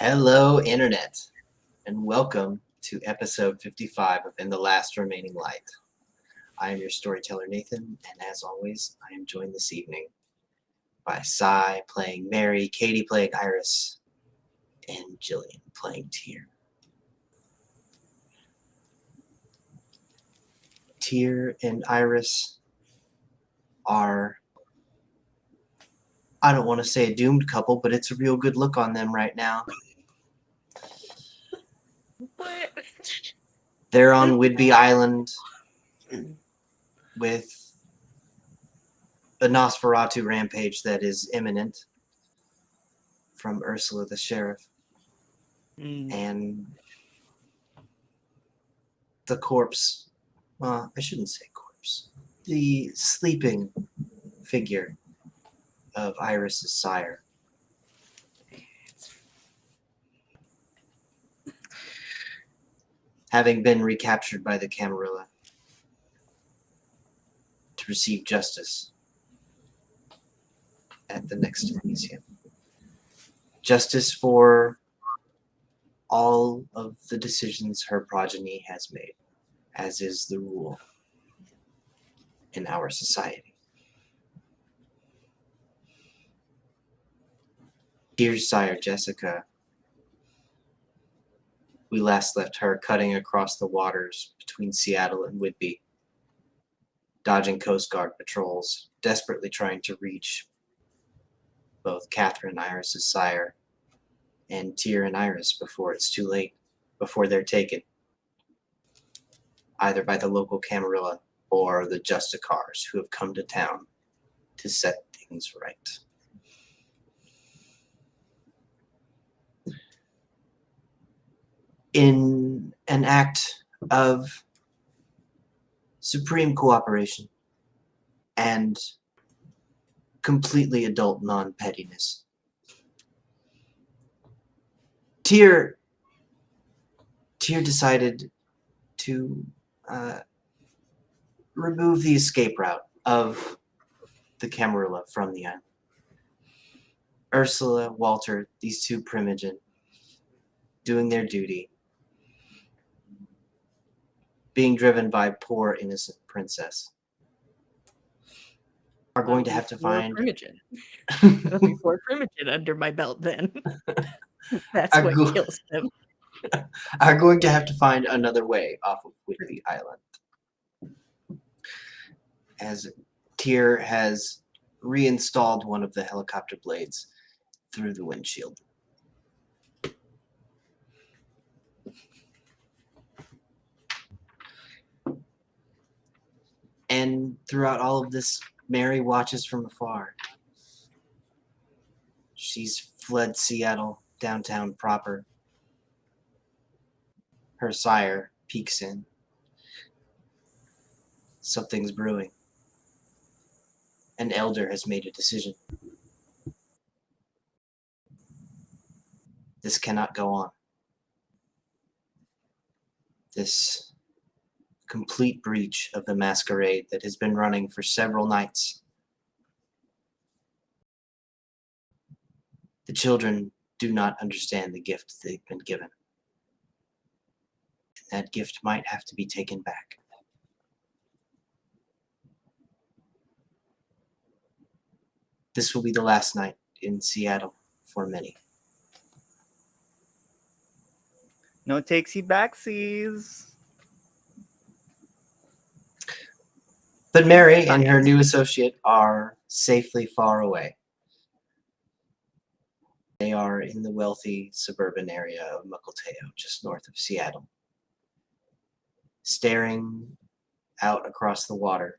Hello, Internet, and welcome to episode 55 of In the Last Remaining Light. I am your storyteller, Nathan, and as always, I am joined this evening by Sai playing Mary, Katie playing Iris, and Jillian playing Tyr. Tyr and Iris are, I don't want to say a doomed couple, but it's a real good look on them right now. What? They're on Whidbey Island with a Nosferatu rampage that is imminent from Ursula the Sheriff. And the corpse, well, I shouldn't say corpse, the sleeping figure of Iris's sire. Having been recaptured by the Camarilla to receive justice at the next Elysium. Justice for all of the decisions her progeny has made, as is the rule in our society. Dear sire Jessica, we last left her cutting across the waters between Seattle and Whidbey, dodging Coast Guard patrols, desperately trying to reach both Catherine, Iris's sire, and Tyr and Iris before it's too late, before they're taken, either by the local Camarilla or the Justicars who have come to town to set things right. In an act of supreme cooperation and completely adult non-pettiness, Tyr decided to remove the escape route of the Camarilla from the island. Ursula, Walter, these two Primogen, doing their duty, being driven by poor innocent princess, are going to have to find Primogen. Before Primogen under my belt then. That's Are what go- kills them. are going to have to find another way off of Whidbey Island. As Tyr has reinstalled one of the helicopter blades through the windshield. And throughout all of this, Mary watches from afar. She's fled Seattle, downtown proper. Her sire peeks in. Something's brewing. An elder has made a decision. This cannot go on. This complete breach of the masquerade that has been running for several nights. The children do not understand the gift they've been given. And that gift might have to be taken back. This will be the last night in Seattle for many. No takesy backsies. But Mary and her new associate are safely far away. They are in the wealthy suburban area of Mukilteo, just north of Seattle, staring out across the water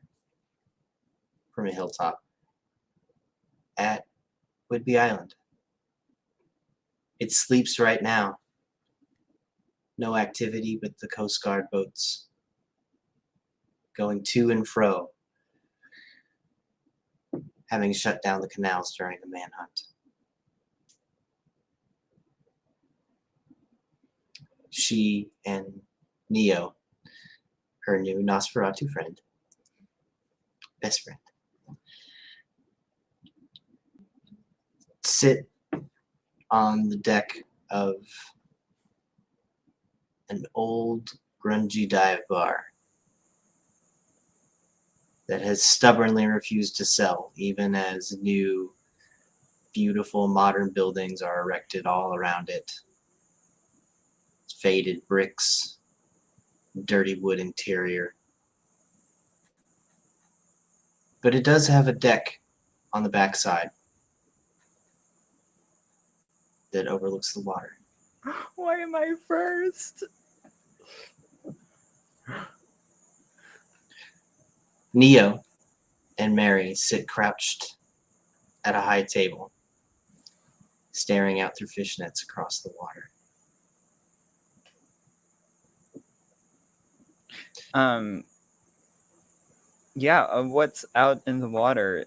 from a hilltop at Whidbey Island. It sleeps right now. No activity but the Coast Guard boats going to and fro, having shut down the canals during the manhunt. She and Neo, her new Nosferatu friend, best friend, sit on the deck of an old, grungy dive bar that has stubbornly refused to sell, even as new, beautiful modern buildings are erected all around it. Faded bricks, dirty wood interior. But it does have a deck on the backside that overlooks the water. Why am I first? Neo and Mary sit crouched at a high table, staring out through fishnets across the water. Yeah, what's out in the water?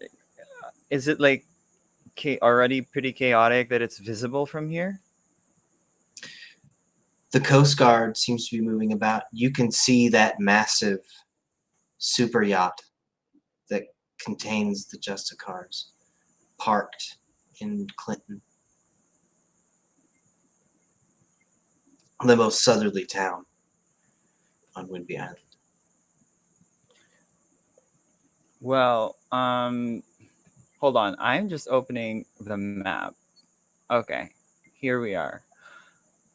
Is it like already pretty chaotic that it's visible from here? The Coast Guard seems to be moving about. You can see that massive super yacht that contains the Justicars parked in Clinton, the most southerly town on Whidbey Island. Well, hold on. I'm just opening the map. Okay, here we are.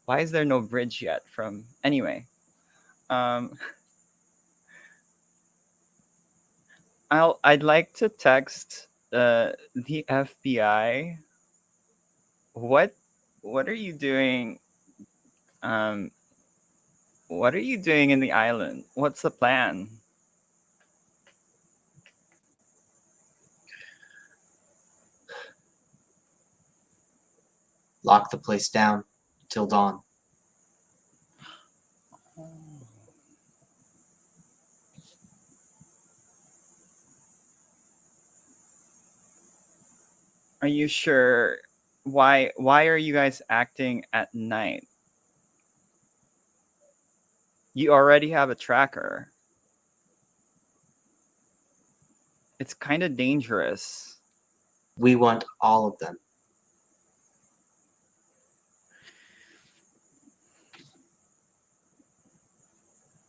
Why is there no bridge yet from... Anyway. I'd like to text the FBI. What are you doing? What are you doing in the island? What's the plan? Lock the place down till dawn. Are you sure? Why are you guys acting at night? You already have a tracker. It's kind of dangerous. We want all of them.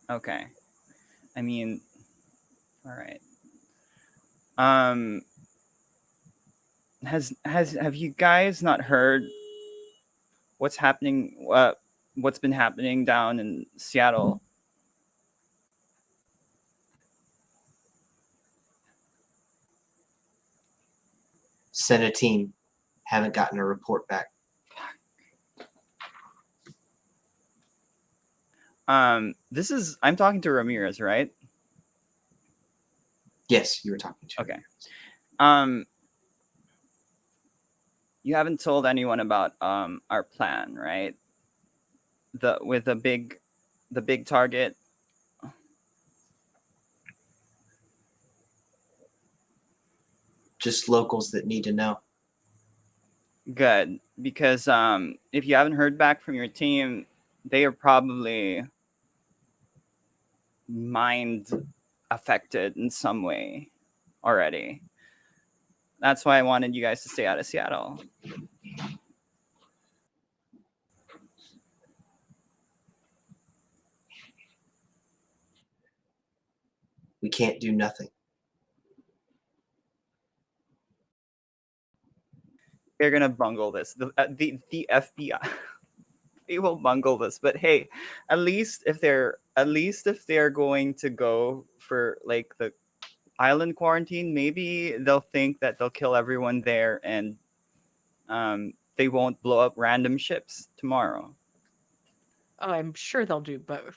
Okay. I mean, all right. Have you guys not heard what's happening? What's been happening down in Seattle? Send a team. Haven't gotten a report back. I'm talking to Ramirez, right? Yes, you were talking to. Okay. You haven't told anyone about our plan, right? With the big target. Just locals that need to know. Good, because if you haven't heard back from your team, they are probably mind affected in some way already. That's why I wanted you guys to stay out of Seattle. We can't do nothing. They're gonna bungle this. The FBI, they will bungle this. But hey, at least if they're going to go for like the island quarantine, maybe they'll think that they'll kill everyone there, and they won't blow up random ships tomorrow. Oh, I'm sure they'll do both.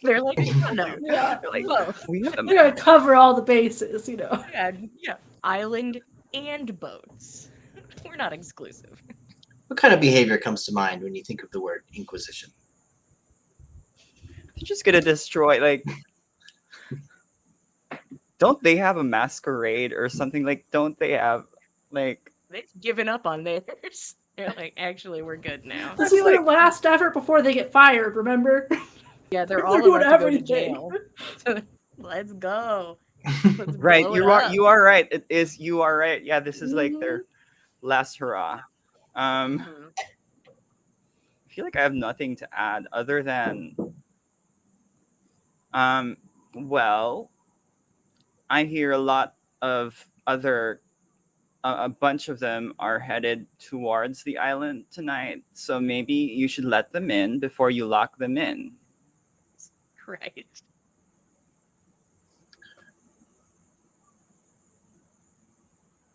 They're like, no, Yeah. They're like, both. we have They're gonna cover all the bases, you know. Yeah, island and boats. We're not exclusive. What kind of behavior comes to mind when you think of the word Inquisition? They're just gonna destroy, like, don't they have a masquerade or something? Like, don't they have, like... They've given up on theirs. They're like, actually, we're good now. This is their last effort before they get fired, remember? Yeah, they're They're all doing about to go to everything. jail. So, let's go. Let's Right, blow you it are up. you are right. It is, you are right. Yeah, this is like their last hurrah. Mhm. feel like I have nothing to add other than, well, I hear a lot of other, a bunch of them are headed towards the island tonight. So maybe you should let them in before you lock them in. Right.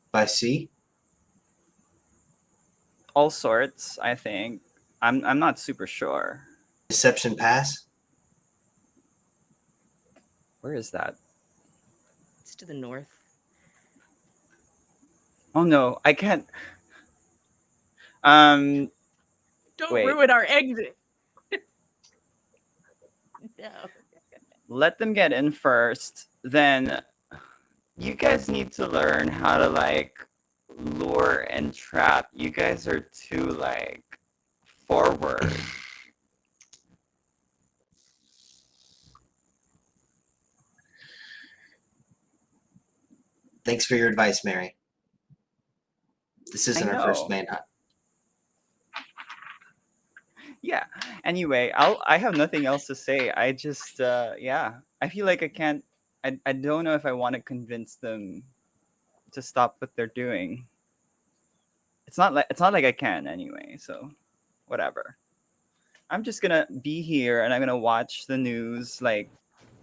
By sea? All sorts, I think. I'm not super sure. Deception Pass? Where is that? It's to the north. Oh no, I can't. Um, Don't Wait. ruin our exit. No. let them get in first. Then you guys need to learn how to like lure and trap. You guys are too like forward. Thanks for your advice, Mary. This isn't our first know. manhunt. Yeah. Anyway, I have nothing else to say. I just yeah. I feel like I can't. I don't know if I want to convince them to stop what they're doing. It's not like I can anyway. So whatever. I'm just gonna be here and I'm gonna watch the news. Like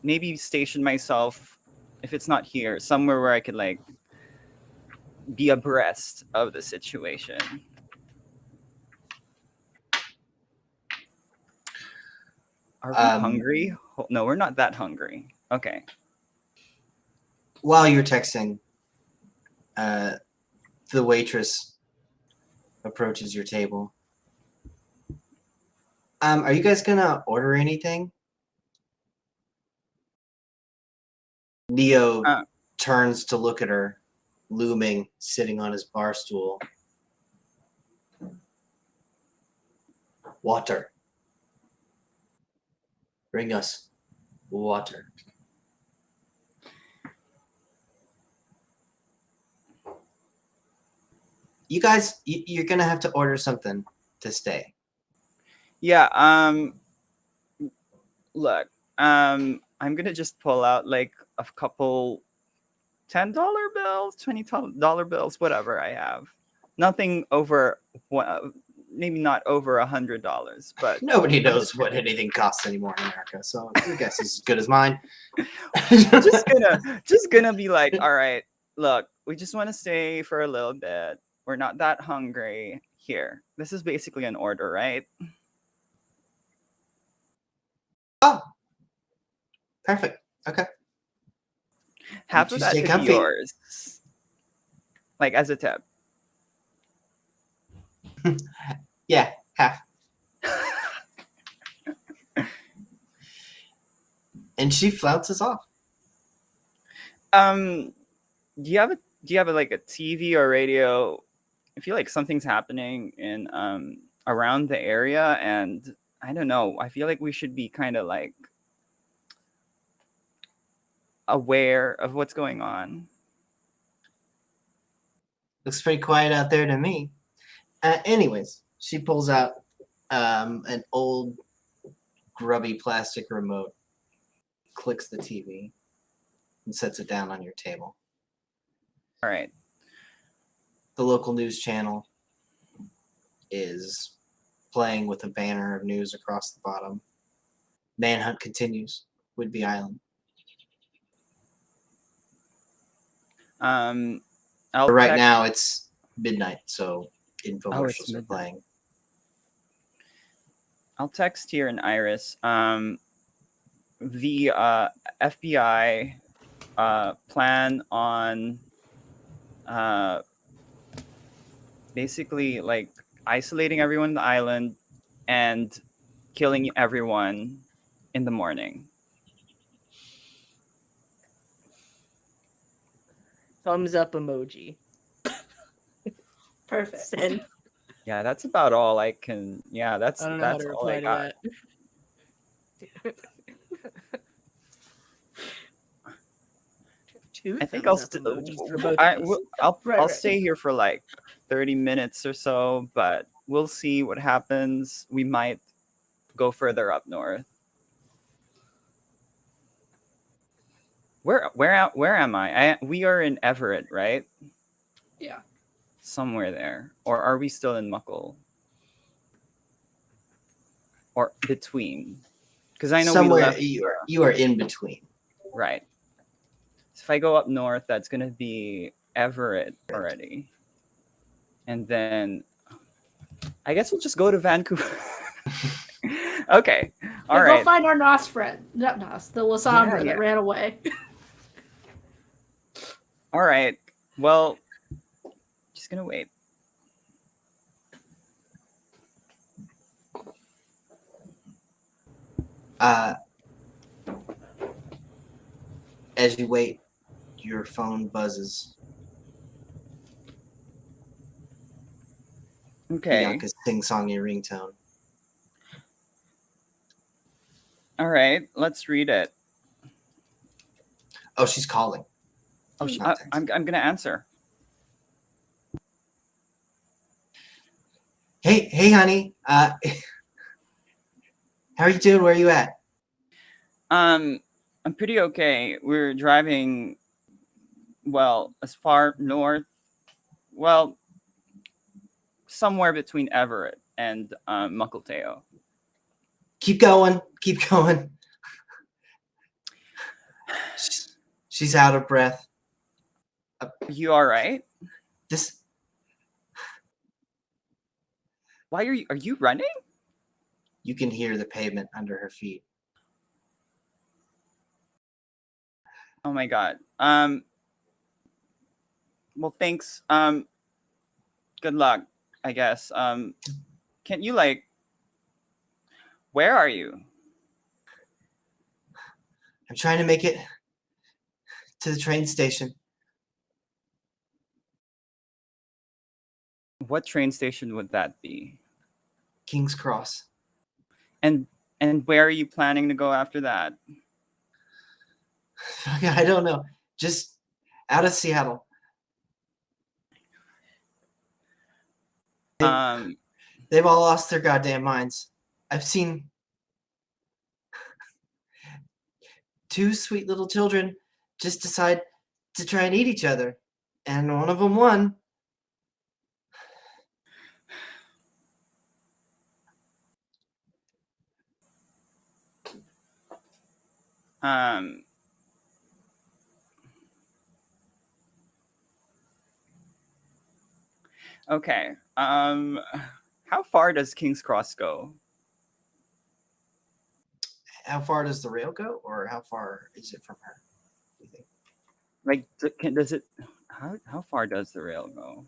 maybe station myself if it's not here somewhere where I could like be abreast of the situation. Are we hungry? No, we're not that hungry. Okay. While you're texting, the waitress approaches your table. Are you guys gonna order anything? Neo turns to look at her, looming, sitting on his bar stool. Water. Bring us water. You guys, you're gonna have to order something to stay. Yeah, look, I'm gonna just pull out like a couple $10 bills, $20 bills, whatever I have. Nothing over maybe not over $100, but Nobody knows what anything costs anymore in America, so your guess is as good as mine. just gonna be like, all right, look, we just want to stay for a little bit. We're not that hungry. Here, this is basically an order, right? Oh, perfect. Okay. Half You of that stay could comfy. be yours, like as a tip. Yeah, half. And she flounces off. Do you have like a TV or radio? I feel like something's happening in around the area, and I don't know. I feel like we should be kind of like aware of what's going on. Looks pretty quiet out there to me. Anyways, she pulls out an old, grubby plastic remote, clicks the TV, and sets it down on your table. All right. The local news channel is playing with a banner of news across the bottom. Manhunt continues. Whidbey Island. But right now it's midnight, so infomercials are playing. I'll text here in Iris. The FBI plan on basically like isolating everyone on the island and killing everyone in the morning. Thumbs up emoji. Perfect. Send. Yeah, that's about all I can. Yeah, that's I don't know how to all I reply got. to that. Two I think I'll thumbs up emojis for both I of us. will. I'll Right. stay here for like 30 minutes or so, but we'll see what happens. We might go further up north. Where am I? We are in Everett, right? Yeah. Somewhere there. Or are we still in Muckle? Or between? Because I know we Somewhere left. you are in between. Right. So if I go up north, that's going to be Everett already. And then I guess we'll just go to Vancouver. Okay. All Yeah, right. go find our Nos friend. Not Nos, the Lysandra Yeah. that ran away. All right. Well, just going to wait. As you wait, your phone buzzes. Okay. Bianca's sing-songy ringtone. All right. Let's read it. Oh, she's calling. Oh, Not texting. I'm going to answer. Hey, honey. How are you doing? Where are you at? I'm pretty okay. We're driving, well, as far north, well, somewhere between Everett and Mukilteo. Keep going. Keep going. She's out of breath. You all right? This. Why are you running? You can hear the pavement under her feet. Oh my god. Well, thanks. Good luck, I guess. Can you where are you? I'm trying to make it to the train station. What train station would that be? King's Cross. And where are you planning to go after that? I don't know. Just out of Seattle. They've all lost their goddamn minds. I've seen two sweet little children just decide to try and eat each other. And one of them won. Okay. How far does King's Cross go? How far does the rail go, or how far is it from her? Do you think? Like, does it? How far does the rail go?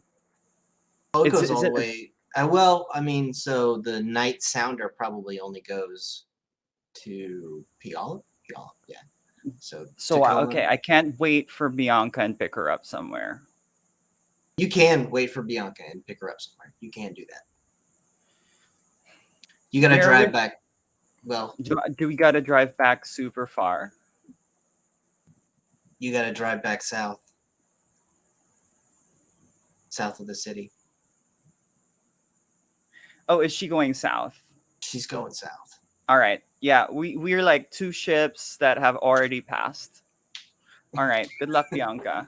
Oh, it Is goes it- all is the it- way. Well, I mean, so the Night Sounder probably only goes to Puyallup. Puyallup, yeah. So Tacoma. Okay, I can't wait for Bianca and pick her up somewhere. You can wait for Bianca and pick her up somewhere. You can do that. You got to Where drive would- back. Well, Do we got to drive back super far? you got to drive back south of the city. Oh, is she going south? She's going south. All right. Yeah, we're like two ships that have already passed. All right. Good luck, Bianca.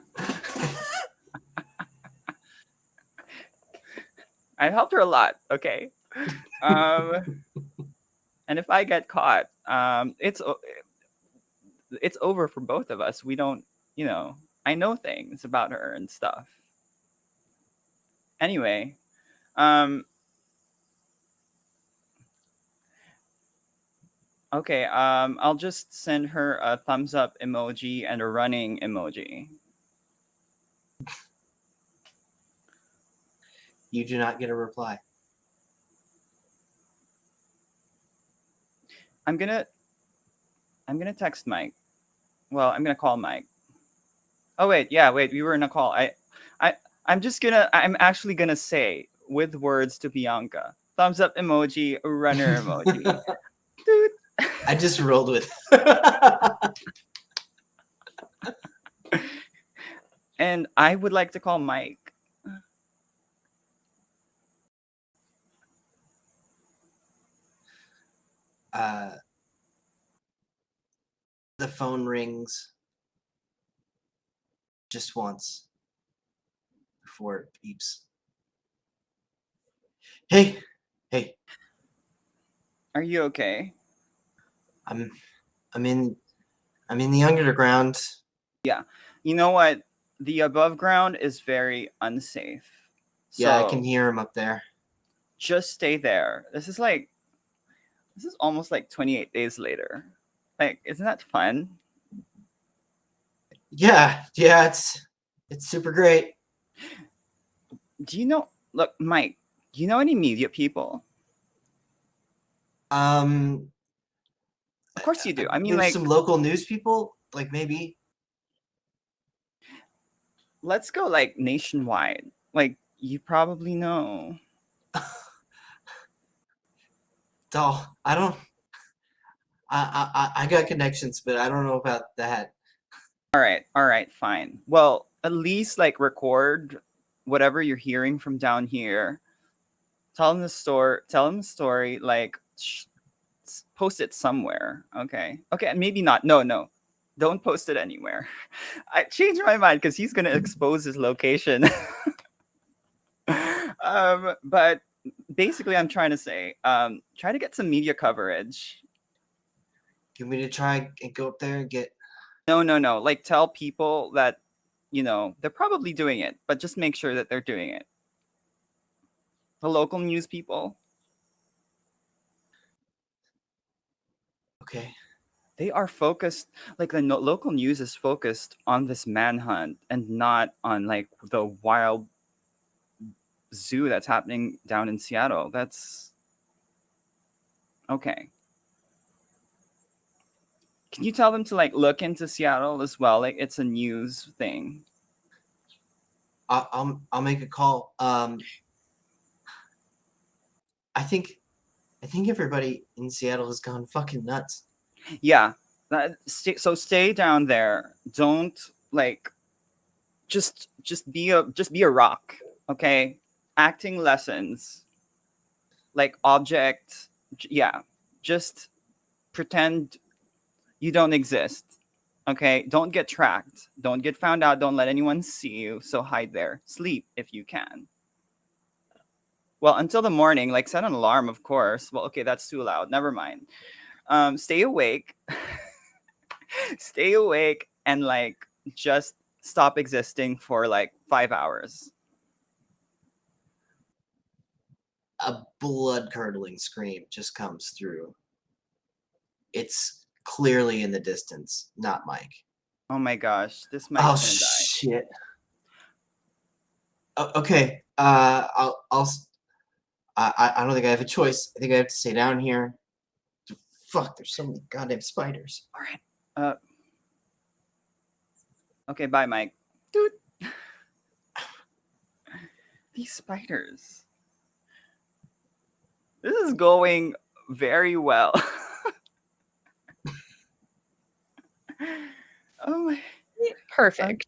I helped her a lot. Okay. And if I get caught, it's over for both of us. We don't, I know things about her and stuff. Anyway, okay, I'll just send her a thumbs up emoji and a running emoji. You do not get a reply. I'm gonna text Mike. Well, I'm gonna call Mike. Oh wait, we were in a call. I'm actually gonna say with words to Bianca. Thumbs up emoji, runner emoji. Dude. I just rolled with. And I would like to call Mike. Uh, the phone rings just once before it beeps. Hey, hey, Are you okay? I'm I'm in the underground. Yeah. You know what? The above ground is very unsafe. Yeah, I can So hear him up there. just stay there. This is almost like 28 days later. Like, isn't that fun? Yeah, it's super great. Do you know, look, Mike, do you know any media people? Um, Of course you do. I mean, there's like, some local news people, like maybe. let's go like nationwide. Like, you probably know. Doll, I don't. I got connections, but I don't know about that. All right, fine. Well, at least like record whatever you're hearing from down here. Tell them the story, like post it somewhere. Okay, maybe not. No. Don't post it anywhere. I changed my mind because he's gonna expose his location. But basically I'm trying to say, try to get some media coverage. Can we to try and go up there and get? No. Like tell people that, they're probably doing it, but just make sure that they're doing it. The local news people, Okay. they are focused, like the local news is focused on this manhunt and not on like the wild zoo that's happening down in Seattle. That's okay. Can you tell them to like look into Seattle as well? Like it's a news thing. I'll make a call. I think everybody in Seattle has gone fucking nuts. Yeah. So stay down there. Don't like just be a rock, okay? Acting lessons, like object, yeah. Just pretend you don't exist. Okay? Don't get tracked. Don't get found out. Don't let anyone see you. So hide there. Sleep if you can. Well, until the morning, like set an alarm, of course. Well, okay, that's too loud. Never mind. Stay awake. Stay awake and like just stop existing for like 5 hours. A blood curdling scream just comes through. It's clearly in the distance, not Mike. Oh my gosh, this Oh Mike's gonna die. shit. Okay. I don't think I have a choice. I think I have to stay down here. Fuck, there's so many goddamn spiders. All right. Okay, bye, Mike. Dude. These spiders. This is going very well. Oh my. Perfect.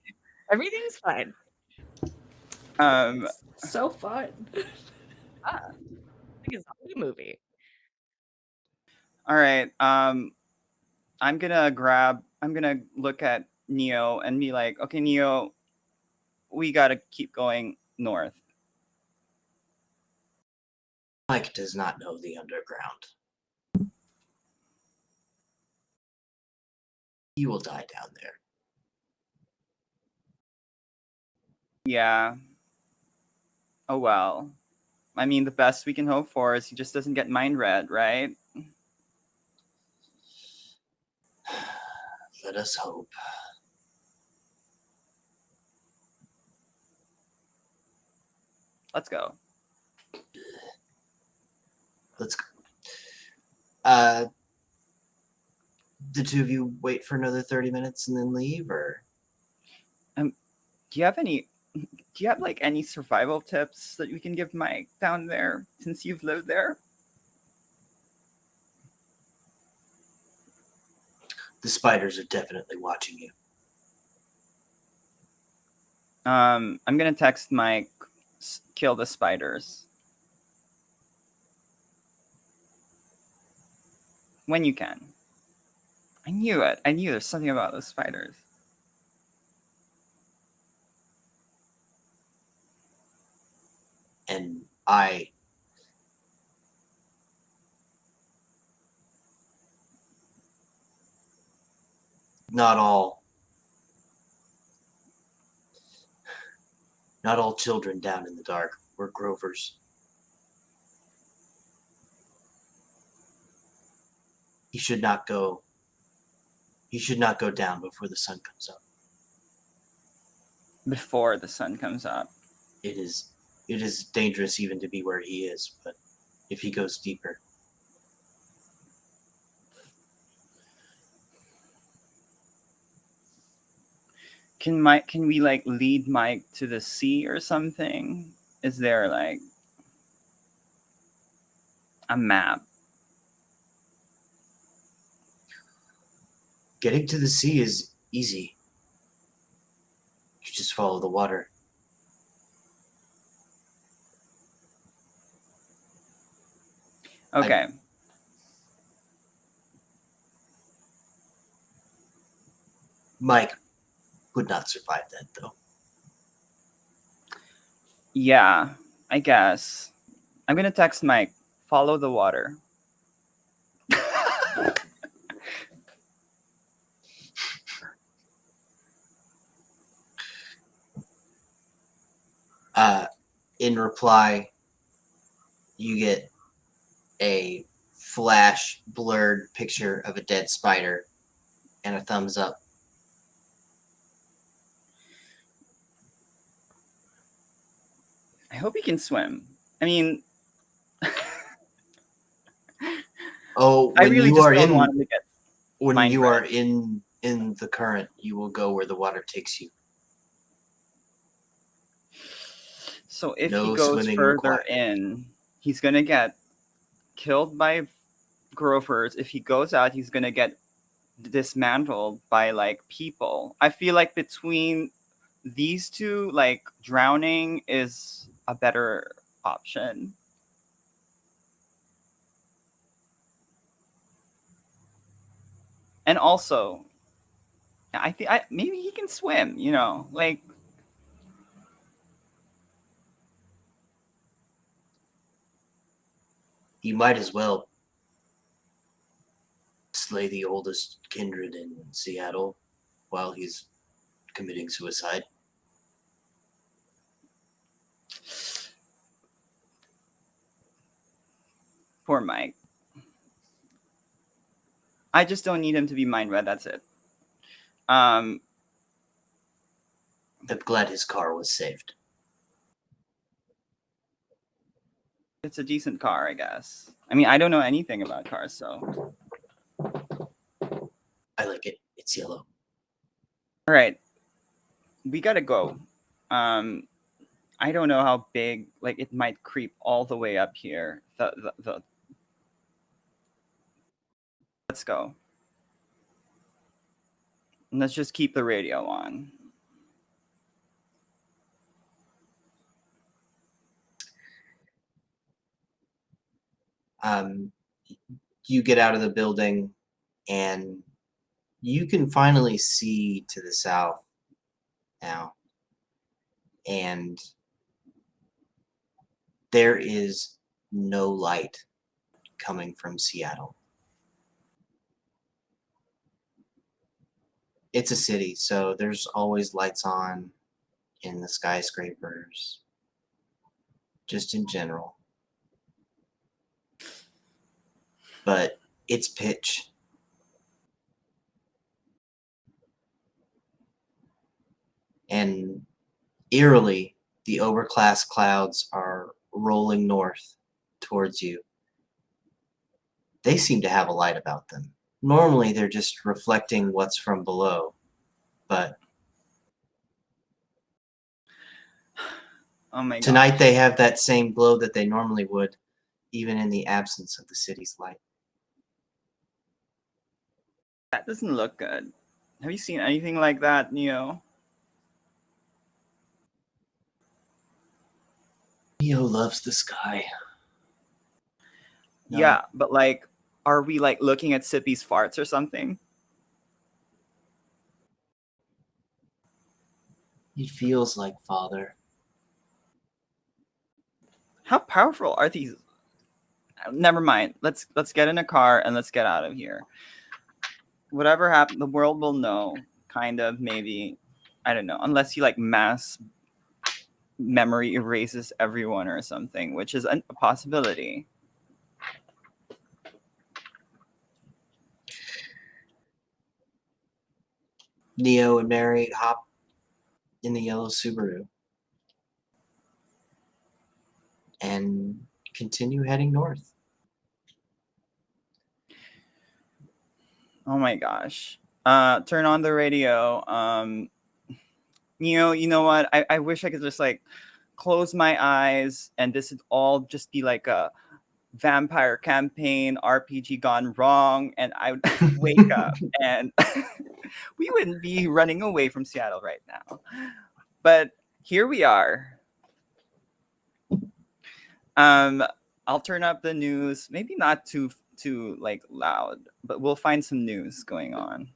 Everything's fine. So fun. Like a zombie movie. All right. I'm gonna look at Neo and be like, okay, Neo, we gotta keep going north. Mike does not know the underground. He will die down there. Yeah. Oh well. I mean, the best we can hope for is he just doesn't get mind read, right? Let us hope. Let's go. Let's go. The two of you wait for another 30 minutes and then leave, or Do you have like any survival tips that you can give Mike down there since you've lived there? the spiders are definitely watching you. I'm gonna text Mike, kill the spiders. when you can. I knew it. I knew there's something about those spiders. And not all children down in the dark were Grovers. He should not go down before the sun comes up. Before the sun comes up. It is dangerous even to be where he is, but if he goes deeper. Can we like lead Mike to the sea or something? Is there like a map? Getting to the sea is easy. You just follow the water. Okay. Mike would not survive that, though. Yeah, I guess. I'm gonna text Mike. Follow the water. In reply, you get a flash blurred picture of a dead spider and a thumbs up. I hope he can swim. I mean, Oh, I when really you just are don't in want him to get when mind you are read. in the current, you will go where the water takes you. So if No he goes swimming further required. in, he's gonna get killed by Grovers. If he goes out, he's gonna get dismantled by like people. I feel like between these two, like drowning is a better option. And also, I think maybe he can swim. You know, like He might as well slay the oldest kindred in Seattle while he's committing suicide. poor Mike. I just don't need him to be mind read. That's it. I'm glad his car was saved. It's a decent car, I guess. I mean, I don't know anything about cars, so. I like it. It's yellow. All right, we gotta go. I don't know how big. Like, it might creep all the way up here. The. Let's go. And let's just keep the radio on. You get out of the building and you can finally see to the south now. And there is no light coming from Seattle. It's a city, so there's always lights on in the skyscrapers, just in general. But it's pitch. And eerily, the overcast clouds are rolling north towards you. They seem to have a light about them. Normally, they're just reflecting what's from below, but Oh my god. tonight they have that same glow that they normally would, even in the absence of the city's light. That doesn't look good. Have you seen anything like that, Neo? Neo loves the sky. No. Yeah, but like, Are we like looking at Sippy's farts or something? It feels like father. How powerful are these? Never mind. Let's get in a car and let's get out of here. Whatever happened, the world will know. Kind of, maybe. I don't know. Unless you like mass memory erases everyone or something, which is a possibility. Neo and Mary hop in the yellow Subaru and continue heading north. Oh my gosh. Turn on the radio. Neo, you know what? I wish I could just like close my eyes and this would all just be like a vampire campaign RPG gone wrong, and I would wake up and we wouldn't be running away from Seattle right now. But here we are. I'll turn up the news, maybe not too like loud, but we'll find some news going on.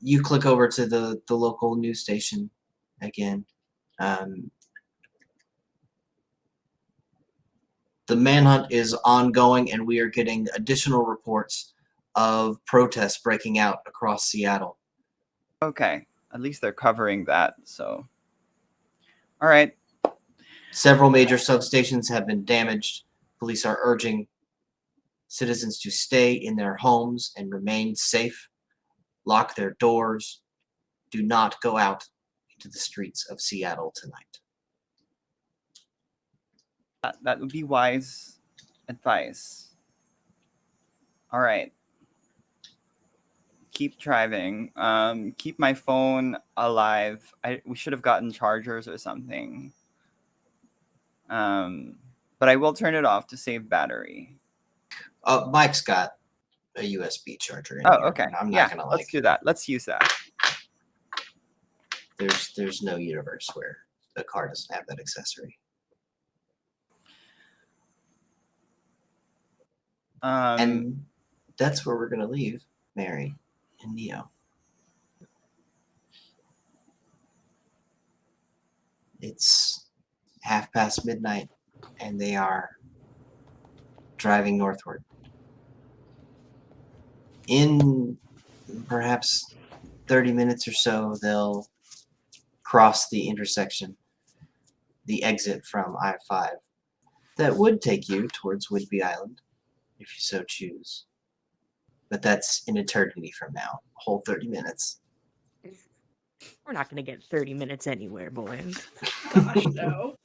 You click over to the local news station again. The manhunt is ongoing, and we are getting additional reports of protests breaking out across Seattle. Okay, at least they're covering that. So, all right. Several major substations have been damaged. Police are urging citizens to stay in their homes and remain safe. Lock their doors. Do not go out into the streets of Seattle tonight. That would be wise advice. All right. Keep driving. Keep my phone alive. We should have gotten chargers or something. But I will turn it off to save battery. Mike's got a USB charger in Oh, here. okay. I'm Yeah, not gonna let's do that. Let's use that. There's no universe where the car doesn't have that accessory. And that's where we're gonna leave Mary and Neo. It's midnight, and they are driving northward. In perhaps 30 minutes or so, they'll cross the intersection, the exit from I-5. That would take you towards Whidbey Island, if you so choose. But that's an eternity from now, a whole 30 minutes. We're not going to get 30 minutes anywhere, boys. Gosh, no.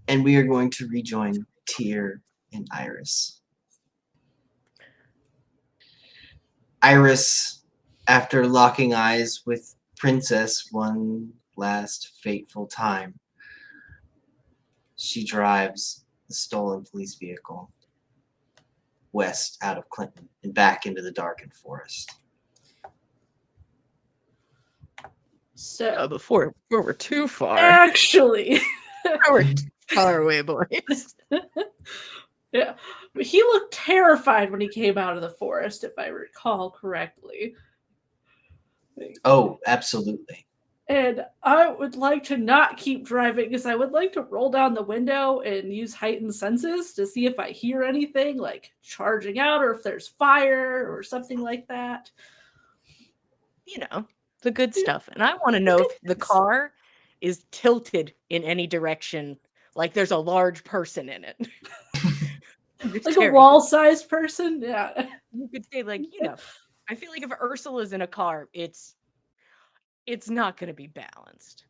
And we are going to rejoin Tyr and Iris. Iris, after locking eyes with Princess one last fateful time, she drives the stolen police vehicle west out of Clinton and back into the darkened forest. So Before we're too far. actually, We're too far away, boys. yeah, but he looked terrified when he came out of the forest, if I recall correctly. Oh, absolutely. And I would like to not keep driving because I would like to roll down the window and use heightened senses to see if I hear anything like charging out or if there's fire or something like that. You know, the good stuff. And I want to know if the car is tilted in any direction, like there's a large person in it. Like a wall-sized person? Yeah. You could say, like, you know, I feel like if Ursula's in a car, it's not going to be balanced.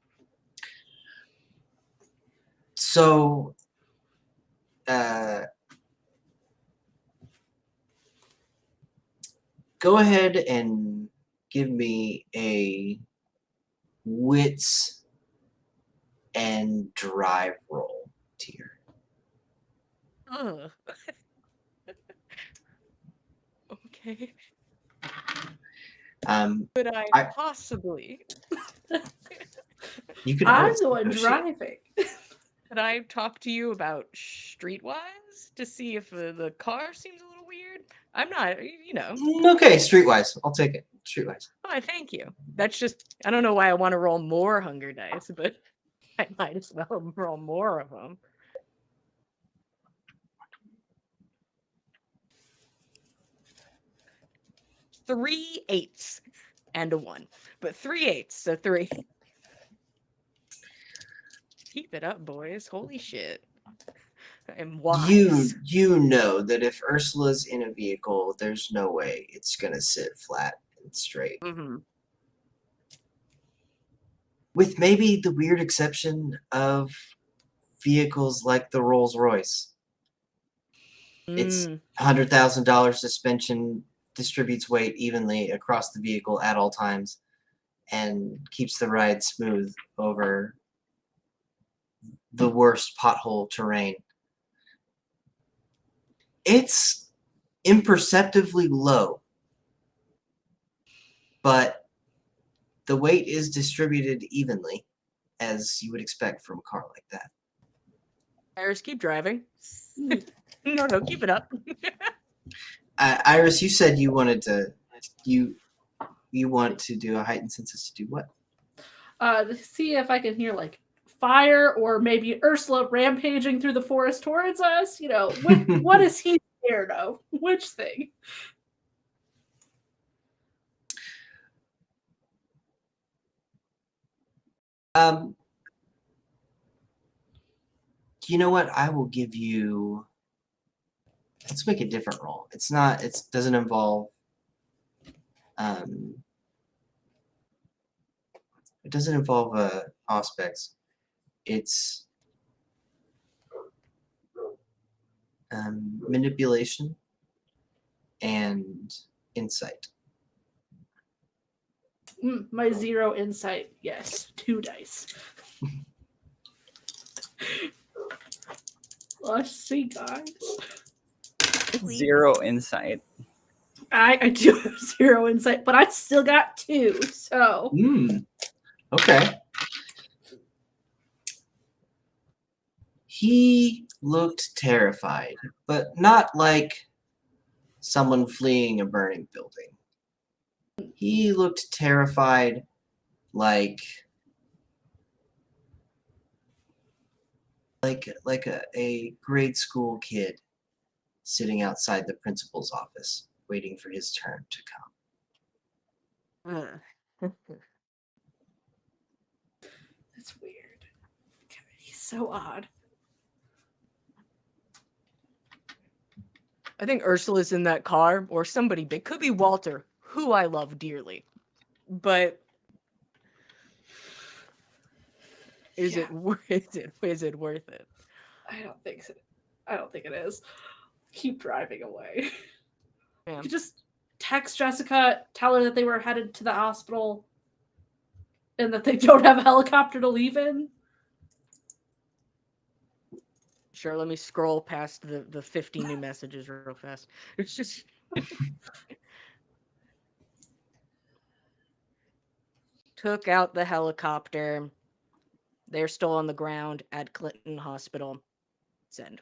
So, go ahead and give me a wits and drive roll, Tyr. Ugh. Okay. Um, Could I I- possibly? You can I'm always the one negotiate. driving. Could I talk to you about Streetwise to see if the car seems a little weird? I'm not, Okay, Streetwise. I'll take it. Streetwise. Oh, thank you. That's just, I don't know why I want to roll more hunger dice, but I might as well roll more of them. 3 8s and a 1, but 3 8s, so 3. Keep it up, boys. Holy shit. I'm wise. You know that if Ursula's in a vehicle, there's no way it's gonna sit flat and straight. Mm-hmm. With maybe the weird exception of vehicles like the Rolls Royce. Its $100,000 suspension distributes weight evenly across the vehicle at all times and keeps the ride smooth over the worst pothole terrain. It's imperceptibly low, but the weight is distributed evenly, as you would expect from a car like that. Iris, keep driving. No, keep it up. Iris, you said you wanted to you want to do a heightened census to do what? To see if I can hear like fire or maybe Ursula rampaging through the forest towards us. What is he scared of? Which thing? You know what? I will give you. Let's make a different roll. It's not. It doesn't involve. It doesn't involve aspects. It's manipulation and insight. My 0 insight. Yes, 2 dice. Let's see, guys. 0 insight. I do have 0 insight, but I still got 2. So. Okay. He looked terrified, but not like someone fleeing a burning building. He looked terrified like a grade school kid sitting outside the principal's office waiting for his turn to come. That's weird. He's so odd. I think Ursula's in that car, or somebody big. Could be Walter, who I love dearly. But is it worth it? Is it worth it? I don't think so. I don't think it is. Keep driving away. Yeah. You just text Jessica, tell her that they were headed to the hospital and that they don't have a helicopter to leave in. Sure, let me scroll past the 50 new messages real fast. It's just took out the helicopter. They're still on the ground at Clinton Hospital. Send.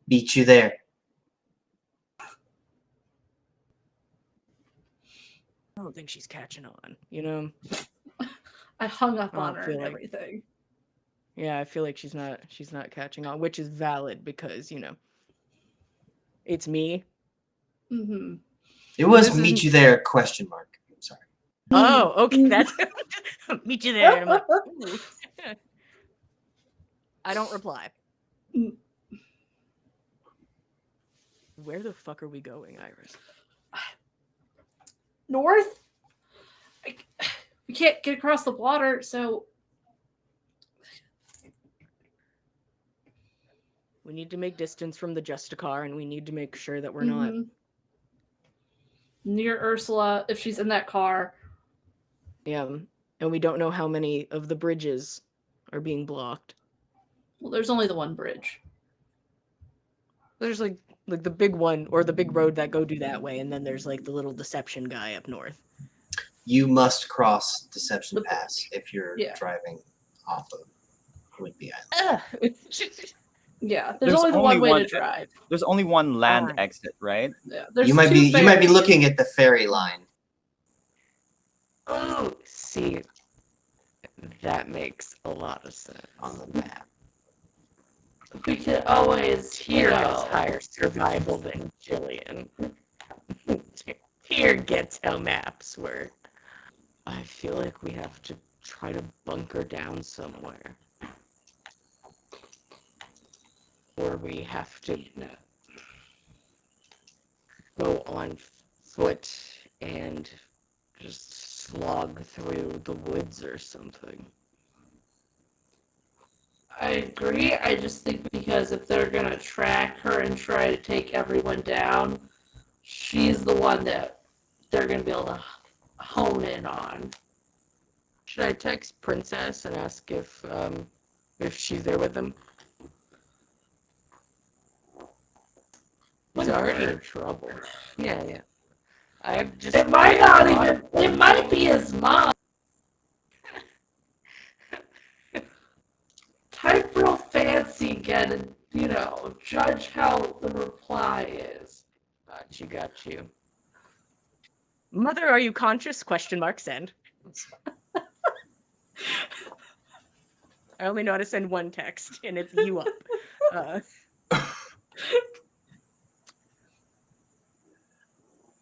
Beat you there. I don't think she's catching on, I hung up on her feel and like- everything. Yeah, I feel like she's not catching on, which is valid because, it's me. Mm-hmm. It was This meet isn't- you there ? I'm sorry. Oh, okay, that's meet you there. And I'm like, ooh. I don't reply. Where the fuck are we going, Iris? North? We can't get across the water, so We need to make distance from the Justicar, and we need to make sure that we're not. Near Ursula, if she's in that car. Yeah, and we don't know how many of the bridges are being blocked. Well, there's only the one bridge. There's like the big one or the big road that go do that way, and then there's like the little Deception guy up north. You must cross Deception The Pass if you're Yeah. driving off of Whidbey Island. Yeah, There's there's only only one way one- to drive. There's only one land Fine. exit, right? Yeah, there's You might two be ferries. looking at the ferry line. Oh, see, that makes a lot of sense. On the map. We could always Tyr has go. higher survival than Jillian. Tyr gets how maps work. I feel like we have to try to bunker down somewhere. Or we have to go on foot and just slog through the woods or something. I agree. I just think because if they're gonna track her and try to take everyone down, she's the one that they're gonna be able to hone in on. Should I text Princess and ask if she's there with them? He's already in trouble. Yeah. I've just. It might not even. It might be his mom. Type real fancy again, and judge how the reply is. Got you. Mother, are you conscious? Send. I only know how to send one text, and it's you up.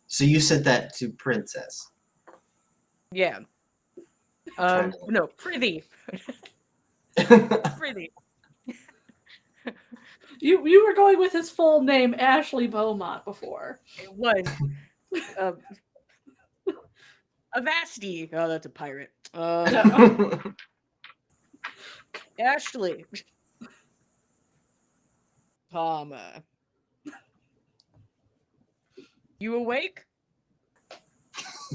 So you sent that to Princess. Yeah. Trying to- No, Prithee. Prithee. You were going with his full name, Ashley Beaumont, before. It was. Avasti. Oh, that's a pirate. Ashley. Palmer. You awake?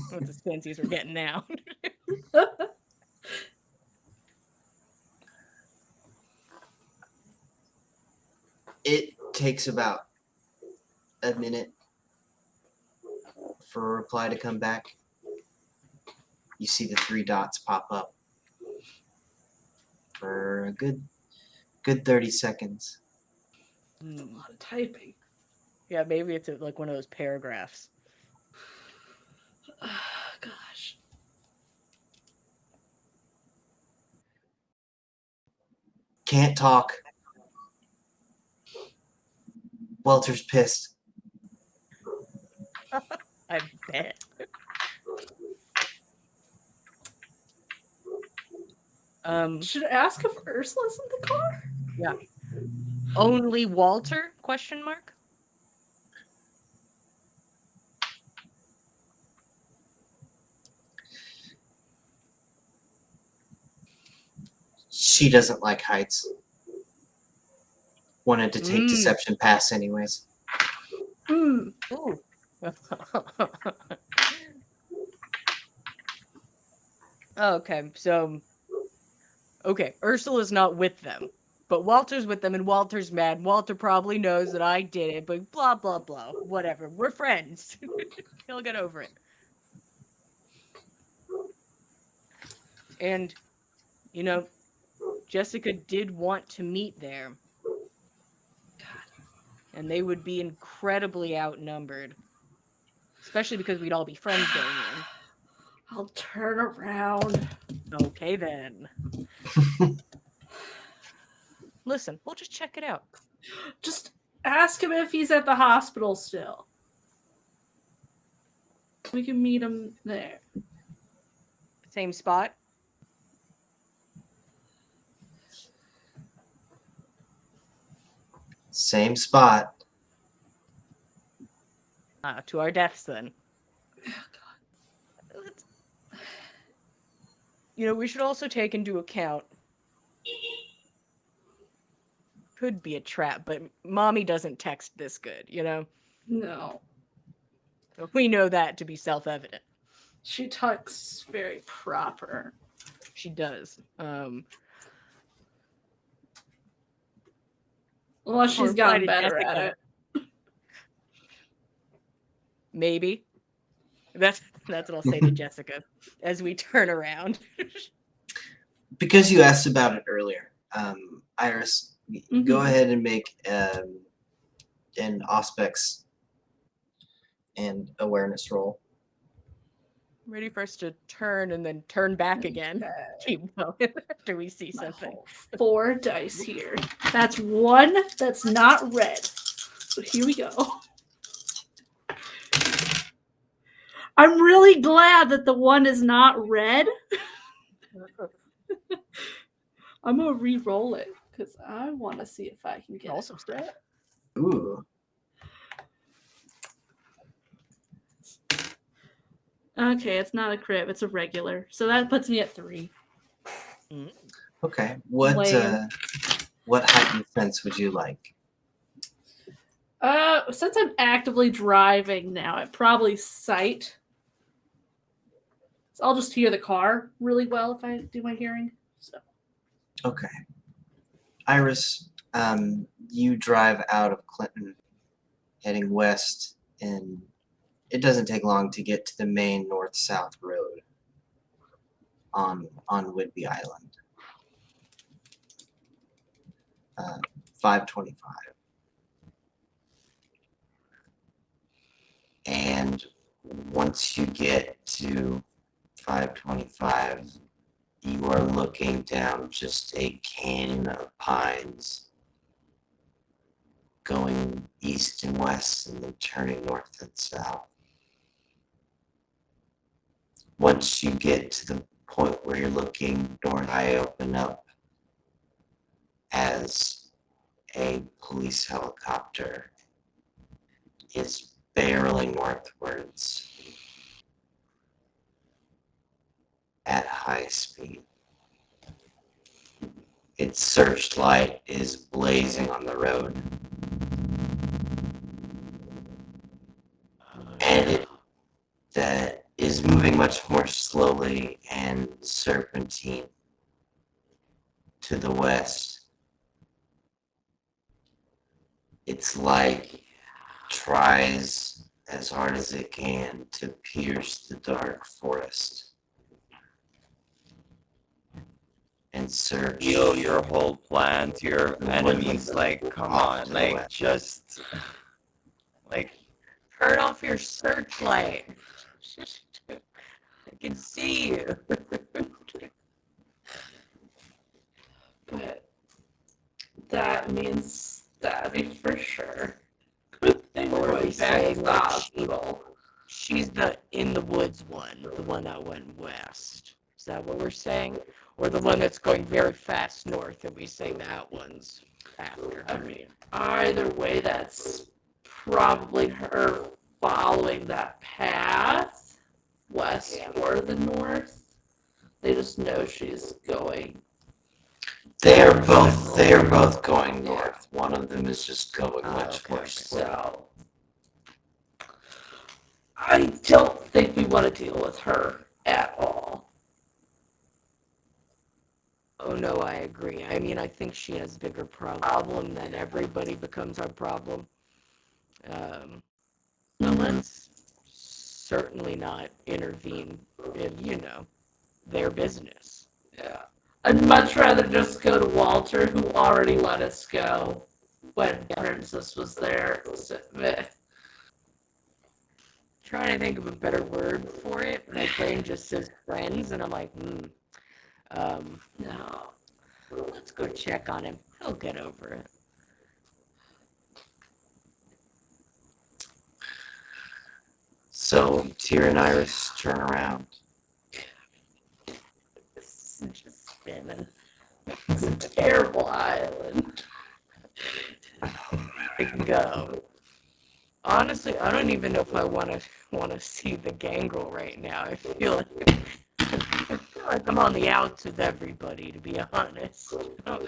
What the fancies we're getting now. It takes about a minute for a reply to come back. You see the 3 dots pop up for a good 30 seconds. A lot of typing. Yeah, maybe it's like one of those paragraphs. Gosh. Can't talk. Welter's pissed. I bet. Should I ask if Ursula's in the car? Yeah. Only Walter? ? She doesn't like heights. Wanted to take Mm. Deception Pass anyways. Hmm. Ooh. Okay, so Ursula's not with them, but Walter's with them, and Walter's mad. Walter probably knows that I did it, but blah blah blah. Whatever. We're friends. He'll get over it. And Jessica did want to meet there. And they would be incredibly outnumbered. Especially because we'd all be friends going in. I'll turn around. Okay, then. Listen, we'll just check it out. Just ask him if he's at the hospital still. We can meet him there. Same spot? Same spot. To our deaths, then. We should also take into account. Could be a trap, but Mommy doesn't text this good, No. So we know that to be self-evident. She talks very proper. She does. Unless she's Or gotten reply to better at Jessica. it. Maybe. That's what I'll say to Jessica as we turn around. Because you asked about it earlier, Iris, go Mhm. ahead and make an Auspex and awareness roll. Ready for us to turn and then turn back again. Okay. Keep going after we see My something. whole 4 dice here. That's 1 that's not red. So here we go. I'm really glad that the 1 is not red. I'm gonna re-roll it because I want to see if I can get Roll it. some stuff. Ooh. Okay, it's not a crit, it's a regular. So that puts me at 3. Okay. Lame. What heightened sense would you like? Since I'm actively driving now, it probably sight. So I'll just hear the car really well if I do my hearing. So Okay. Iris, you drive out of Clinton, heading west, and it doesn't take long to get to the main north-south road on Whidbey Island. 525. And once you get to 525, you are looking down just a canyon of pines, going east and west and then turning north and south. Once you get to the point where you're looking north, I open up as a police helicopter is barreling northwards at high speed. Its searchlight is blazing on the road, and it that is moving much more slowly and serpentine to the west. It's like tries as hard as it can to pierce the dark forest and search. Your whole plan to your The enemies, woodlands like, come off on, to the like, west. just, like, Turn off your searchlight. I can see you. but that means stabbing for sure. Good thing Or we're are we going back saying to the like hospital. she's the in the woods one, the one that went west. Is that what we're saying? Or the one that's going very fast north, and we say that one's after? I mean, either way, that's probably her following that path, west or the north. They just know she's going. They are both going north. One of them is just going much more slowly. So I don't think we want to deal with her at all. Oh no, I agree. I mean, I think she has a bigger problem than everybody becomes our problem. So let's certainly not intervene in, their business. Yeah. I'd much rather just go to Walter, who already let us go when Princess was there. So, Trying to think of a better word for it. My brain just says friends, and I'm like, no. let's go check on him. He'll get over it. So Tyr and Iris turn around. This is just spinning. It's a terrible island. We can go. Honestly, I don't even know if I want to see the gangrel right now. I feel like I'm on the outs with everybody, to be honest. I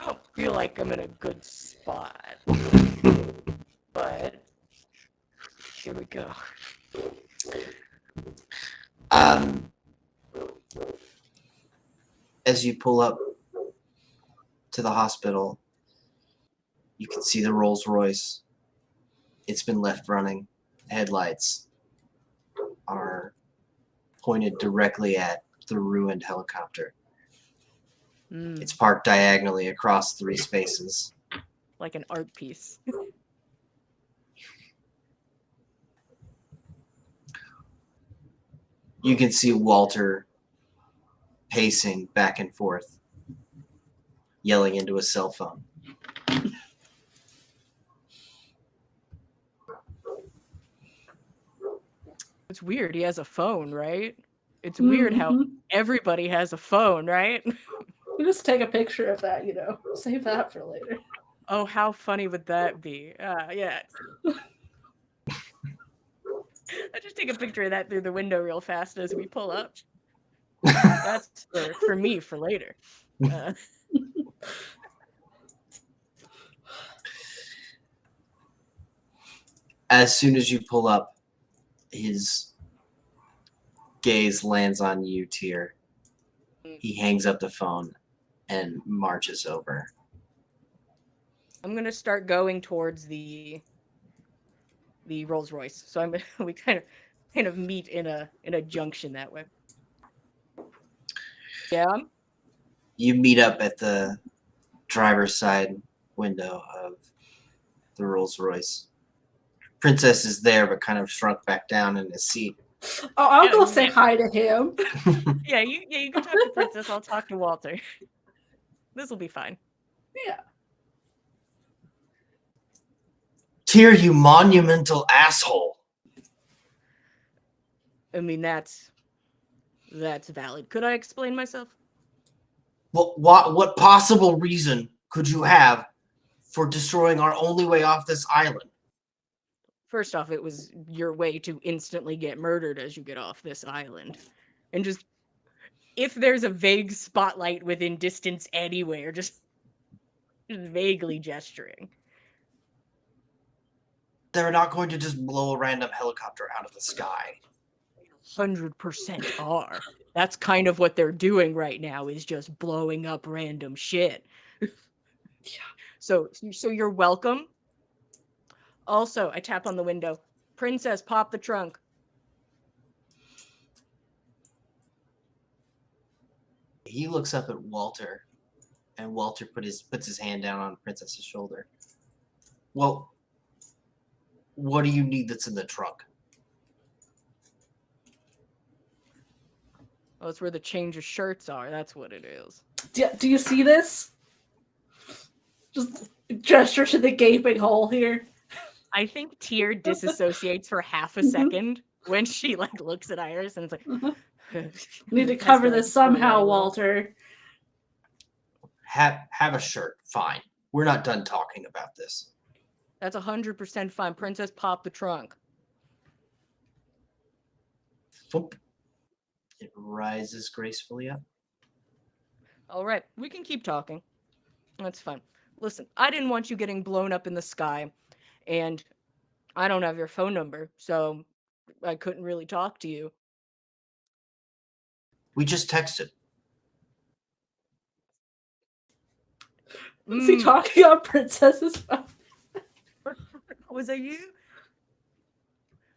don't feel like I'm in a good spot. But here we go. As you pull up to the hospital, you can see the Rolls Royce. It's been left running, headlights are pointed directly at the ruined helicopter. It's parked diagonally across 3 spaces. Like an art piece. You can see Walter pacing back and forth, yelling into a cell phone. It's weird. He has a phone, right? It's weird how everybody has a phone, right? You just take a picture of that, save that for later. Oh, how funny would that be? Yeah. I just take a picture of that through the window real fast as we pull up. That's for me for later. As soon as you pull up, his gaze lands on you, Tyr. He hangs up the phone and marches over. I'm gonna start going towards the Rolls Royce. So we kind of meet in a junction that way. Yeah. You meet up at the driver's side window of the Rolls Royce. Princess is there, but kind of shrunk back down in his seat. Oh, I'll go say hi to him. Yeah, you can talk to Princess. I'll talk to Walter. This will be fine. Yeah. Tyr, you monumental asshole. I mean, that's valid. Could I explain myself? Well, what possible reason could you have for destroying our only way off this island? First off, it was your way to instantly get murdered as you get off this island. And just, if there's a vague spotlight within distance anywhere, just vaguely gesturing. They're not going to just blow a random helicopter out of the sky. 100% are. That's kind of what they're doing right now, is just blowing up random shit. Yeah. So you're welcome. Also, I tap on the window. Princess, pop the trunk. He looks up at Walter, and Walter puts his hand down on Princess's shoulder. Well, what do you need that's in the trunk? Oh, it's where the change of shirts are. That's what it is. Do you see this? Just gesture to the gaping hole here. I think Tyr disassociates for half a second when she looks at Iris and it's like, Need to cover this somehow, Walter. Have a shirt. Fine. We're not done talking about this. That's 100% fine. Princess, pop the trunk. Whoop. It rises gracefully up. All right, we can keep talking. That's fine. Listen, I didn't want you getting blown up in the sky, and I don't have your phone number, so I couldn't really talk to you. We just texted. Is he talking on Princess's phone? Was that you?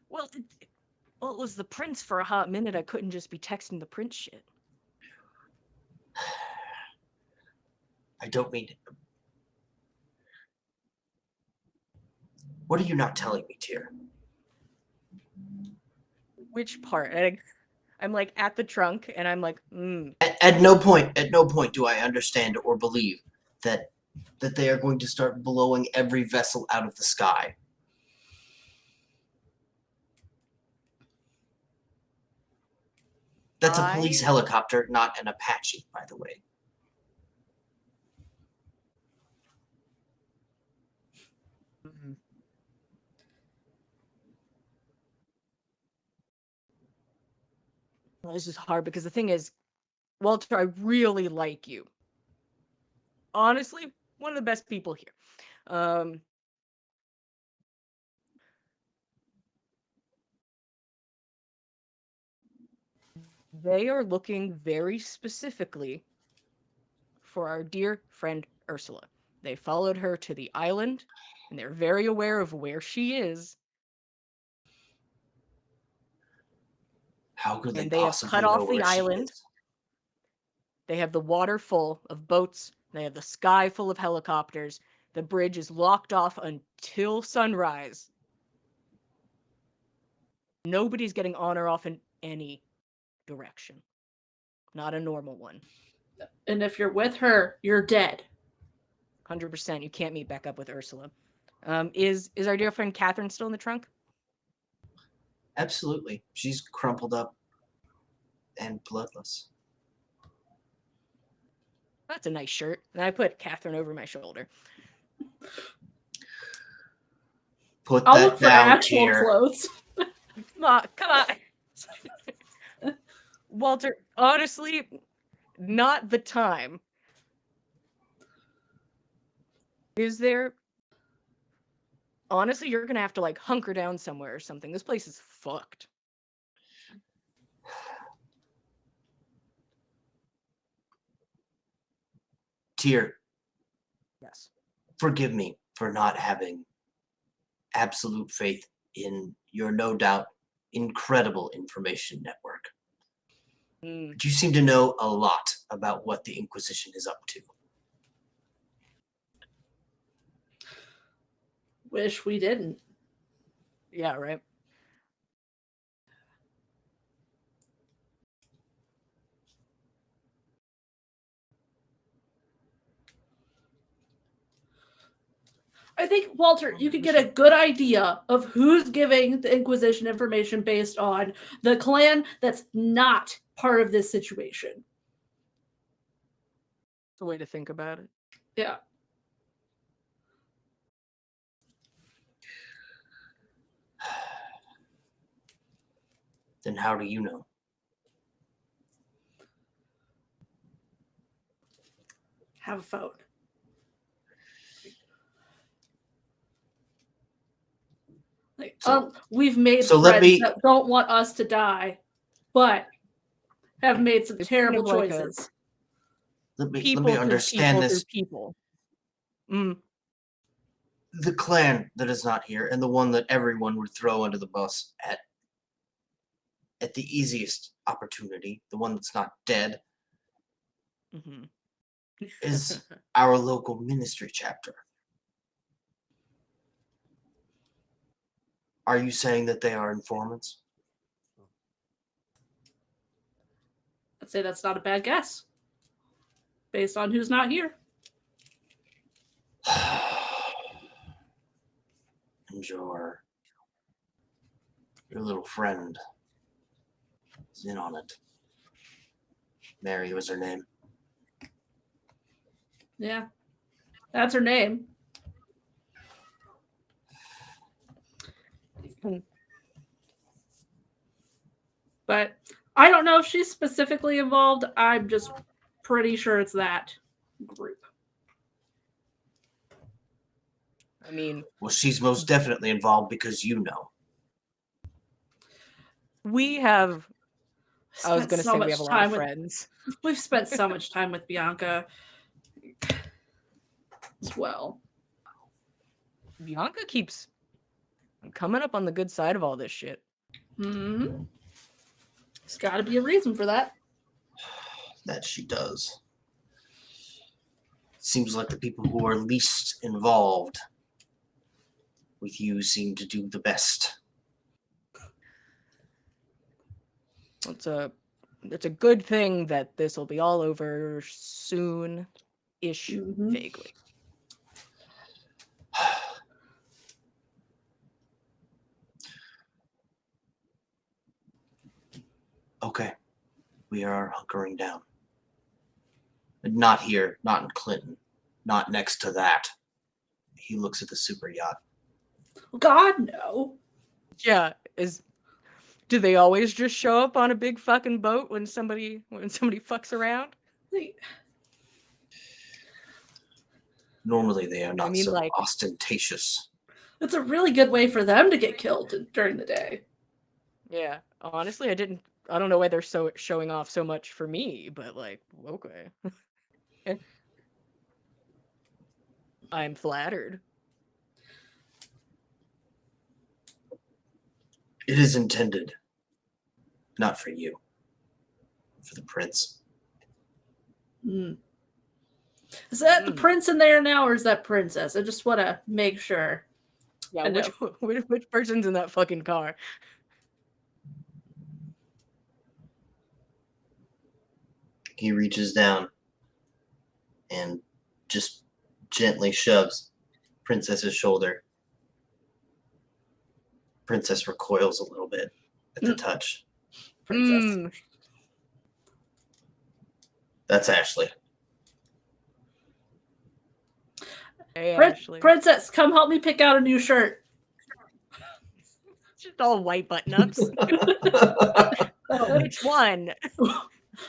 Well, it was the prince for a hot minute. I couldn't just be texting the prince shit. I don't mean it. What are you not telling me, Tyr? Which part? I'm like at the trunk, and I'm like, At no point do I understand or believe that they are going to start blowing every vessel out of the sky. That's a police helicopter, not an Apache, by the way. Well, this is hard because the thing is, Walter, I really like you. Honestly, one of the best people here. They are looking very specifically for our dear friend Ursula. They followed her to the island, and they're very aware of where she is. How could they And they have possibly cut know off the where she island. is? They have the water full of boats. They have the sky full of helicopters. The bridge is locked off until sunrise. Nobody's getting on or off in any direction. Not a normal one. And if you're with her, you're dead. 100%. You can't meet back up with Ursula. Is our dear friend Catherine still in the trunk? Absolutely. She's crumpled up and bloodless. That's a nice shirt. And I put Catherine over my shoulder. Put I'll that look for down, actual Tyr. clothes. Come on. Walter, honestly, not the time. Is there? Honestly, you're gonna have to like hunker down somewhere or something. This place is fucked. Tyr, Yes. forgive me for not having absolute faith in your no doubt incredible information network. But you seem to know a lot about what the Inquisition is up to. Wish we didn't. Yeah, right. I think, Walter, you could get a good idea of who's giving the Inquisition information based on the clan that's not part of this situation. It's a way to think about it. Yeah. Then how do you know? Have a phone. Like, we've made friends that don't want us to die, but have made some terrible kind of choices. Let me understand this. People. The clan that is not here, and the one that everyone would throw under the bus at the easiest opportunity, the one that's not dead, is our local ministry chapter. Are you saying that they are informants? I'd say that's not a bad guess, based on who's not here. And your little friend is in on it. Mary was her name. Yeah, that's her name. But I don't know if she's specifically involved. I'm just pretty sure it's that group. I mean, well, she's most definitely involved because you know. We have. I was going to say we have a lot of with friends. We've spent so much time with Bianca as well. Bianca keeps coming up on the good side of all this shit. Mm-hmm. There's got to be a reason for that. That she does. Seems like the people who are least involved with you seem to do the best. It's a good thing that this will be all over soon-ish, vaguely. Okay. We are hunkering down. But not here, not in Clinton, not next to that. He looks at the super yacht. God, no. Yeah, do they always just show up on a big fucking boat when somebody fucks around? Normally they are not so ostentatious. It's a really good way for them to get killed during the day. Yeah, honestly, I don't know why they're so showing off so much for me, but like, okay. I'm flattered. It is intended Not for you. For the prince. Hmm. Is that the prince in there now, or is that princess? I just want to make sure. Yeah, I know. which person's in that fucking car? He reaches down and just gently shoves Princess's shoulder. Princess recoils a little bit at the touch. Princess. That's Ashley. Hey, Ashley. Princess, come help me pick out a new shirt. Just all white button-ups. Which one?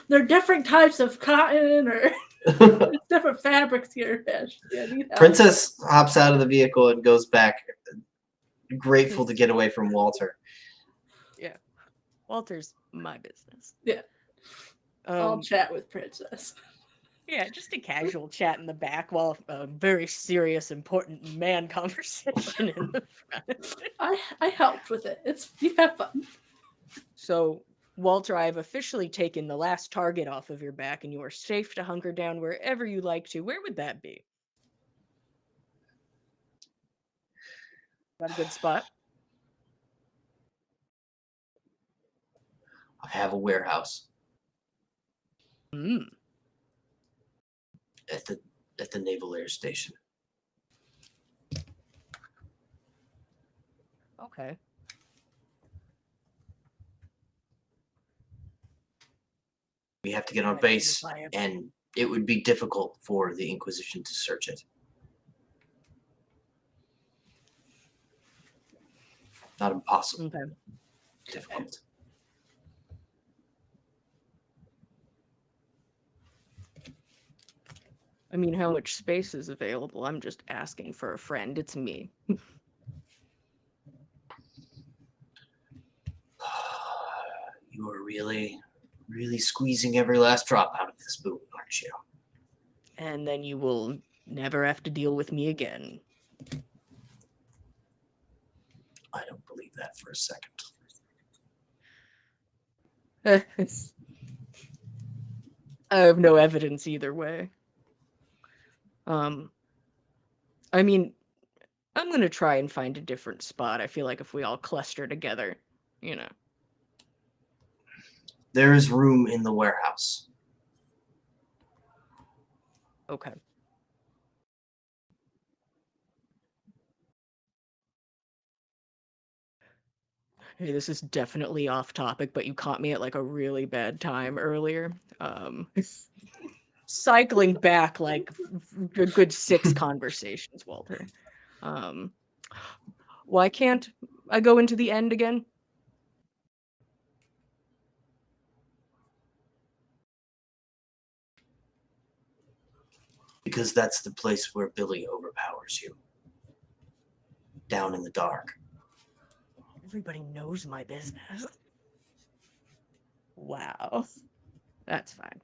They're different types of cotton or different fabrics here, Ashley. I need help. Princess hops out of the vehicle and goes back, grateful to get away from Walter. Yeah. Walter's my business. Yeah. I'll chat with Princess. Yeah, just a casual chat in the back while a very serious, important man conversation in the front. I helped with it. You have fun. So, Walter, I have officially taken the last target off of your back, and you are safe to hunker down wherever you like to. Where would that be? Got a good spot? I have a warehouse at the Naval Air Station. Okay. We have to get on base, and it would be difficult for the Inquisition to search it. Not impossible. Okay. Difficult. I mean, how much space is available? I'm just asking for a friend. It's me. You are really, really squeezing every last drop out of this boon, aren't you? And then you will never have to deal with me again. I don't believe that for a second. I have no evidence either way. I mean, I'm gonna try and find a different spot. I feel like if we all cluster together, you know. There is room in the warehouse. Okay. Hey, this is definitely off topic, but you caught me at like a really bad time earlier. Cycling back like a good 6 conversations, Walter. Why can't I go into the end again? Because that's the place where Billy overpowers you. Down in the dark. Everybody knows my business. Wow. That's fine.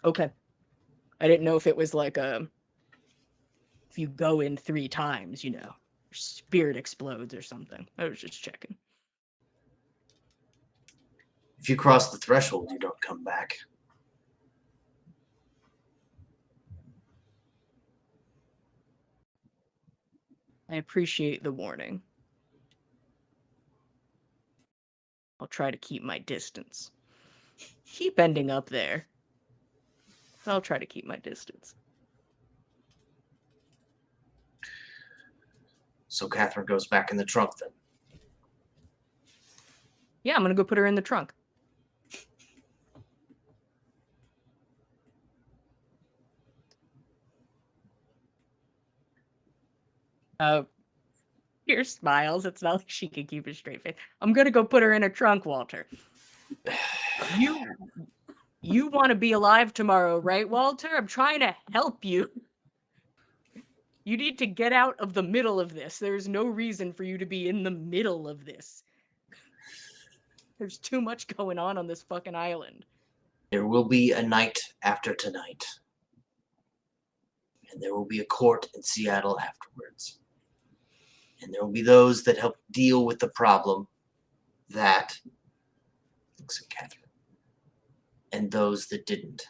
Okay. I didn't know if it was like if you go in 3 times, you know, your spirit explodes or something. I was just checking. If you cross the threshold, you don't come back. I appreciate the warning. I'll try to keep my distance. Keep ending up there. I'll try to keep my distance. So Catherine goes back in the trunk then. Yeah, I'm gonna go put her in the trunk. Your smiles. It's not like she can keep a straight face. I'm gonna go put her in a trunk, Walter. You want to be alive tomorrow, right, Walter? I'm trying to help you. You need to get out of the middle of this. There's no reason for you to be in the middle of this. There's too much going on this fucking island. There will be a night after tonight. And there will be a court in Seattle afterwards. And there will be those that help deal with the problem that looks at Catherine. And those that didn't.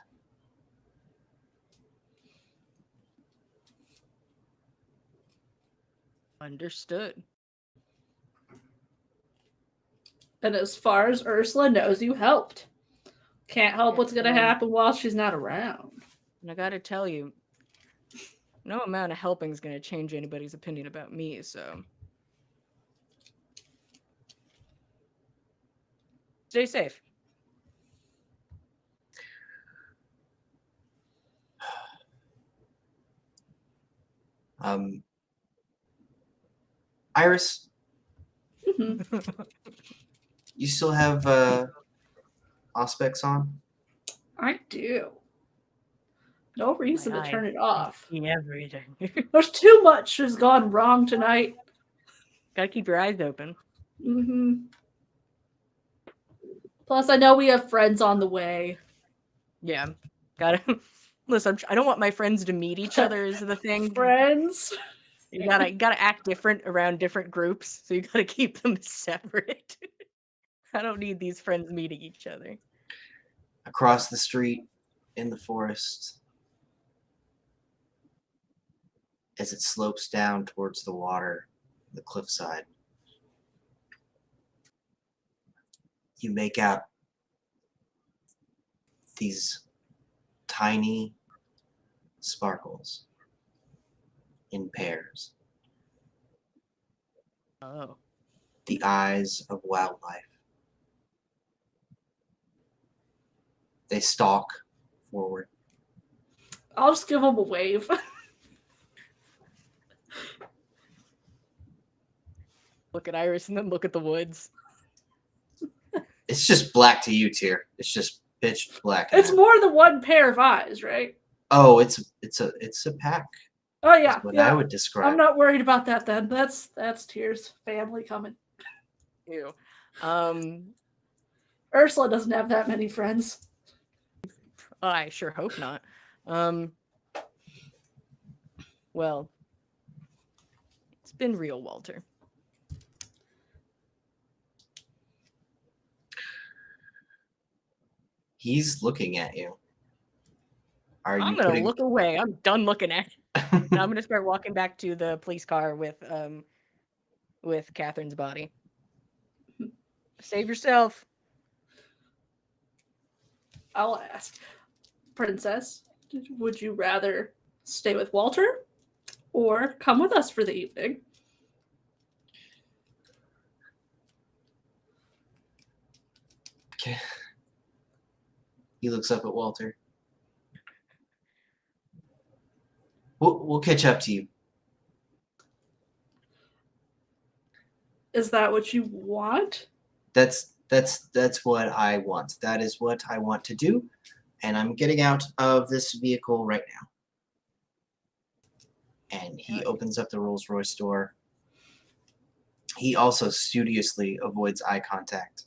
Understood. And as far as Ursula knows, you helped. Can't help what's going to happen while she's not around. And I gotta tell you, no amount of helping is gonna change anybody's opinion about me, so. Stay safe. Iris, Mhm. you still have Auspex on? I do. No reason to turn it off. See everything. There's too much has gone wrong tonight. Gotta keep your eyes open. Plus, I know we have friends on the way. Yeah. Gotta listen, I don't want my friends to meet each other is the thing. Friends? You gotta act different around different groups, so you gotta keep them separate. I don't need these friends meeting each other. Across the street, in the forest, as it slopes down towards the water, the cliffside, you make out these tiny sparkles in pairs. Oh. The eyes of wildlife. They stalk forward. I'll just give them a wave. Look at Iris and then look at the woods. It's just black to you, Tyr. It's just pitch black. It's more than one pair of eyes, right? Oh, it's a pack. Oh yeah, Is what yeah. I would describe. I'm not worried about that then. That's Tyr's family coming. Ew. Ursula doesn't have that many friends. I sure hope not. Well, it's been real, Walter. He's looking at you. Are I'm you gonna putting... look away. I'm done looking at it. Now I'm gonna start walking back to the police car with Catherine's body. Save yourself. I'll ask. Princess, would you rather stay with Walter or come with us for the evening? Okay. He looks up at Walter. We'll catch up to you. Is that what you want? That's what I want. That is what I want to do, and I'm getting out of this vehicle right now. And he opens up the Rolls-Royce door. He also studiously avoids eye contact.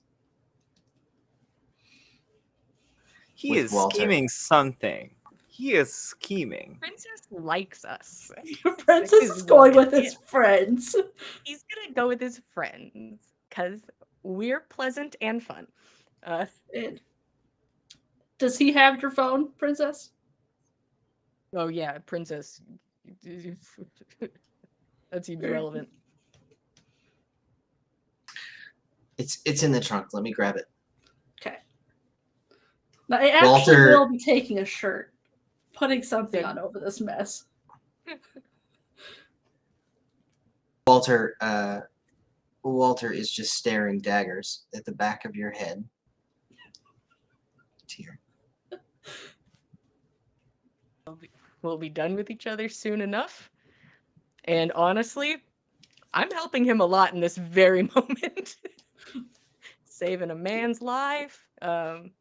He With is Walter. scheming something. He is scheming. Princess likes us. Princess This is going what with it his is. friends. He's gonna go with his friends because we're pleasant and fun. And does he have your phone, Princess? Oh yeah, Princess. That seems relevant. It's in the trunk. Let me grab it. Okay. Now, I actually Walter- will be taking a shirt, putting something Yeah. on over this mess. Walter is just staring daggers at the back of your head. Tear. We'll be done with each other soon enough. And honestly, I'm helping him a lot in this very moment. Saving a man's life. I'm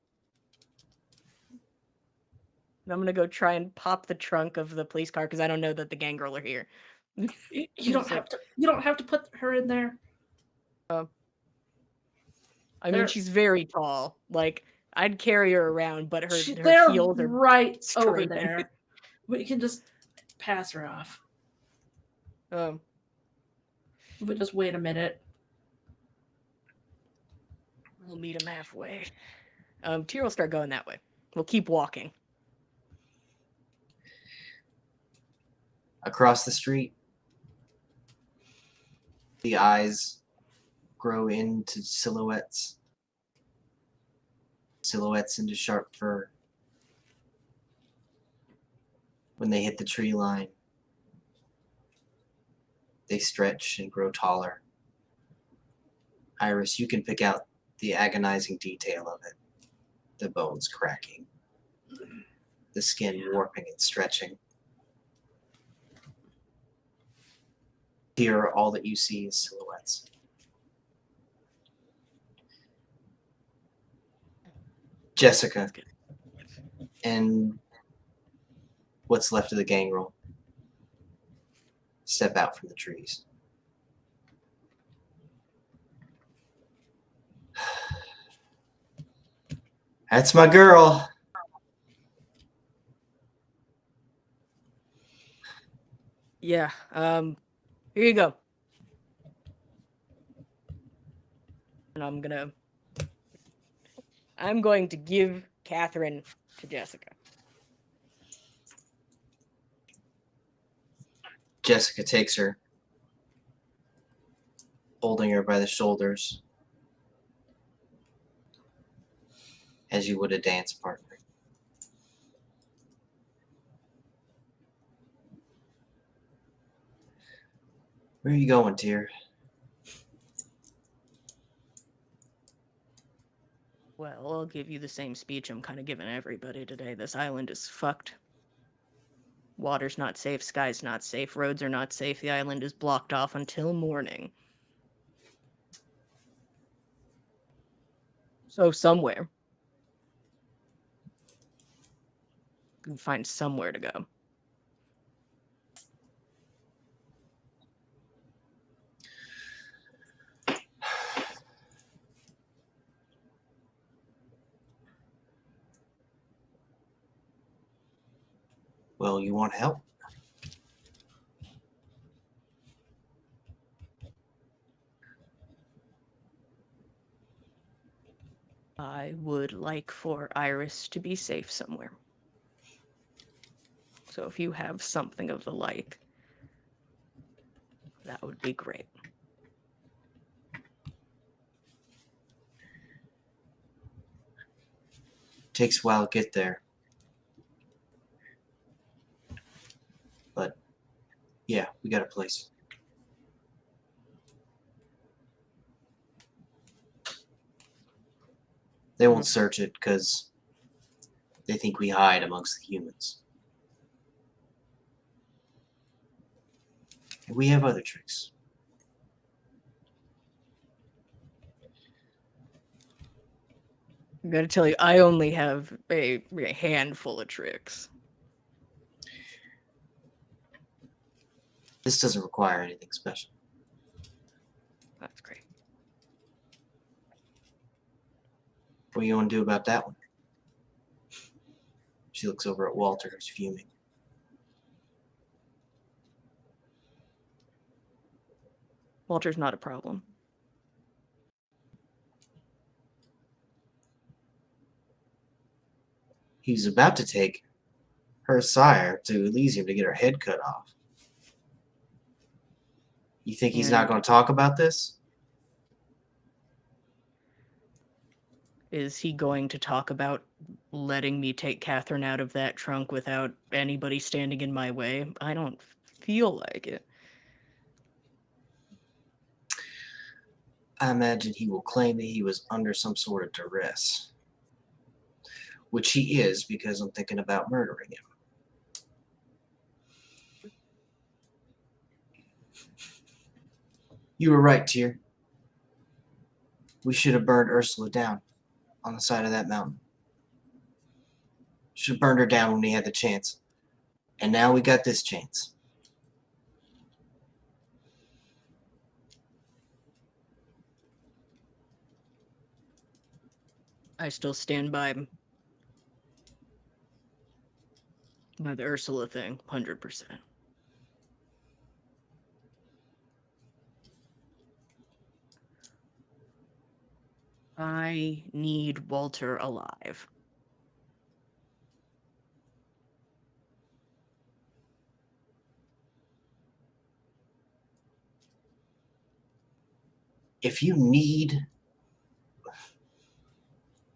gonna go try and pop the trunk of the police car because I don't know that the gang girl are here. You don't have to. You don't have to put her in there. I mean, she's very tall. Like, I'd carry her around, but her They're heels are right over straight. there. We can just pass her off. If we just wait a minute. We'll meet him halfway. Tyr will start going that way. We'll keep walking. Across the street, the eyes grow into silhouettes. Silhouettes into sharp fur. When they hit the tree line, they stretch and grow taller. Iris, you can pick out the agonizing detail of it. The bones cracking. The skin warping and stretching. Here, all that you see is silhouettes. Jessica and what's left of the gangrel step out from the trees. That's my girl. Yeah, here you go. And I'm going to give Catherine to Jessica. Jessica takes her, holding her by the shoulders, as you would a dance partner. Where are you going, Tyr? Well, I'll give you the same speech I'm kind of giving everybody today. This island is fucked. Water's not safe, sky's not safe, roads are not safe, the island is blocked off until morning. So somewhere. You can find somewhere to go. Well, you want help? I would like for Iris to be safe somewhere. So if you have something of the like, that would be great. Takes a while to get there. But, yeah, we got a place. They won't search it because they think we hide amongst the humans. And we have other tricks. I gotta tell you, I only have a handful of tricks. This doesn't require anything special. That's great. What do you want to do about that one? She looks over at Walter, who's fuming. Walter's not a problem. He's about to take her sire to Elysium to get her head cut off. You think he's not going to talk about this? Is he going to talk about letting me take Catherine out of that trunk without anybody standing in my way? I don't feel like it. I imagine he will claim that he was under some sort of duress. Which he is, because I'm thinking about murdering him. You were right, Tyr. We should have burned Ursula down on the side of that mountain. Should have burned her down when we had the chance. And now we got this chance. I still stand by the Ursula thing, 100%. I need Walter alive. If you need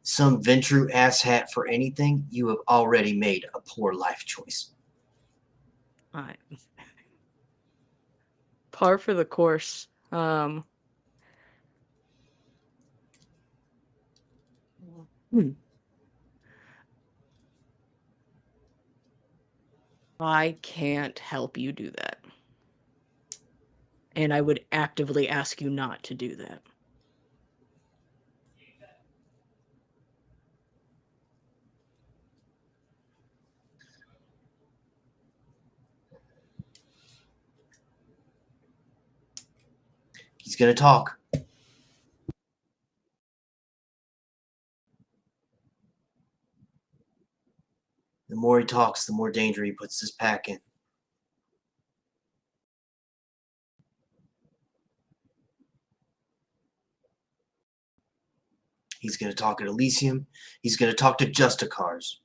some Ventru asshat for anything, you have already made a poor life choice. I... Par for the course. I can't help you do that. And I would actively ask you not to do that. He's going to talk. The more he talks, the more danger he puts his pack in. He's going to talk at Elysium. He's going to talk to Justicars.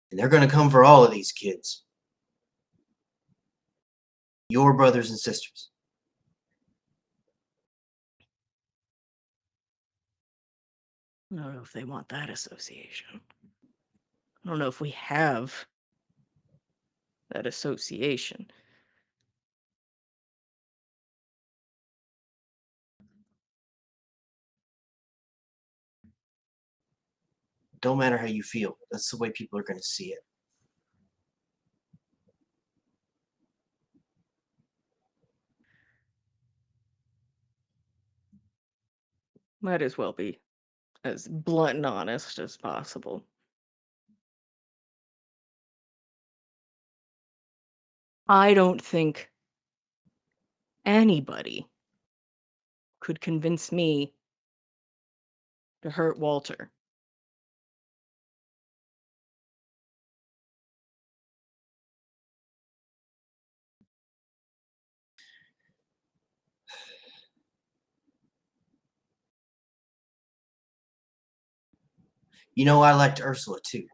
And they're going to come for all of these kids. Your brothers and sisters. I don't know if they want that association. I don't know if we have that association. Don't matter how you feel. That's the way people are going to see it. Might as well be as blunt and honest as possible. I don't think anybody could convince me to hurt Walter. You know, I liked Ursula too.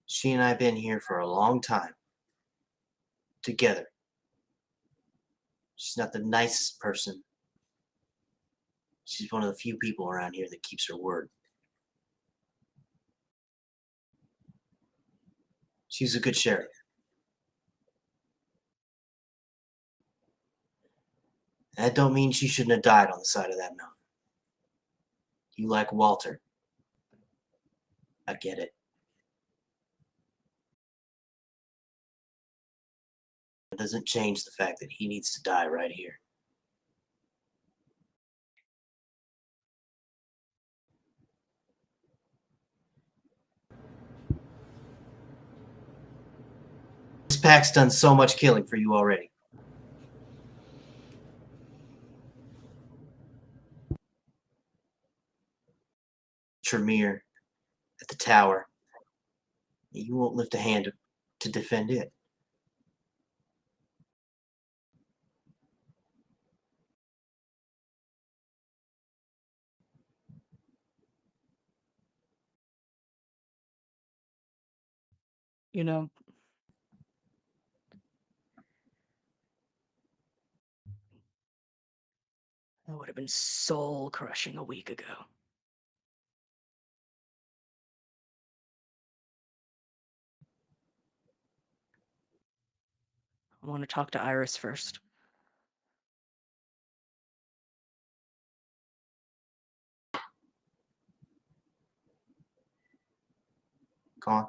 She and I have been here for a long time. Together. She's not the nicest person. She's one of the few people around here that keeps her word. She's a good sheriff. That don't mean she shouldn't have died on the side of that mountain. You like Walter. I get it. It doesn't change the fact that he needs to die right here. This pack's done so much killing for you already. Tremere, at the tower. You won't lift a hand to defend it. You know, that would have been soul crushing a week ago. I want to talk to Iris first. Go on.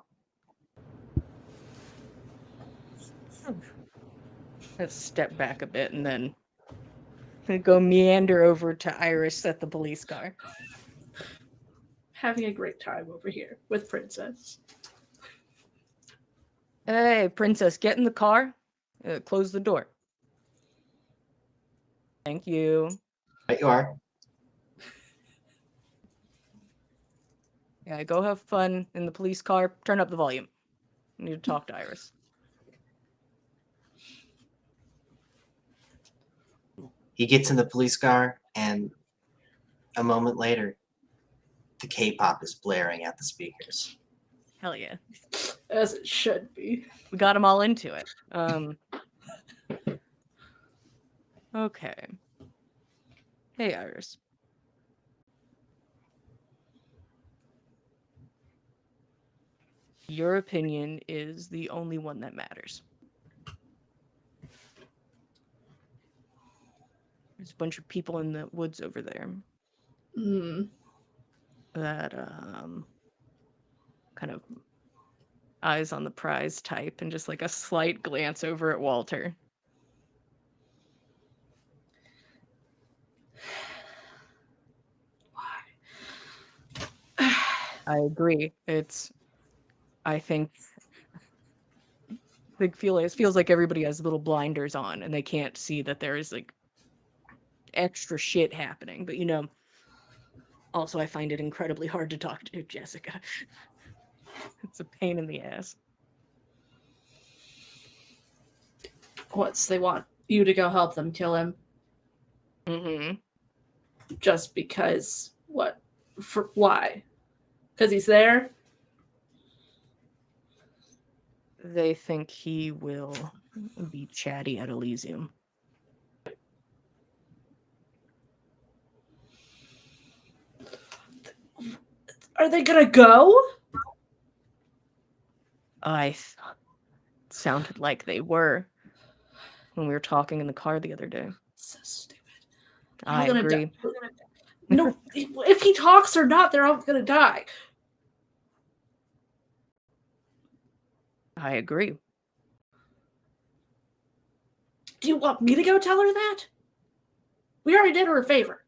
Let's step back a bit and then go meander over to Iris at the police car. Having a great time over here with Princess. Hey, Princess, get in the car. Close the door. Thank you. Right you are. Yeah, go have fun in the police car. Turn up the volume. I need to talk to Iris. He gets in the police car, and a moment later, the K-pop is blaring at the speakers. Hell yeah. As it should be. We got them all into it. Okay. Hey, Iris. Your opinion is the only one that matters. There's a bunch of people in the woods over there that kind of eyes on the prize type and just like a slight glance over at Walter. I agree. I think it feels like everybody has little blinders on and they can't see that there is like extra shit happening. But also I find it incredibly hard to talk to Jessica. It's a pain in the ass. They want you to go help them kill him. Mm-hmm. Just because what? Why? Because he's there? They think he will be chatty at Elysium. Are they gonna go? Sounded like they were when we were talking in the car the other day. So stupid. I agree. No, if he talks or not, they're all gonna die. I agree. Do you want me to go tell her that? We already did her a favor.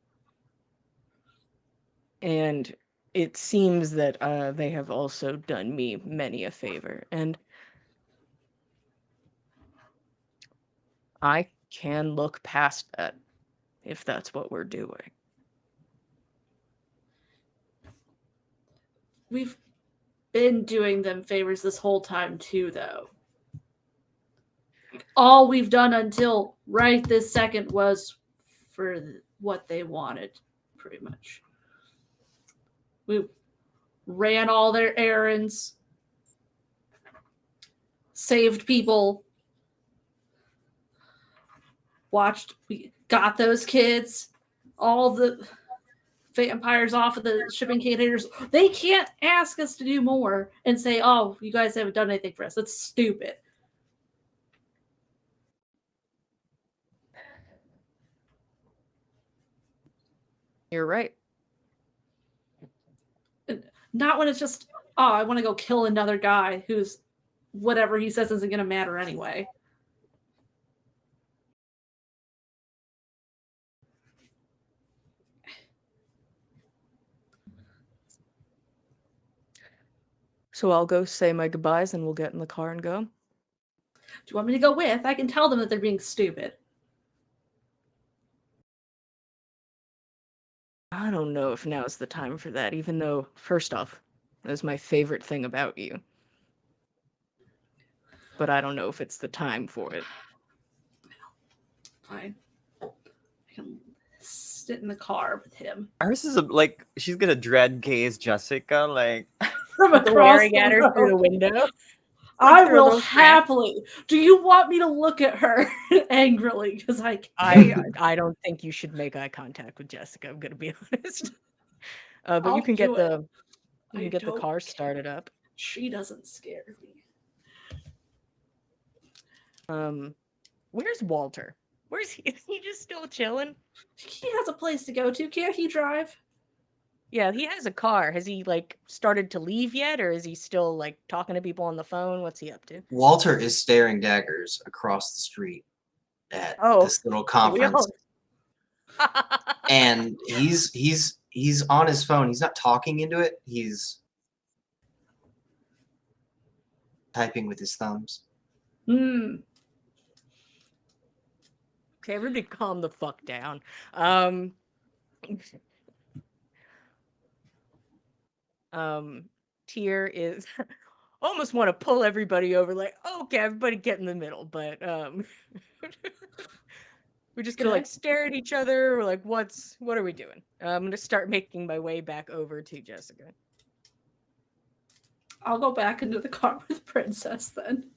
And it seems that they have also done me many a favor. And I can look past that if that's what we're doing. We've been doing them favors this whole time too, though. All we've done until right this second was for what they wanted, pretty much. We ran all their errands, saved people, we got those kids, all the vampires off of the shipping containers. They can't ask us to do more and say, oh, you guys haven't done anything for us. That's stupid. You're right. Not when it's just, oh, I want to go kill another guy who's whatever he says isn't going to matter anyway. So I'll go say my goodbyes and we'll get in the car and go. Do you want me to go with? I can tell them that they're being stupid. I don't know if now's the time for that, even though, first off, that's my favorite thing about you. But I don't know if it's the time for it. Fine. I can sit in the car with him. Iris is she's gonna dread gaze Jessica From across Glaring at the her through the road. window. I through a will little crack. happily. Do you want me to look at her angrily? Because I I don't think you should make eye contact with Jessica. I'm gonna be honest. But I'll you can get do the car started up. She doesn't scare me. Where's Walter? Where's he? Is he just still chilling? He has a place to go to. Can't he drive? Yeah, he has a car. Has he started to leave yet, or is he still talking to people on the phone? What's he up to? Walter is staring daggers across the street at this little conference, and he's on his phone. He's not talking into it. He's typing with his thumbs. Hmm. Okay, everybody calm the fuck down. Tyr is almost want to pull everybody over, okay, everybody get in the middle, but We're just gonna Okay. like stare at each other. Or, like, what are we doing? I'm gonna start making my way back over to Jessica. I'll go back into the car with Princess then.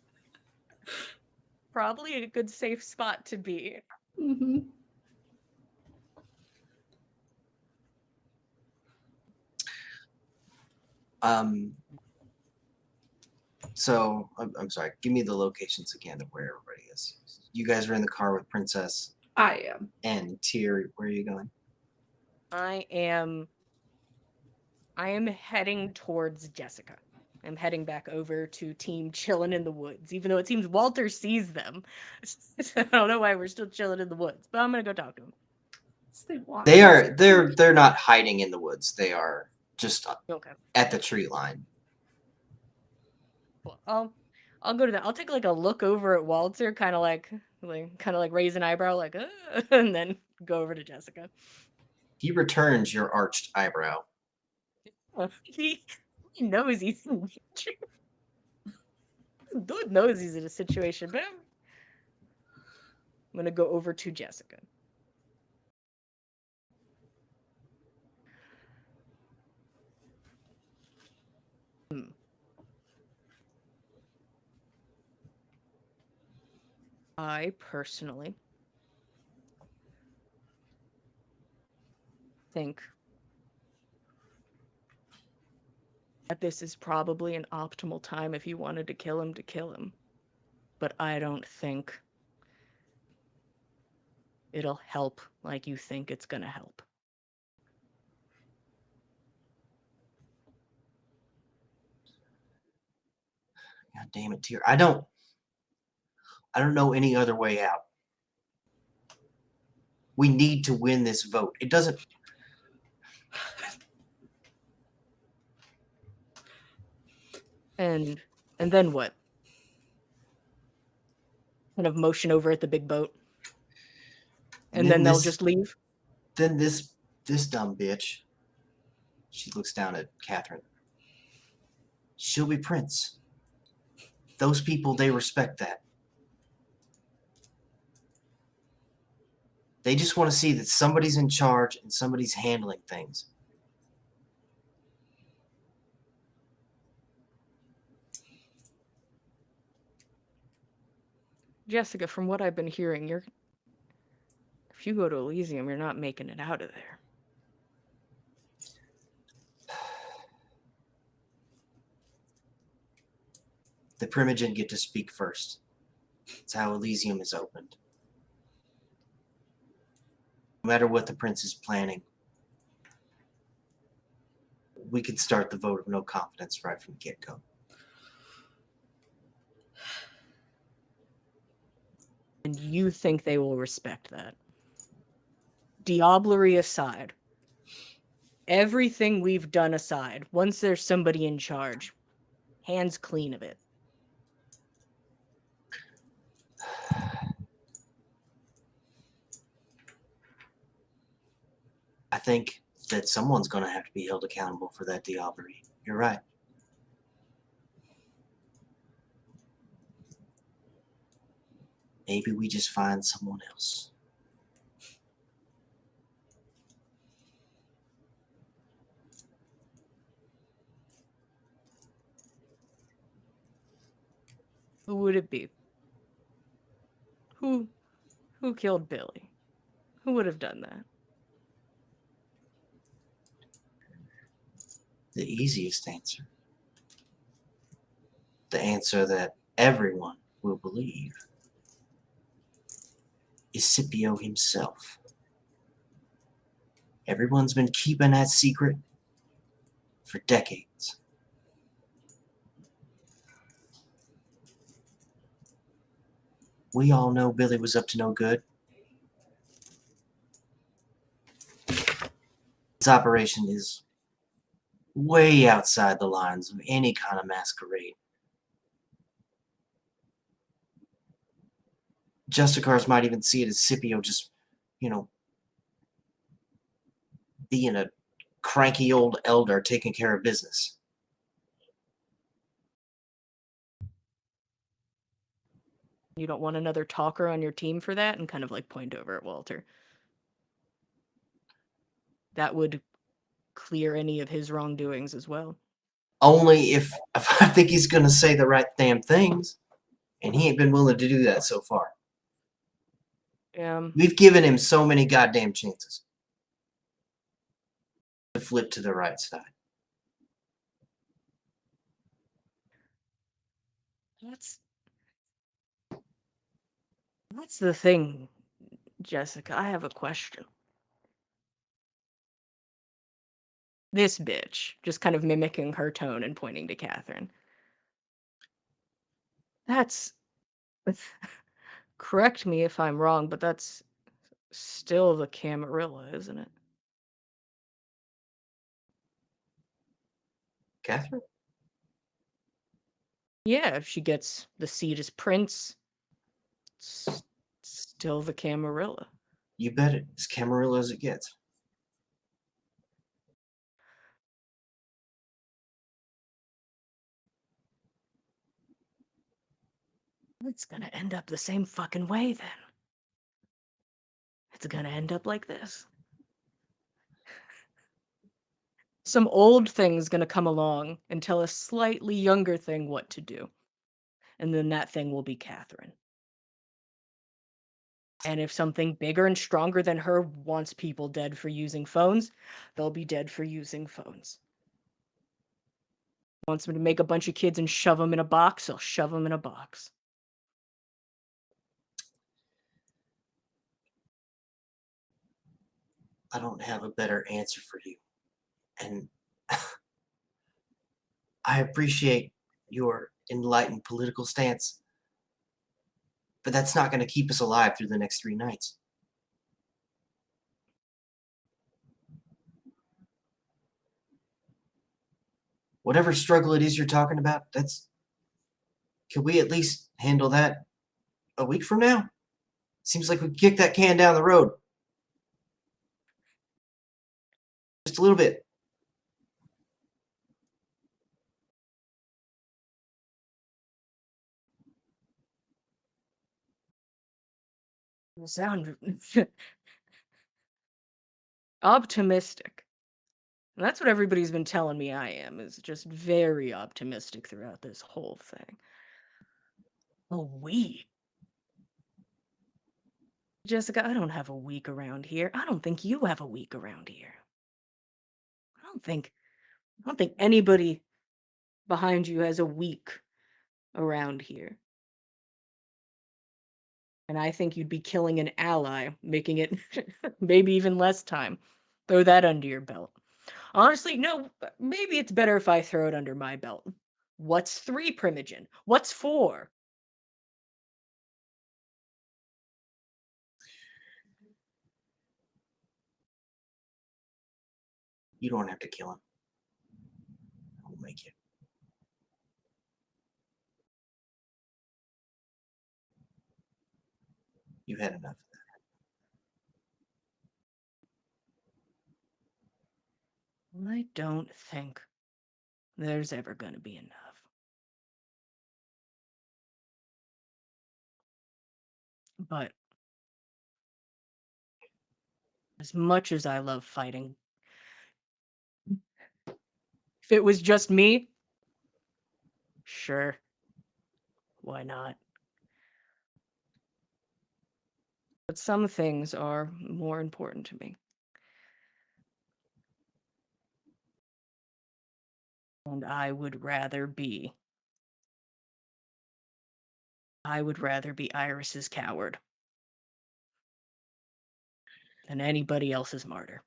Probably a good safe spot to be. Mm-hmm. So I'm sorry. Give me the locations again of where everybody is. You guys are in the car with Princess I am. and Tyr. Where are you going? I am heading towards Jessica. I'm heading back over to Team Chillin' in the Woods, even though it seems Walter sees them. I don't know why we're still chilling in the woods, but I'm gonna go talk to him. They want They us. are. They're not hiding in the woods. They are just Okay. at the tree line. Well, I'll go to that. I'll take like a look over at Walter, kind of like raise an eyebrow, like, and then go over to Jessica. He returns your arched eyebrow. He knows he's in danger. Dude knows he's in a situation, but I'm gonna go over to Jessica. I personally think that this is probably an optimal time if you wanted to kill him. But I don't think it'll help like you think it's gonna help. God damn it, Tyr. I don't know any other way out. We need to win this vote. It doesn't. And then what? Kind of motion over at the big boat. And then they'll just leave? Then this dumb bitch. She looks down at Catherine. She'll be Prince. Those people, they respect that. They just want to see that somebody's in charge and somebody's handling things. Jessica, from what I've been hearing, if you go to Elysium, you're not making it out of there. The Primogen get to speak first. It's how Elysium is opened. No matter what the Prince is planning, we could start the vote of no confidence right from the get-go. And you think they will respect that? Diablerie aside, everything we've done aside, once there's somebody in charge, hands clean of it. I think that someone's going to have to be held accountable for that diablerie. You're right. Maybe we just find someone else. Who would it be? Who killed Billy? Who would have done that? The easiest answer. The answer that everyone will believe is Scipio himself. Everyone's been keeping that secret for decades. We all know Billy was up to no good. His operation is way outside the lines of any kind of masquerade. Justicars might even see it as Scipio just, being a cranky old elder taking care of business. You don't want another talker on your team for that? And kind of like point over at Walter. That would clear any of his wrongdoings as well. Only if I think he's going to say the right damn things, and he ain't been willing to do that so far. We've given him so many goddamn chances to flip to the right side. That's the thing, Jessica. I have a question. This bitch, just kind of mimicking her tone and pointing to Catherine. That's... Correct me if I'm wrong, but that's still the Camarilla, isn't it? Catherine? Yeah, if she gets the seat as prince, it's still the Camarilla. You bet it. As Camarilla as it gets. It's gonna end up the same fucking way then. It's gonna end up like this. Some old thing's gonna come along and tell a slightly younger thing what to do. And then that thing will be Catherine. And if something bigger and stronger than her wants people dead for using phones, they'll be dead for using phones. Wants them to make a bunch of kids and shove them in a box, they'll shove them in a box. I don't have a better answer for you. And I appreciate your enlightened political stance. But that's not going to keep us alive through the next 3 nights. Whatever struggle it is you're talking about, can we at least handle that a week from now? Seems like we kicked that can down the road. Just a little bit. You sound optimistic. And that's what everybody's been telling me I am, is just very optimistic throughout this whole thing. A week? Jessica, I don't have a week around here. I don't think you have a week around here. I don't think anybody behind you has a week around here. And I think you'd be killing an ally, making it maybe even less time. Throw that under your belt. Honestly, no, maybe it's better if I throw it under my belt. What's 3 Primogen? What's 4? You don't have to kill him. I'll make you. You've had enough of that. I don't think there's ever going to be enough. But as much as I love fighting, if it was just me, sure, why not? But some things are more important to me. And I would rather be Iris's coward than anybody else's martyr.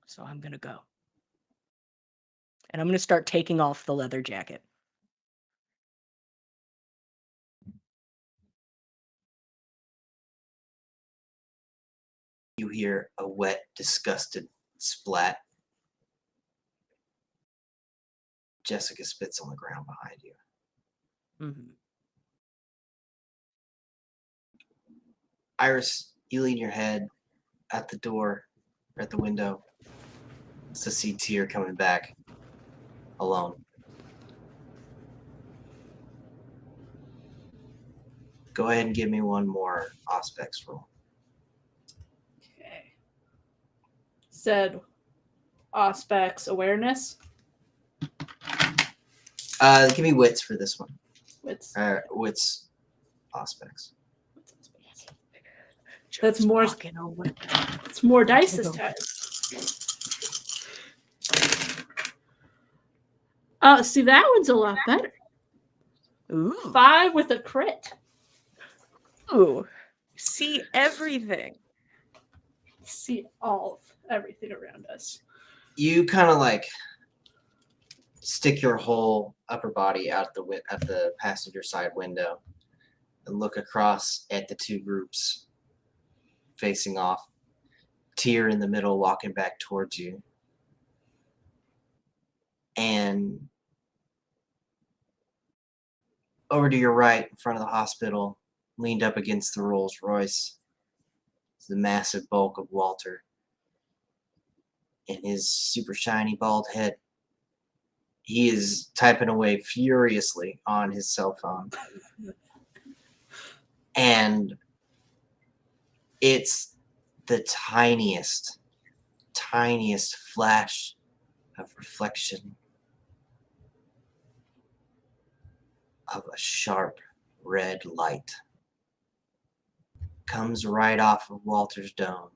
So I'm gonna go. And I'm gonna start taking off the leather jacket. You hear a wet, disgusted splat. Jessica spits on the ground behind you. Mm-hmm. Iris, you lean your head at the door, or at the window, to see Tyr coming back alone. Go ahead and give me one more Auspex roll. Okay. Said Auspex awareness. Give me wits for this one. What's Wits Auspex. That's more. Walking away. It's more dice this time. See, that one's a lot better. Ooh. 5 with a crit. Ooh. See everything. See all of everything around us. You kind of like stick your whole upper body out at the passenger side window and look across at the two groups facing off. Tyr in the middle walking back towards you. And over to your right, in front of the hospital, leaned up against the Rolls Royce, is the massive bulk of Walter and his super shiny bald head. He is typing away furiously on his cell phone. And it's the tiniest flash of reflection of a sharp red light. Comes right off of Walter's dome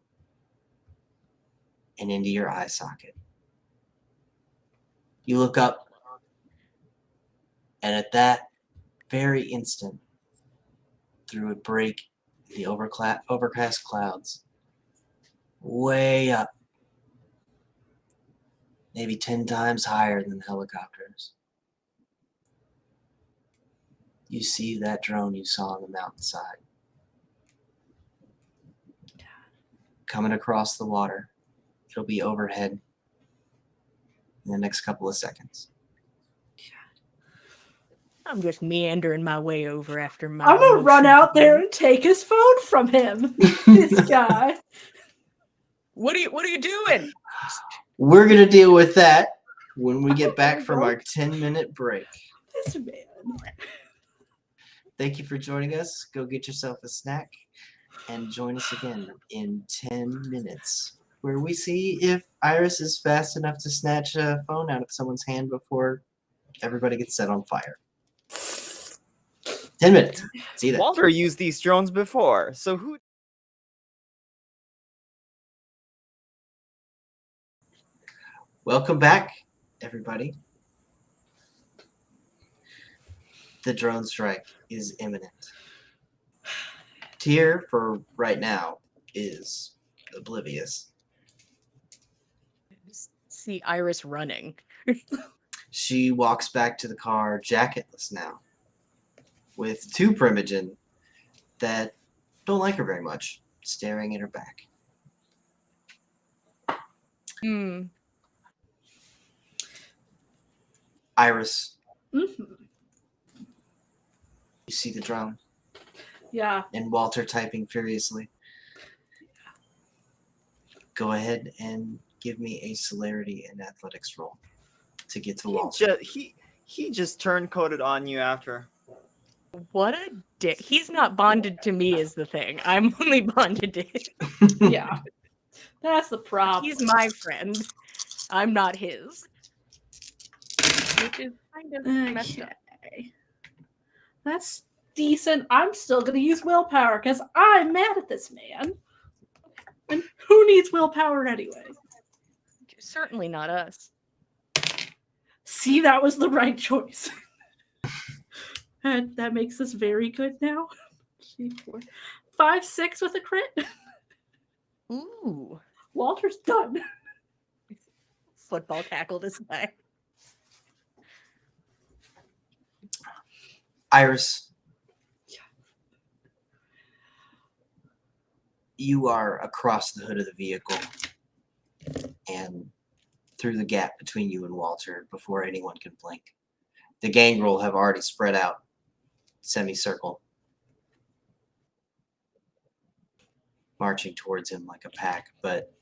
and into your eye socket. You look up, and at that very instant, through a break in the overcast clouds, way up, maybe 10 times higher than helicopters, you see that drone you saw on the mountainside. Coming across the water. It'll be overhead in the next couple of seconds. I'm just meandering my way over after my. I'm gonna run out there and take his phone from him. This guy. What are you doing? We're going to deal with that when we get back from our 10-minute break. This man. Thank you for joining us. Go get yourself a snack and join us again in 10 minutes, where we see if Iris is fast enough to snatch a phone out of someone's hand before everybody gets set on fire. 10 minutes. See that. Walter used these drones before, so who? Welcome back, everybody. The drone strike is imminent. Tyr, for right now, is oblivious. See Iris running. She walks back to the car, jacketless now, with two Primogen that don't like her very much, staring at her back. Hmm. Iris, Mm-hmm. you see the drone, Yeah. and Walter typing furiously. Go ahead and give me a celerity and athletics roll to get to Walter. He just turncoated on you after. What a dick. He's not bonded to me is the thing. I'm only bonded to him. Yeah. That's the problem. He's my friend. I'm not his. Which is kind of messed up. Okay. That's decent. I'm still going to use willpower because I'm mad at this man. And who needs willpower anyway? Certainly not us. See, that was the right choice. And that makes us very good now. 5, 6 with a crit. Ooh. Walter's done. Football tackle this guy. Iris, you are across the hood of the vehicle and through the gap between you and Walter before anyone can blink. The gangrel have already spread out, semicircle. marching towards him like a pack, but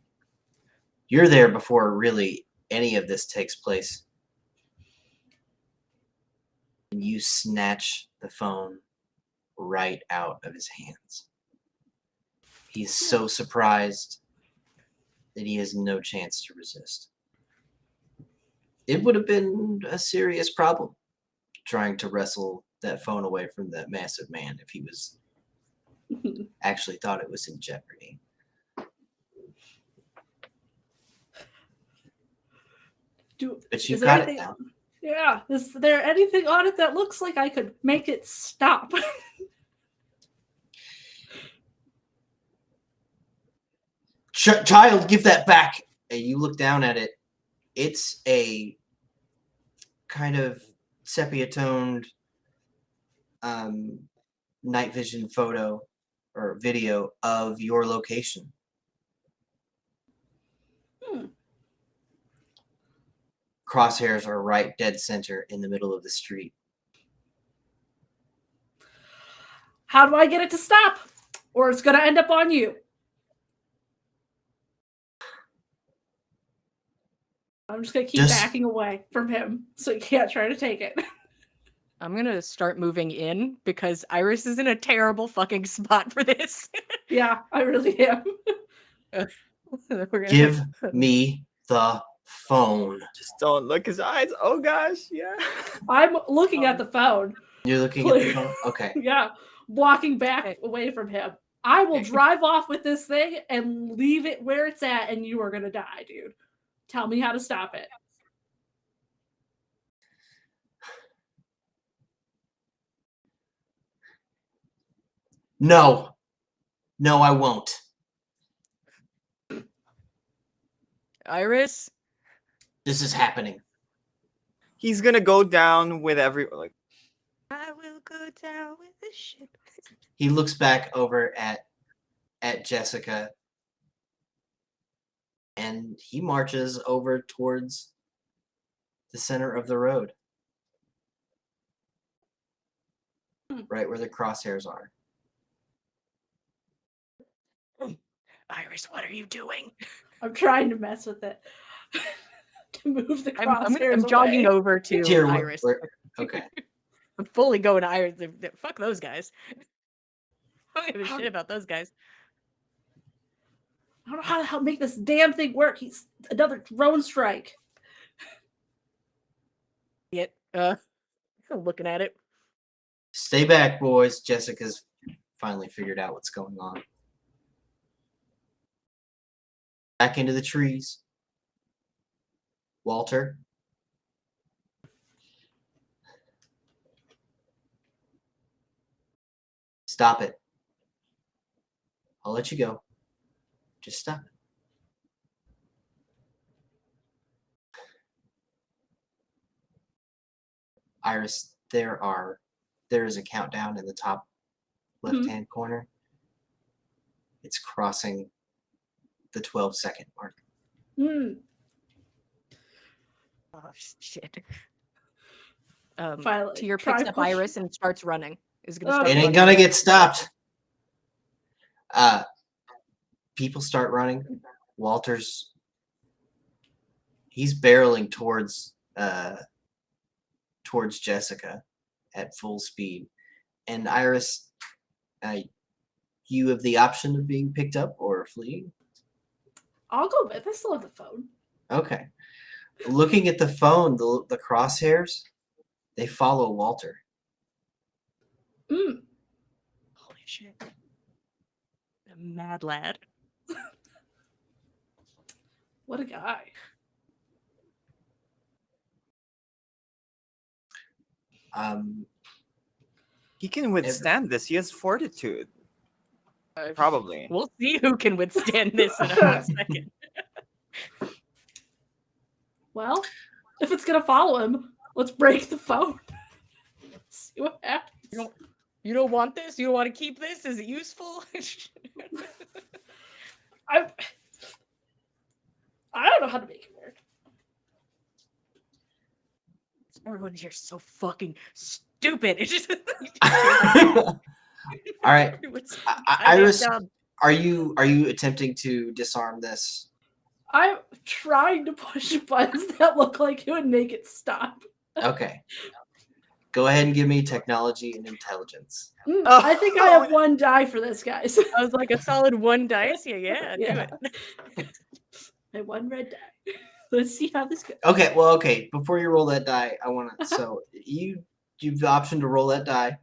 you're there before really any of this takes place. And you snatch the phone right out of his hands. He's so surprised that he has no chance to resist. It would have been a serious problem trying to wrestle that phone away from that massive man if he was actually thought it was in jeopardy. But you is there got anything- it now. Yeah. Is there anything on it that looks like I could make it stop? Child, give that back. And you look down at it. It's a kind of sepia-toned night vision photo or video of your location. Crosshairs are right dead center in the middle of the street. How do I get it to stop? Or it's going to end up on you. I'm just going to keep backing away from him so he can't try to take it. I'm gonna start moving in because Iris is in a terrible fucking spot for this. Yeah, I really am. Give me the phone. Just don't look his eyes. Oh gosh, yeah. I'm looking at the phone. You're looking at the phone? Okay. Yeah, walking back away from him. I will drive off with this thing and leave it where it's at, and you are going to die, dude. Tell me how to stop it. No. No, I won't. Iris? This is happening. He's gonna go down with every like. I will go down with the ship. He looks back over at Jessica and he marches over towards the center of the road. Right where the crosshairs are. Iris, what are you doing? I'm trying to mess with it. To move the crosshairs I'm jogging away. over to Here, Iris. Okay. I'm fully going to Iris. Fuck those guys. I don't give a shit about those guys. I don't know how to help make this damn thing work. He's another drone strike. Yet, looking at it. Stay back, boys. Jessica's finally figured out what's going on. Back into the trees. Walter. Stop it. I'll let you go. Just stop it. Iris, there is a countdown in the top left-hand corner. It's crossing the 12-second mark. Oh shit. Finally, Tier picks up Iris and starts running. Is gonna start It ain't running. gonna get stopped. People start running. Walter's he's barreling towards Jessica at full speed. And Iris, you have the option of being picked up or fleeing. I'll go with. I still have the phone. Okay. Looking at the phone, the crosshairs, they follow Walter. Holy shit. A mad lad. What a guy. He can withstand this. He has fortitude. Probably. We'll see who can withstand this in a hot second. Well, if it's gonna follow him, let's break the phone. See what happens. You don't want this? You don't want to keep this? Is it useful? I don't know how to make it work. Everyone here's so fucking stupid. It's just All right. Iris Are you attempting to disarm this? I'm trying to push buttons that look like it would make it stop. Okay. Go ahead and give me technology and intelligence. I think I have 1 die for this, guys. I was like a solid 1 dice. Yeah, do Yeah. it. My 1 red die. Let's see how this goes. Okay, well, okay. Before you roll that die, I want to. So you've the option to roll that die.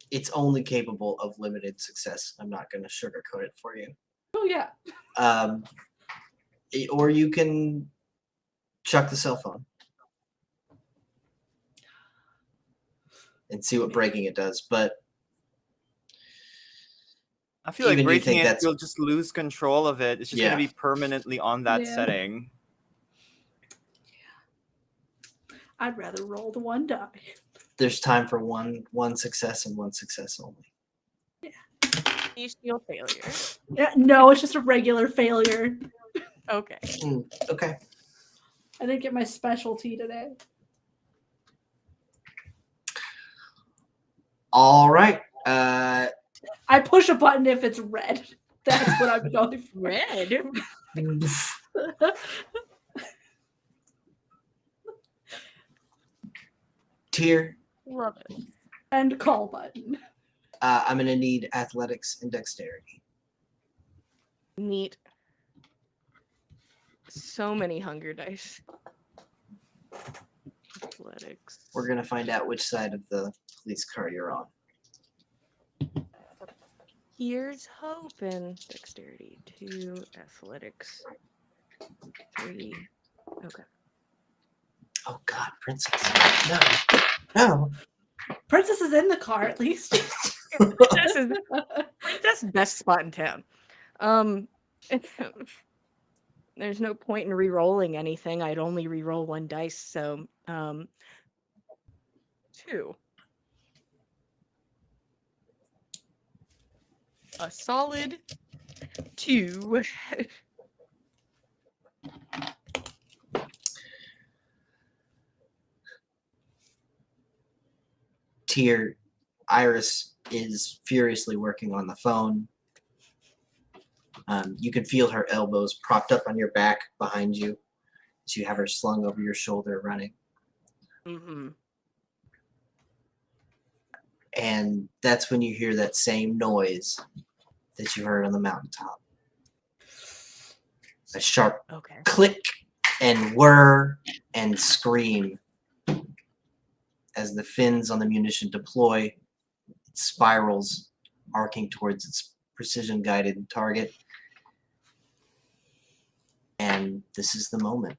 It's only capable of limited success. I'm not going to sugarcoat it for you. Oh yeah. Or you can chuck the cell phone and see what breaking it does. But I feel like Even do you breaking think it, that's- you'll just lose control of it. It's just Yeah. going to be permanently on that Yeah. setting. I'd rather roll the 1 die. there's time for one success and one success only. You steal failure. Yeah, no, it's just a regular failure. Okay. Okay. I didn't get my specialty today. All right. I push a button if it's red. That's what I'm going for. Red. Tier. Love it. And call button. I'm going to need athletics and dexterity. Neat. So many hunger dice. Athletics. We're going to find out which side of the police car you're on. Here's hoping. Dexterity 2, athletics 3. Okay. Oh, God, Princess. No. No. Princess is in the car at least. Princess is that's best spot in town. There's no point in re-rolling anything. I'd only re-roll 1 dice, so 2. A solid 2. Tier. Iris is furiously working on the phone. You can feel her elbows propped up on your back behind you as you have her slung over your shoulder running. Mm-hmm. And that's when you hear that same noise that you heard on the mountaintop. A sharp Okay. click and whir and scream as the fins on the munition deploy. It spirals, arcing towards its precision-guided target. And this is the moment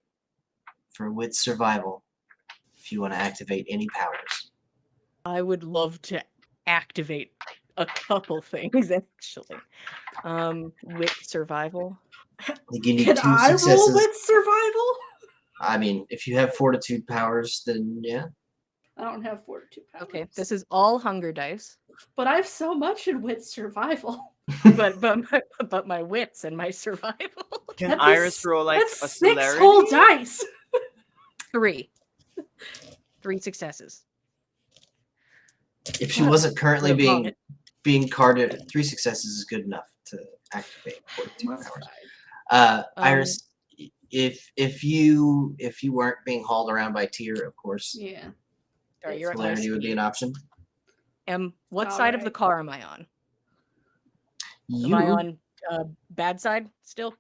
for Wit's survival if you want to activate any powers. I would love to activate a couple things actually. Wit survival. I think you need Can 2 I roll successes. with survival? I mean, if you have fortitude powers, then yeah. I don't have fortitude powers. Okay, this is all hunger dice, But I have so much in wit survival. but my wits and my survival. Can That's Iris roll like That's a 6 celerity? whole dice. 3 successes. If she wasn't currently For a moment. being carded, 3 successes is good enough to activate fortitude That's powers. fine. Iris, if you weren't being hauled around by Tyr, of course, Yeah. Sorry, you're at my celerity would be speed. an option. What All side of the right. car am I on? You Am I on bad side still?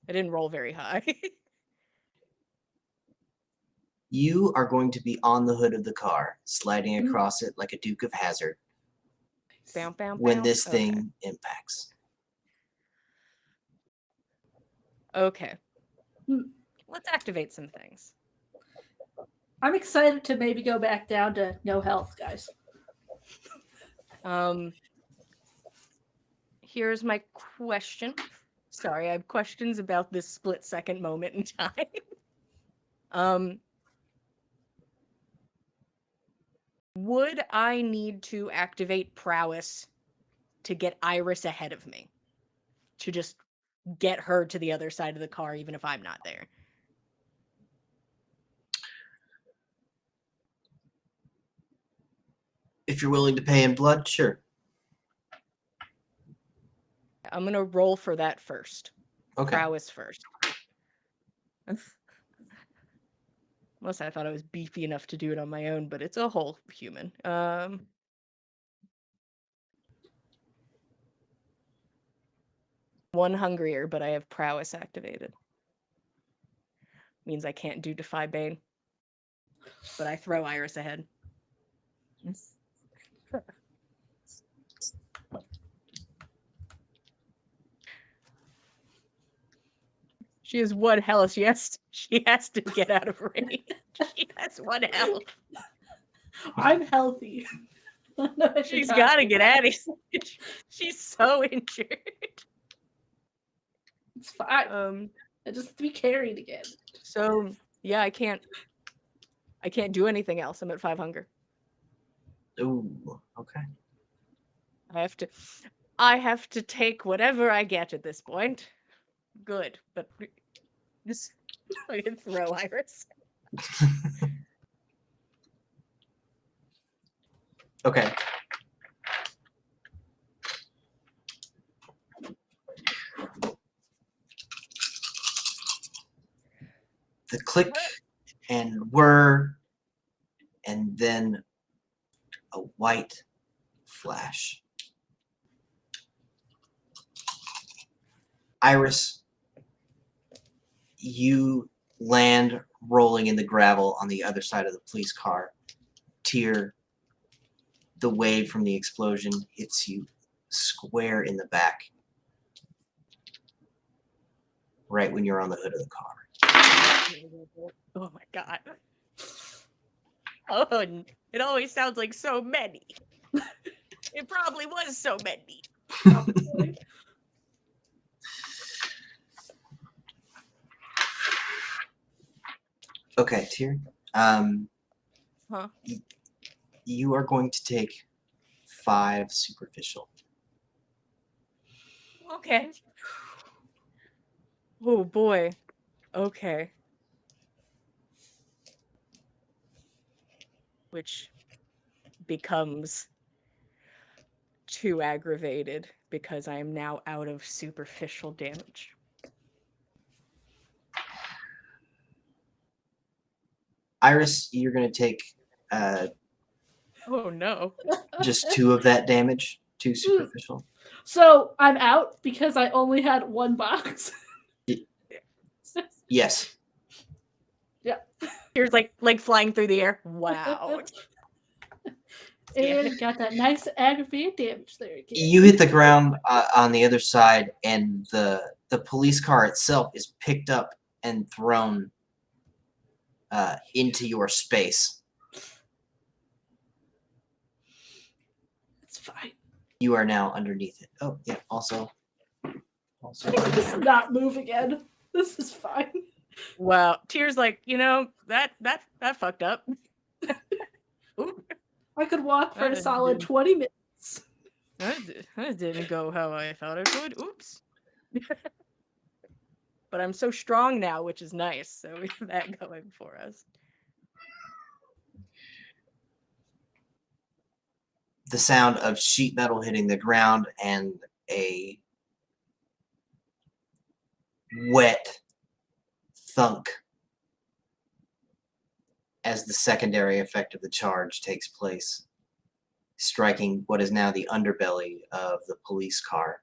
I didn't roll very high. you are going to be on the hood of the car, sliding Mm. across it like a Duke of Hazzard Bam, bam, when bam. this Okay. thing impacts. Okay. Hmm. Let's activate some things. I'm excited to maybe go back down to no health, guys. Here's my question. Sorry, I have questions about this split-second moment in time. Would I need to activate prowess to get Iris ahead of me? To just get her to the other side of the car, even if I'm not there? If you're willing to pay in blood, sure. I'm gonna roll for that first. Okay. Prowess first. Unless I thought I was beefy enough to do it on my own, but it's a whole human. One hungrier, but I have prowess activated. Means I can't do Defy Bane. But I throw Iris ahead. She has one health. She has to get out of range. She has one health. I'm healthy. She's got to get out of here. She's so injured. It's fine. I just have to be carried again. So yeah, I can't do anything else. I'm at 5 hunger. Ooh, okay. I have to take whatever I get at this point. Good, but just I can throw Iris. Okay. The click and whir, and then a white flash. Iris, you land rolling in the gravel on the other side of the police car. Tear, the wave from the explosion hits you square in the back, right when you're on the hood of the car. Oh my god. Oh, it always sounds like so many. It probably was so many. Okay, Tyr. Huh? You are going to take 5 superficial. Okay. Oh boy. Okay. Which becomes too aggravated because I am now out of superficial damage. Iris, you're going to take Oh no. just 2 of that damage, 2 superficial. So I'm out because I only had 1 box. Yes. Yeah. Here's like flying through the air. Wow. And got that nice aggravated damage there again. You hit the ground on the other side, and the police car itself is picked up and thrown into your space. It's fine. You are now underneath it. Oh, yeah, also. I can just not move again. This is fine. Wow. Tears like, that fucked up. Ooh, I could walk for a That solid did. 20 minutes. that didn't go how I thought it would. Oops. But I'm so strong now, which is nice. So we have that going for us. The sound of sheet metal hitting the ground and a wet thunk as the secondary effect of the charge takes place, striking what is now the underbelly of the police car.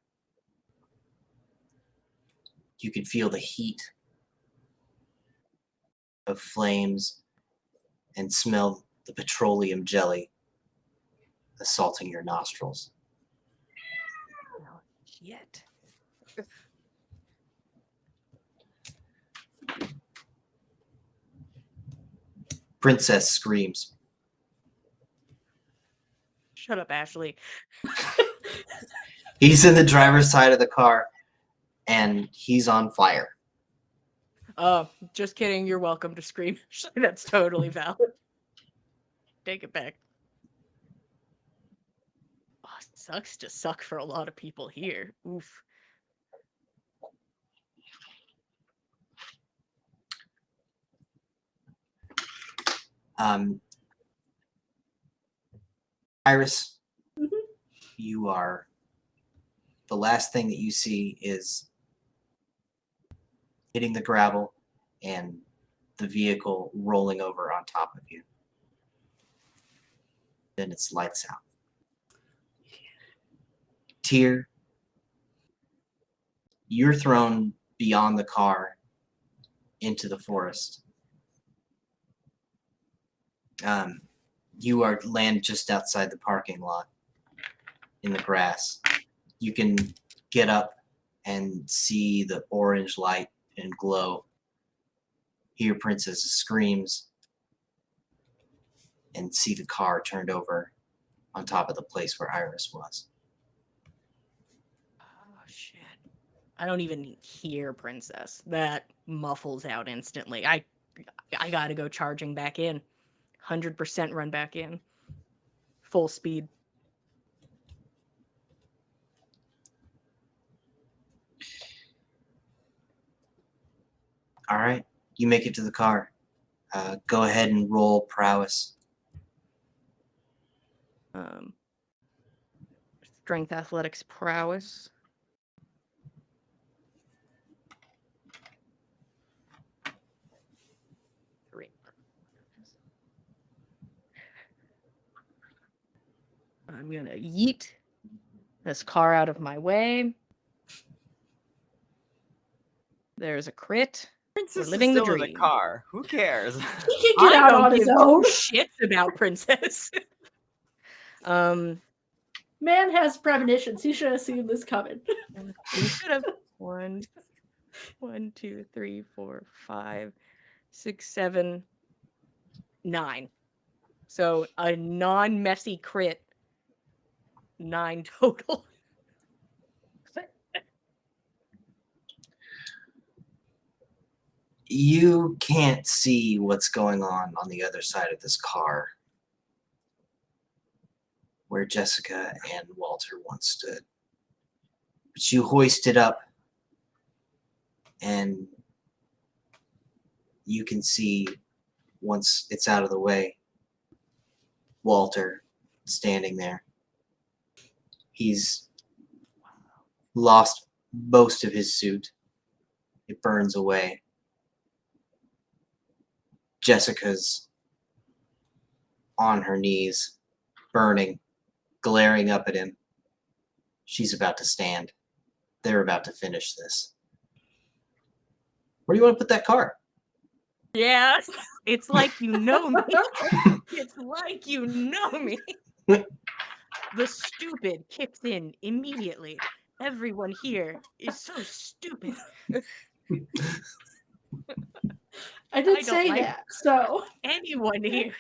You can feel the heat of flames and smell the petroleum jelly assaulting your nostrils. Oh, shit. Princess screams. Shut up, Ashley. He's in the driver's side of the car, and he's on fire. Just kidding. You're welcome to scream. That's totally valid. Take it back. Oh, it sucks to suck for a lot of people here. Oof. Iris, Mhm. you are the last thing that you see is hitting the gravel and the vehicle rolling over on top of you. Then it's lights out. Tyr, you're thrown beyond the car into the forest. You are land just outside the parking lot in the grass. You can get up and see the orange light and glow. Hear Princess's screams and see the car turned over on top of the place where Iris was. Oh, shit. I don't even hear Princess. That muffles out instantly. I gotta go charging back in. 100% run back in. Full speed. All right, you make it to the car. Go ahead and roll prowess. Strength, athletics, prowess. Three. I'm gonna yeet this car out of my way. There's a crit. Princess living is the still in the dream. car. Who cares? He can get I out don't on his give own. two shits about Princess. Man has premonitions. He should have seen this coming. We should have. 1, 2, 3, 4, 5, 6, 7, 9. So a non-messy crit. 9 total. You can't see what's going on the other side of this car where Jessica and Walter once stood. But you hoist it up and you can see, once it's out of the way, Walter standing there. He's lost most of his suit. It burns away. Jessica's on her knees, burning, glaring up at him. She's about to stand. They're about to finish this. Where do you want to put that car? Yeah, it's like you know me. It's like you know me. The stupid kicks in immediately. Everyone here is so stupid. I did I don't say like that, so. Anyone here.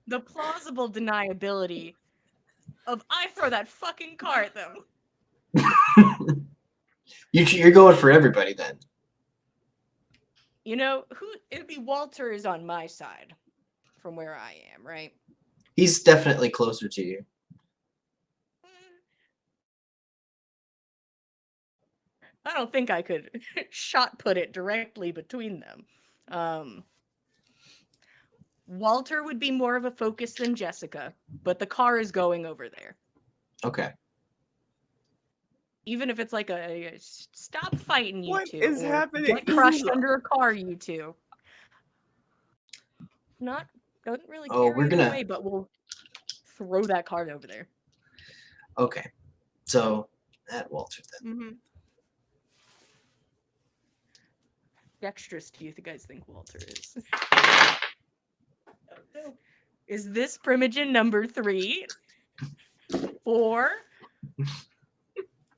The plausible deniability of I throw that fucking car at them. You're going for everybody then. You know, it'd be Walter is on my side from where I am, right? He's definitely closer to you. I don't think I could shot put it directly between them. Walter would be more of a focus than Jessica, but the car is going over there. Okay. Even if it's like a stop fighting, you What two. is or happening? Get crushed under a car, you two. Doesn't really care we're either gonna- way, but we'll throw that card over there. Okay. So, at Walter then. Mm-hmm. Dexterous do you guys think Walter is? Is this Primogen number 3? 4? And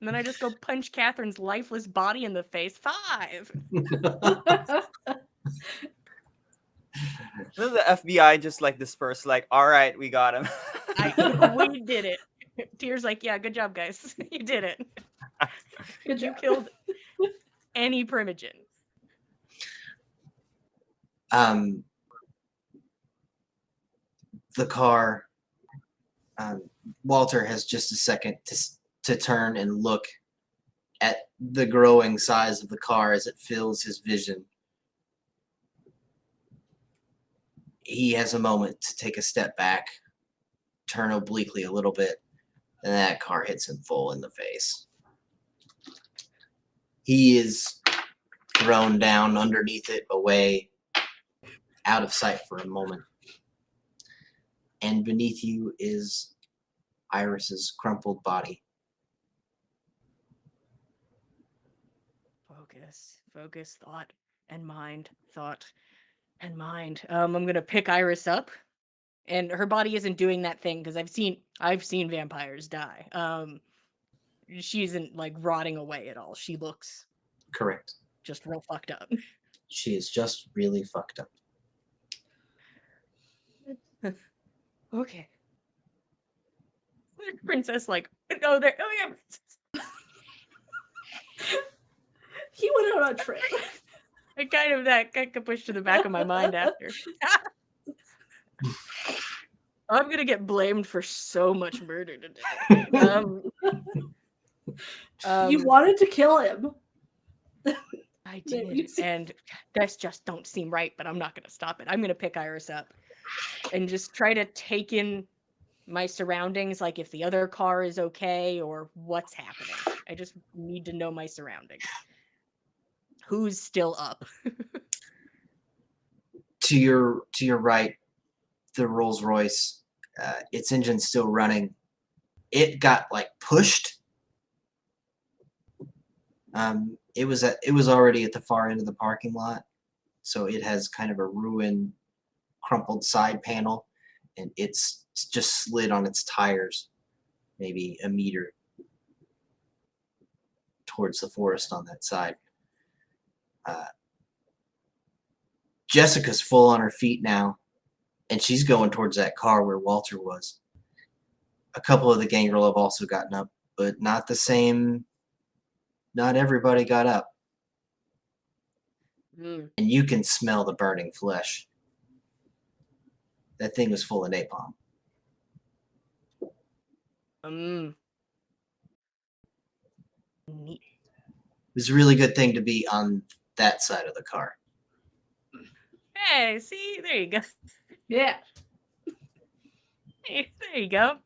then I just go punch Catherine's lifeless body in the face. 5. Then the FBI just like dispersed, like, all right, we got him. We did it. Tyr's like, yeah, good job, guys. You did it. Good You job. killed any Primogen. The car, Walter has just a second to turn and look at the growing size of the car as it fills his vision. He has a moment to take a step back turn obliquely a little bit, and that car hits him full in the face. He is thrown down underneath it, away, out of sight for a moment. And beneath you is Iris's crumpled body. Focus, thought, and mind. Thought and mind. I'm gonna pick Iris up, and her body isn't doing that thing because I've seen vampires die. She isn't like rotting away at all. She looks Correct. just real fucked up. She is just really fucked up. Okay. Princess, like, no, there. Oh yeah. He went on a trip. I kind of that got pushed to the back of my mind after. I'm gonna get blamed for so much murder today. You wanted to kill him. I did, and that's just don't seem right, but I'm not gonna stop it. I'm gonna pick Iris up and just try to take in my surroundings, like if the other car is okay or what's happening. I just need to know my surroundings. Who's still up? To your right, the Rolls Royce, its engine's still running. It got like pushed. It was already at the far end of the parking lot, so it has kind of a ruined, crumpled side panel, and it's just slid on its tires, maybe a meter towards the forest on that side. Jessica's full on her feet now, and she's going towards that car where Walter was. A couple of the gangrel have also gotten up, but not the same. Not everybody got up. And you can smell the burning flesh. That thing was full of napalm. Neat. It was a really good thing to be on that side of the car. Hey, see, there you go. Yeah. Hey, there you go.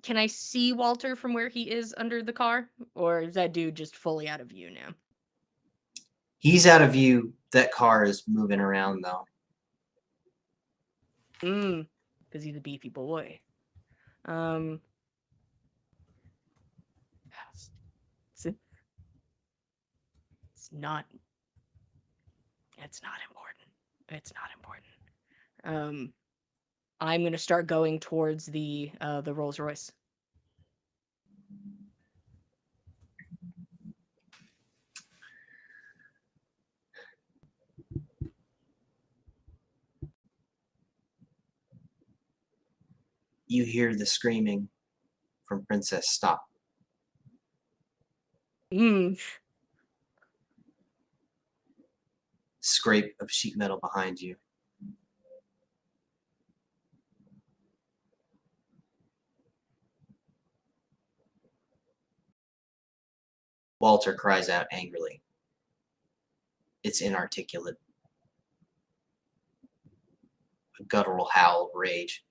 Can I see Walter from where he is under the car, or is that dude just fully out of view now? He's out of view. That car is moving around though. Because he's a beefy boy. It's not important. It's not important. I'm gonna start going towards the Rolls Royce. You hear the screaming from Princess Stop. Scrape of sheet metal behind you. Walter cries out angrily. It's inarticulate. A guttural howl of rage.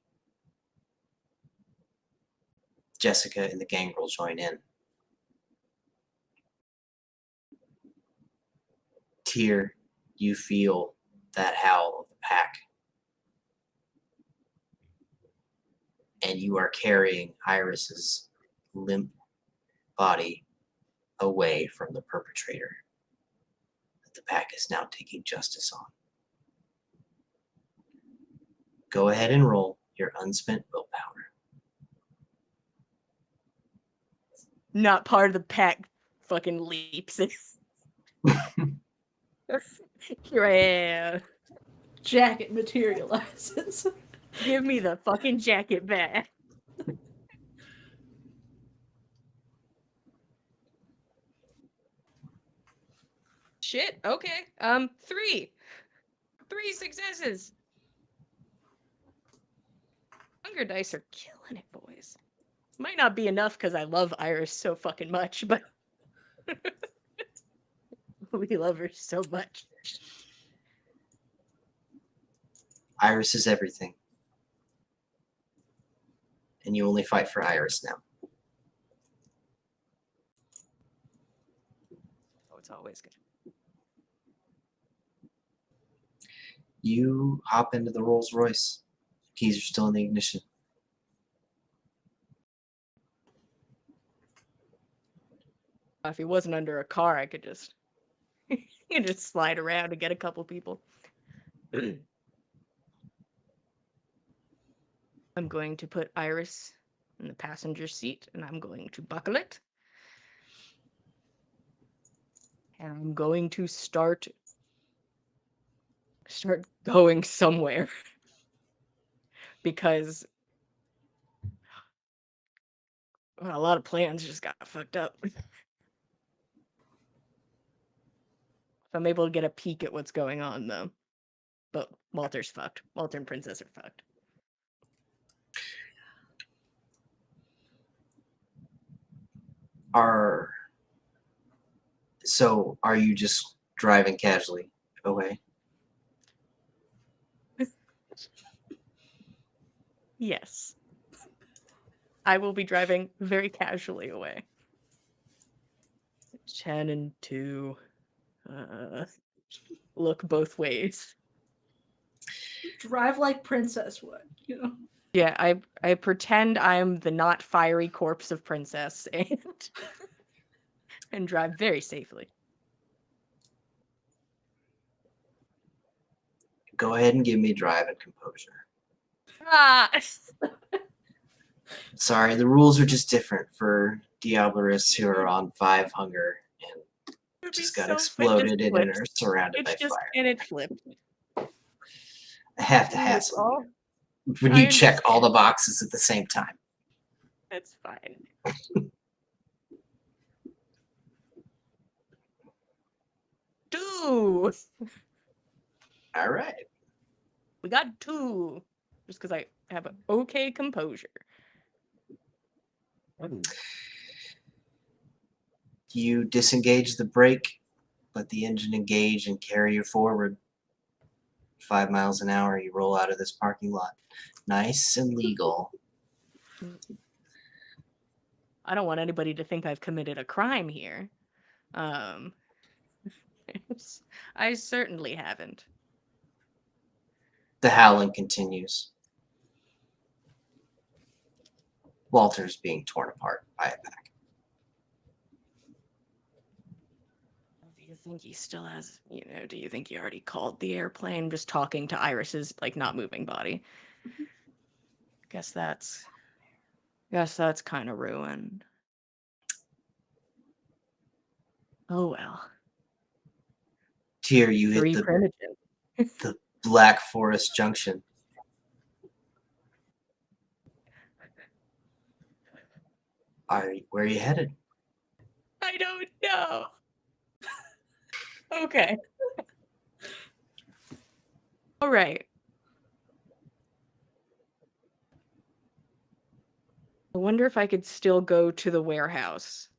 Jessica and the gangrel join in. Tear, you feel that howl of the pack. And you are carrying Iris's limp body away from the perpetrator that the pack is now taking justice on. Go ahead and roll your unspent willpower. Not part of the pack. Fucking leaps. Here I am. Jacket materializes. Give me the fucking jacket back. Shit, okay. 3 successes. Hunger dice are killing it, boys. Might not be enough because I love Iris so fucking much, but we love her so much. Iris is everything. and you only fight for Iris now. Oh, it's always good. You hop into the Rolls Royce. Keys are still in the ignition. If he wasn't under a car, I could just slide around and get a couple people. I'm going to put Iris in the passenger seat, and I'm going to buckle it. And I'm going to start going somewhere. Because a lot of plans just got fucked up. If I'm able to get a peek at what's going on, though. But Walter's fucked. Walter and Princess are fucked. Are you just driving casually away? Yes. I will be driving very casually away. 10 and 2. Look both ways. Drive like Princess would, you know. Yeah, I pretend I'm the not fiery corpse of Princess and drive very safely. Go ahead and give me drive and composure. Ah! Sorry, the rules are just different for Diablerists who are on 5 hunger and just got exploded and are surrounded by fire. And it flipped. I have to hassle all- you when I you check all the understand. boxes at the same time. That's fine. Two! All right. We got 2. Just because I have an okay composure. You disengage the brake, let the engine engage and carry you forward. 5 miles an hour, you roll out of this parking lot. Nice and legal. I don't want anybody to think I've committed a crime here. I certainly haven't. The howling continues. Walter's being torn apart by a pack. Do you think he still has, do you think he already called the airplane? Just talking to Iris's, not moving body. Guess that's kind of ruined. Oh well. Here you hit 3 the primitive. Black Forest Junction. Where are you headed? I don't know. Okay. All right. I wonder if I could still go to the warehouse.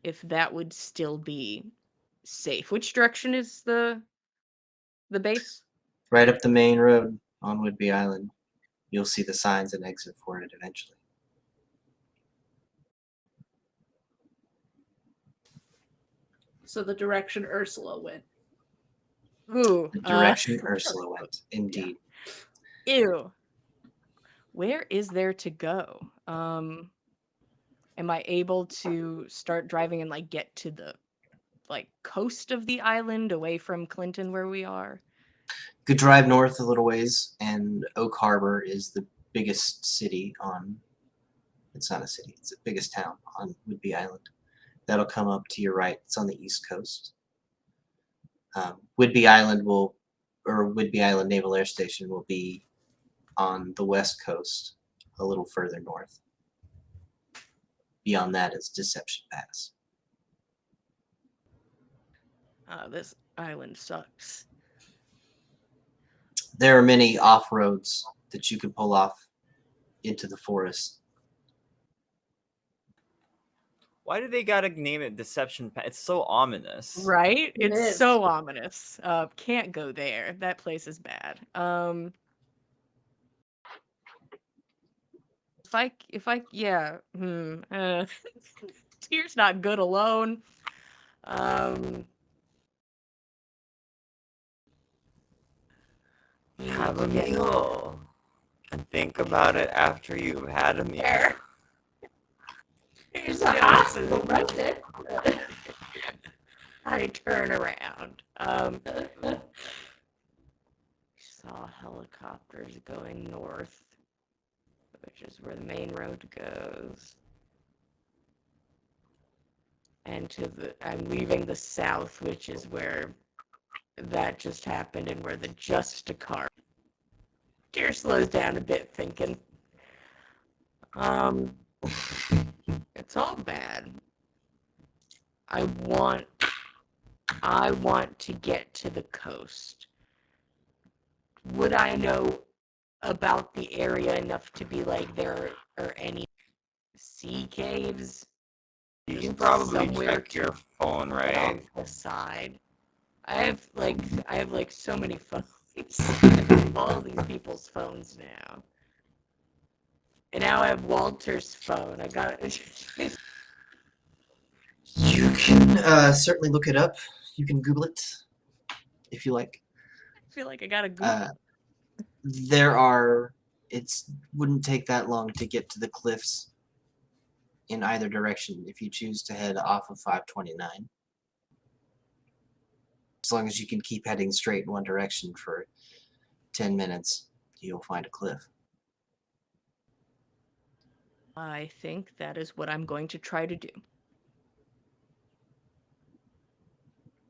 If that would still be safe. Which direction is the base? Right up the main road on Whidbey Island. You'll see the signs and exit for it eventually. So the direction Ursula went. Ooh. The direction Ursula went, indeed. Ew. Where is there to go? Am I able to start driving and get to the coast of the island away from Clinton where we are? You could drive north a little ways, and Oak Harbor is the biggest city on. It's not a city; it's the biggest town on Whidbey Island. That'll come up to your right. It's on the east coast. Whidbey Island Whidbey Island Naval Air Station will be on the west coast, a little further north. Beyond that is Deception Pass. This island sucks. There are many off-roads that you can pull off into the forest. Why do they gotta name it Deception Pass? It's so ominous. Right? It It's is. so ominous. Can't go there. That place is bad. Yeah, Tear's not good alone. Have a meal and think about it after you've had a meal. There's a hospital right there. I turn around. Saw helicopters going north, which is where the main road goes. And I'm leaving the south, which is where that just happened and where the just a car. Deer slows down a bit, thinking. It's all bad. I want to get to the coast. Would I know about the area enough to be like there are any sea caves? You Just can probably somewhere check your phone, right? off the side. I have like so many phones. I have all these people's phones now. And now I have Walter's phone. I got it. You can certainly look it up. You can Google it if you like. I feel like I gotta Google. It wouldn't take that long to get to the cliffs in either direction if you choose to head off of 529. As long as you can keep heading straight in one direction for 10 minutes, you'll find a cliff. I think that is what I'm going to try to do.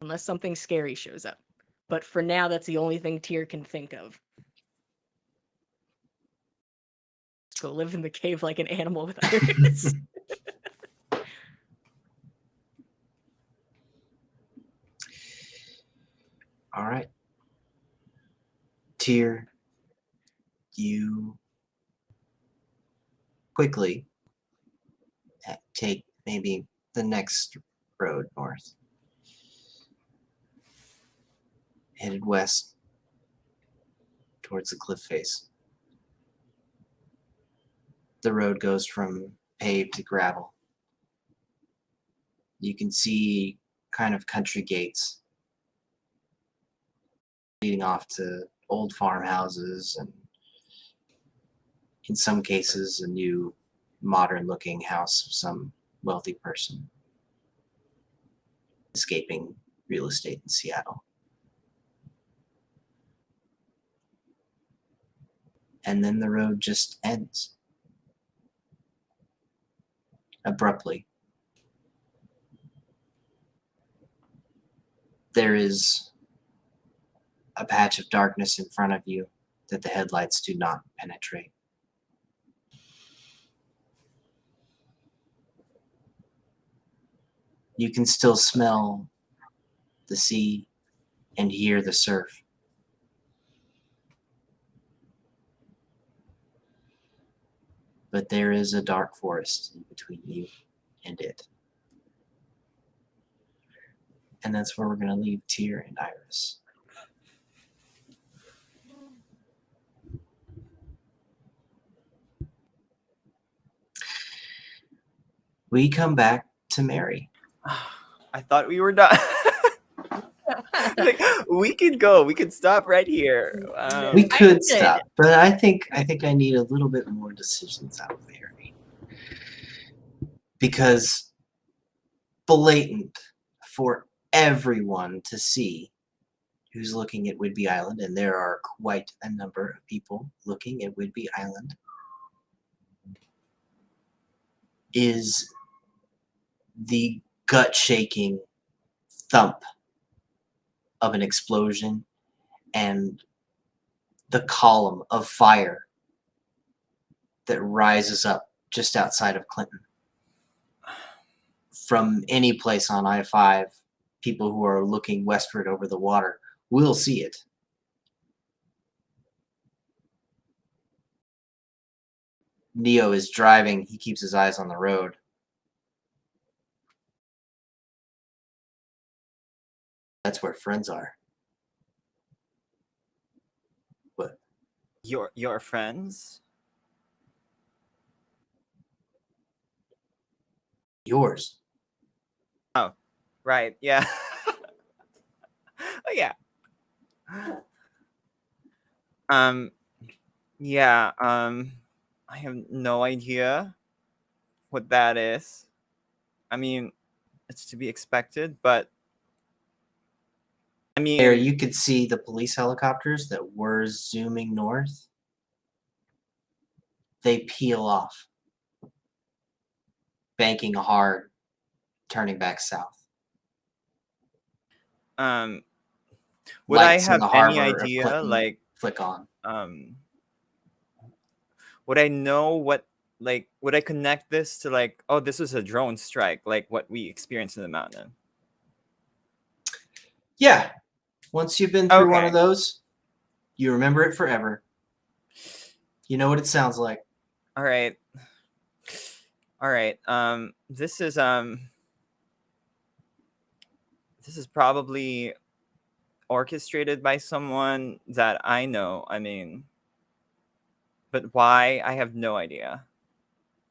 Unless something scary shows up. But for now, that's the only thing Tyr can think of. Let's go live in the cave like an animal with Iris. All right. Tyr, you quickly take maybe the next road north. Headed west towards the cliff face. The road goes from paved to gravel. You can see kind of country gates leading off to old farmhouses and in some cases a new modern looking house of some wealthy person escaping real estate in Seattle. And then the road just ends abruptly. There is a patch of darkness in front of you that the headlights do not penetrate. You can still smell the sea and hear the surf. But there is a dark forest in between you and it. And that's where we're going to leave Tyr and Iris. We come back to Mary. I thought we were done. Like, we could go. We could stop right here. We could did. stop, but I think I need a little bit more decisions out of Mary. Because blatant for everyone to see who's looking at Whidbey Island, and there are quite a number of people looking at Whidbey Island, is the gut-shaking thump of an explosion and the column of fire that rises up just outside of Clinton. From any place on I-5, people who are looking westward over the water will see it. Neo is driving. He keeps his eyes on the road. That's where friends are. What? Your friends? Yours. Right. Yeah. Oh, yeah. Um. Yeah. I have no idea what that is. I mean, it's to be expected, but I There, mean, you could see the police helicopters that were zooming north. They peel off, banking hard, turning back south. um, would I Lights in have the any harbor of idea, Clinton like, flick on. um, would I know what, like, would I connect this to, like, oh, this was a drone strike, like what we experienced in the mountain? Yeah, once you've been through one of Okay. those, you remember it forever. You know what it sounds like. All right. All right. This is probably orchestrated by someone that I know. I mean, but why? I have no idea.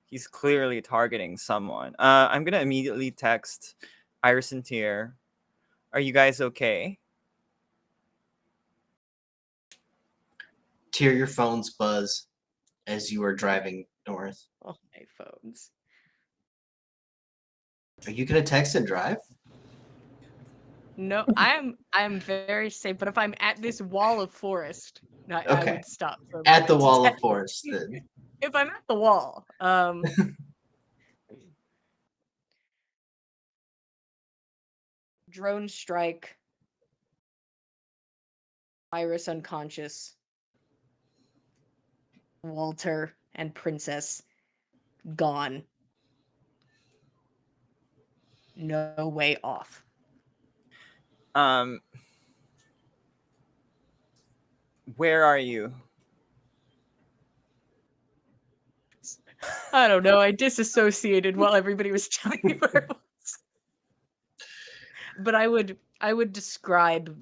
He's clearly targeting someone. I'm gonna immediately text Iris and Tier. Are you guys okay? Tear your phones buzz as you are driving north. Oh, my phones. Are you gonna text and drive? No, I'm very safe, but if I'm at this wall of forest, I Okay. would stop for a At the moment to wall of text. forest, then. If I'm at the wall, drone strike, Iris unconscious, Walter and Princess gone. No way off. Where are you? I don't know. I disassociated while everybody was telling me where it was. But I would describe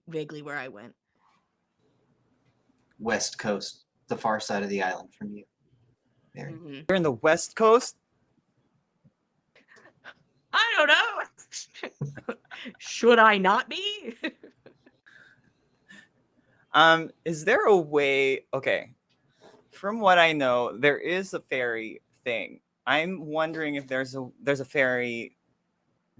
vaguely where I went. West coast, the far side of the island from you. Mary. Mm-hmm. You're in the West Coast? I don't know. Should I not be? Is there a way? Okay, from what I know, there is a ferry thing. I'm wondering if there's a ferry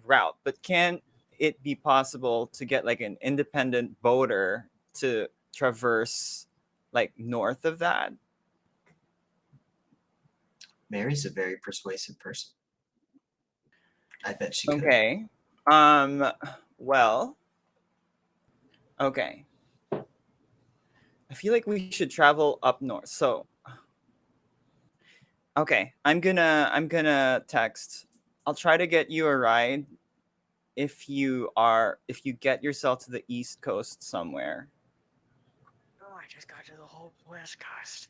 route, but can it be possible to get like an independent boater to traverse like north of that? Mary's a very persuasive person. I bet she could. Okay. Um. Well. Okay. I feel like we should travel up north. So. Okay. I'm gonna text. I'll try to get you a ride if you get yourself to the East Coast somewhere. Oh, I just got to the whole West Coast.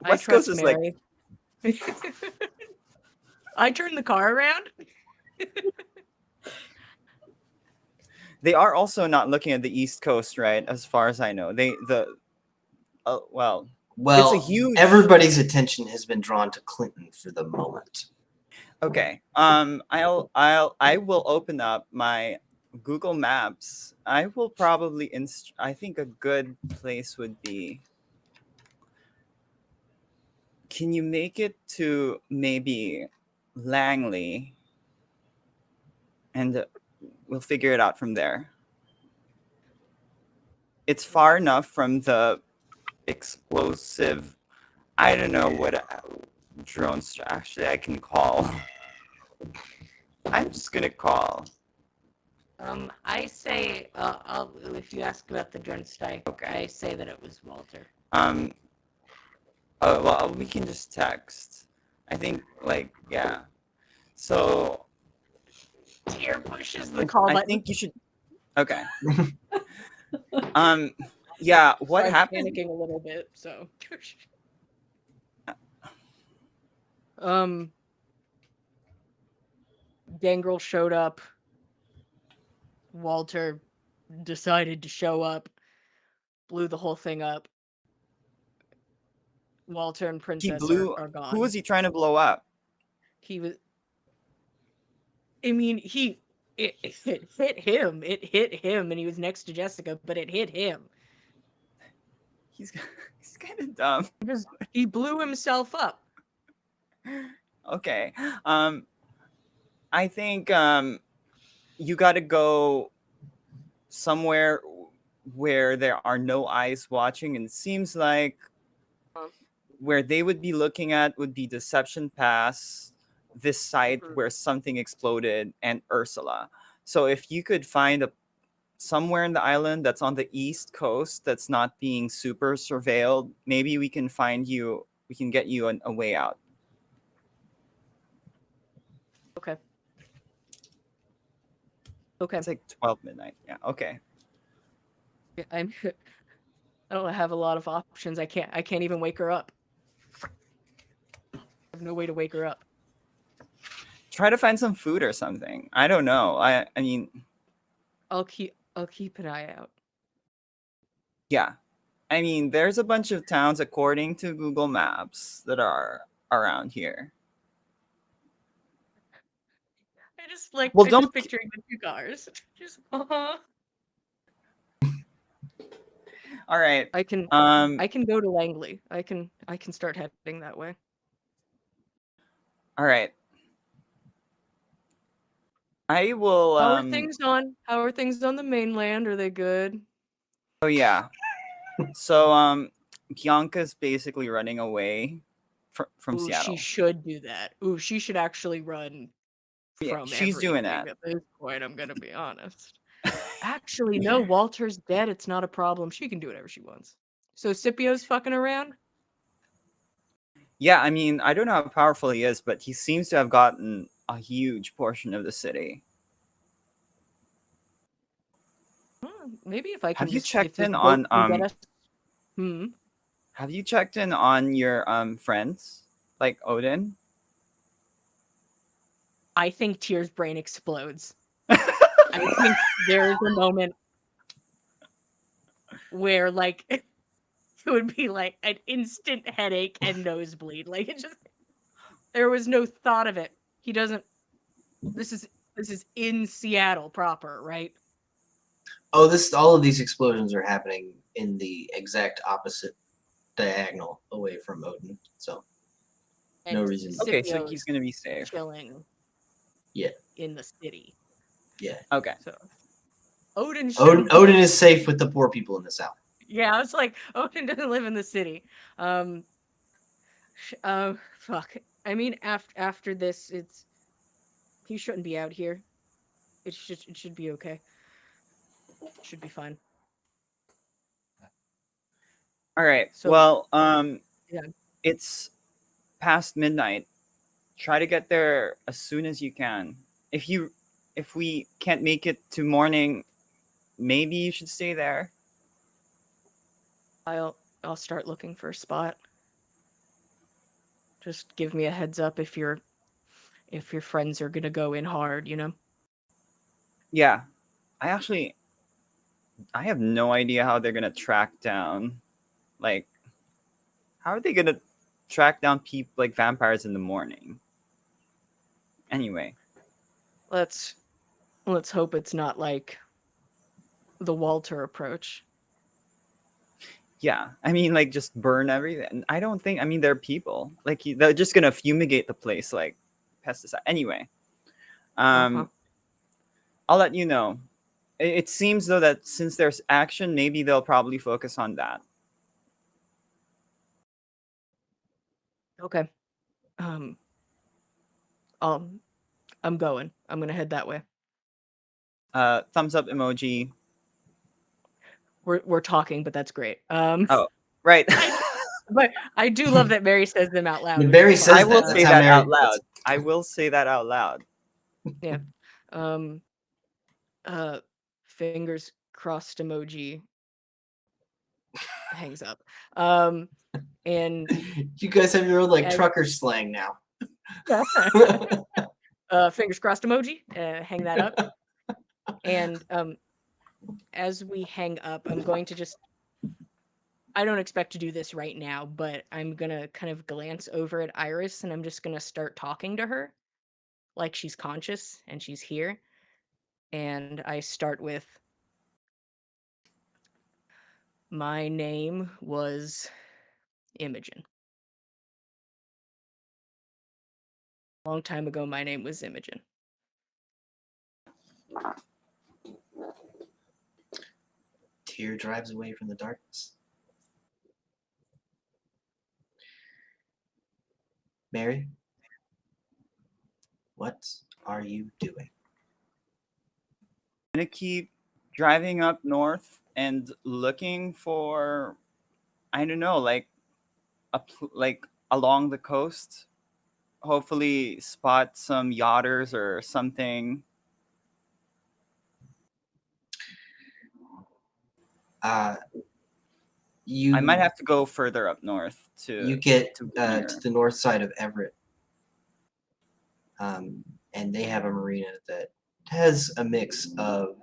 I West Coast trust is like Mary. I turned the car around. they are also not looking at the East Coast, right? As far as I know, well, it's a Well, huge. everybody's attention has been drawn to Clinton for the moment. Okay. I will open up my Google Maps. I will probably I think a good place would be. Can you make it to maybe Langley? And we'll figure it out from there. It's far enough from the explosive. I don't know what drones. Actually, I can call. I'm just gonna call. I say, if you ask about the drone strike, Okay. I say that it was Walter. Oh well, we can just text. I think yeah. So Tear pushes the call I button. think you should. Okay. Yeah. What Starts happened? panicking a little bit. So. Gangrel showed up. Walter decided to show up. Blew the whole thing up. Walter and He Princess blew. are gone. Who was he trying to blow up? He was. I mean, it hit him. It hit him, and he was next to Jessica, but it hit him. He's he's kind of dumb. He blew himself up. Okay. I think you got to go somewhere where there are no eyes watching, and it seems like where they would be looking at would be Deception Pass, this site where something exploded, and Ursula. So if you could find somewhere in the island that's on the east coast that's not being super surveilled, maybe we can get you a way out. Okay. Okay. It's like 12 midnight. Yeah. Okay. I don't have a lot of options. I can't even wake her up. I have no way to wake her up. Try to find some food or something. I don't know. I mean, I'll keep an eye out. yeah. I mean, there's a bunch of towns according to Google Maps that are around here. I just like Well, picturing the 2 cars. Just All right. I can go to Langley. I can start heading that way. All right. I will How are things on the mainland? Are they good? Oh yeah. So Bianca's basically running away from Ooh, Seattle. she should do that. Ooh, she should actually run from she's doing that. At this point, I'm gonna be honest. Actually, no, Walter's dead. It's not a problem. She can do whatever she wants. So Scipio's fucking around? Yeah, I mean, I don't know how powerful he is, but he seems to have gotten a huge portion of the city. Maybe if I can Have you just checked if in this on boat can get us... Have you checked in on your friends like Odin? I think Tyr's brain explodes. I think there is a moment where like it would be like an instant headache and nosebleed. Like it just there was no thought of it. He doesn't this is in Seattle proper, right? Oh, all of these explosions are happening in the exact opposite diagonal away from Odin. So no And reason. Okay, so Scipio's he's gonna be safe. chilling. Yeah. In the city. Yeah. Okay. So Odin is safe with the poor people in the south. Yeah, I was like, Odin doesn't live in the city. Fuck. I mean, after this, he shouldn't be out here. It should be okay. Should be fine. All right. So, well, yeah. It's past midnight. Try to get there as soon as you can. If we can't make it to morning, maybe you should stay there. I'll start looking for a spot. Just give me a heads up if your friends are gonna go in hard, you know? Yeah. I have no idea how they're gonna track down, like, how are they gonna track down people like vampires in the morning? Anyway, Let's hope it's not like the Walter approach. yeah, I mean, like, just burn everything. I don't think. I mean, they're people. Like, they're just gonna fumigate the place like pesticide. Anyway, I'll let you know. It seems though that since there's action, maybe they'll probably focus on that. Okay. I'm going. I'm gonna head that way. Thumbs up emoji. We're talking, but that's great. Oh, right. But I do love that Mary says them out loud. When Barry says I will that, say that's how that Mary- out loud. I will say that out loud. Yeah. Fingers crossed emoji hangs up. And you guys have your own like trucker slang now. fingers crossed emoji, hang that up. And as we hang up, I'm going to just I don't expect to do this right now, but I'm gonna kind of glance over at Iris and I'm just gonna start talking to her like she's conscious and she's here. And I start with, my name was Imogen. A long time ago, my name was Imogen. Tear drives away from the darkness. Mary, what are you doing? I'm gonna keep driving up north and looking for, I don't know, like like along the coast. Hopefully, spot some yachters or something. Uh, I might you have to go further up north you get to to near. the north side of Everett, and they have a marina that has a mix of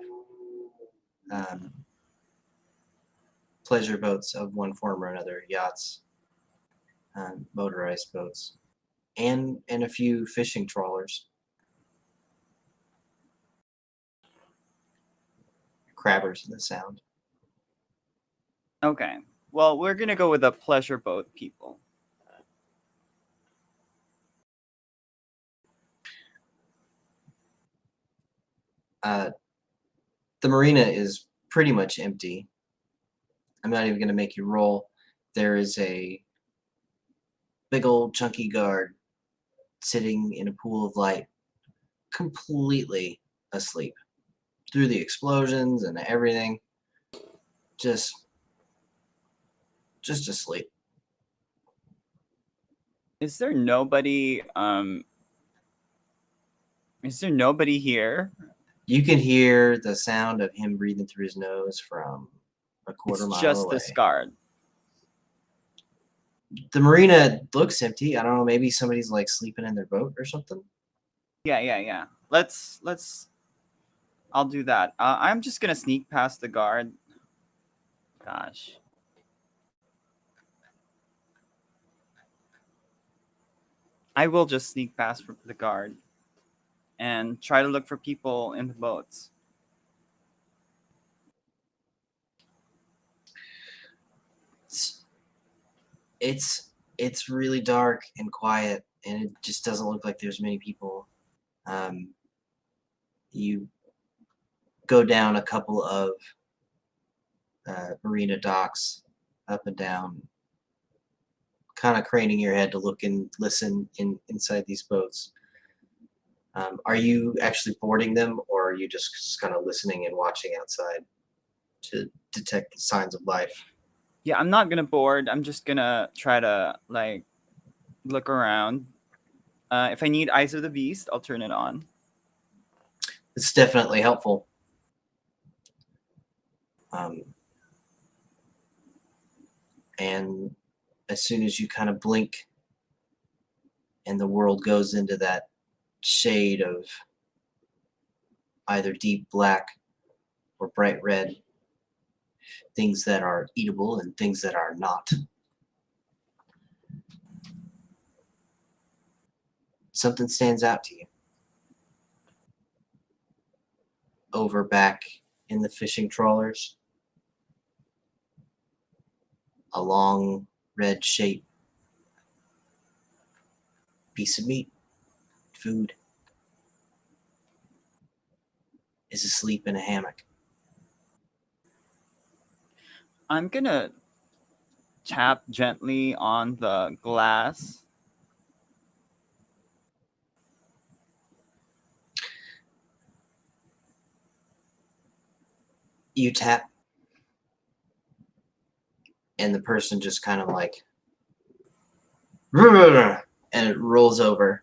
um, pleasure boats of one form or another, yachts, motorized boats, and a few fishing trawlers, crabbers in the sound. Okay. Well, we're gonna go with the pleasure boat people. Uh, the marina is pretty much empty. I'm not even going to make you roll. There is a big old chunky guard sitting in a pool of light, completely asleep through the explosions and everything. Just asleep. Is there nobody? Is there nobody here? You can hear the sound of him breathing through his nose from a quarter It's mile just away. this guard. The marina looks empty. I don't know. Maybe somebody's like sleeping in their boat or something. Yeah. Let's. I'll do that. I'm just gonna sneak past the guard. Gosh. I will just sneak past the guard and try to look for people in the boats. It's really dark and quiet, and it just doesn't look like there's many people. You go down a couple of marina docks, up and down, kind of craning your head to look and listen inside these boats. Are you actually boarding them, or are you just kind of listening and watching outside to detect the signs of life? Yeah, I'm not gonna board. I'm just gonna try to like look around. If I need Eyes of the Beast, I'll turn it on. It's definitely helpful. And as soon as you kind of blink and the world goes into that shade of either deep black or bright red, things that are eatable and things that are not, something stands out to you. Over back in the fishing trawlers, a long red shape, piece of meat, food, is asleep in a hammock. I'm gonna tap gently on the glass. You tap, and the person just kind of like, and it rolls over.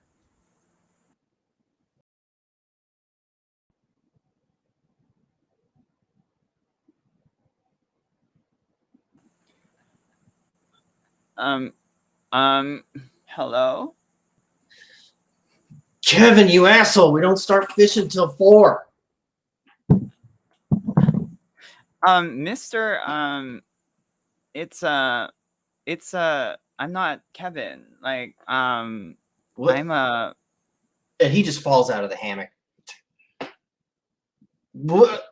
Um, um, Hello? Kevin, you asshole, we don't start fishing till 4. Mister, I'm not Kevin. Like, What? I'm a. And he just falls out of the hammock. What?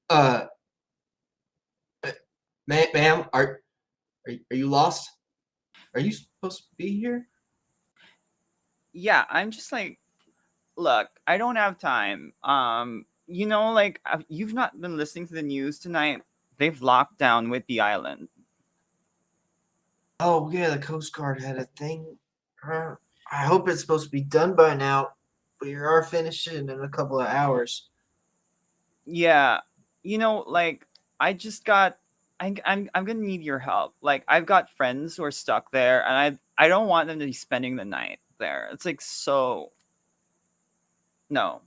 Uh, ma'am, are you lost? Are you supposed to be here? Yeah, I'm just like, look, I don't have time. Like, you've not been listening to the news tonight. They've locked down Whidbey Island. Oh yeah, the Coast Guard had a thing. I hope it's supposed to be done by now. We are finishing in a couple of hours. Yeah, like, I just got. I'm gonna need your help. Like, I've got friends who are stuck there, and I don't want them to be spending the night there. It's like, so. No,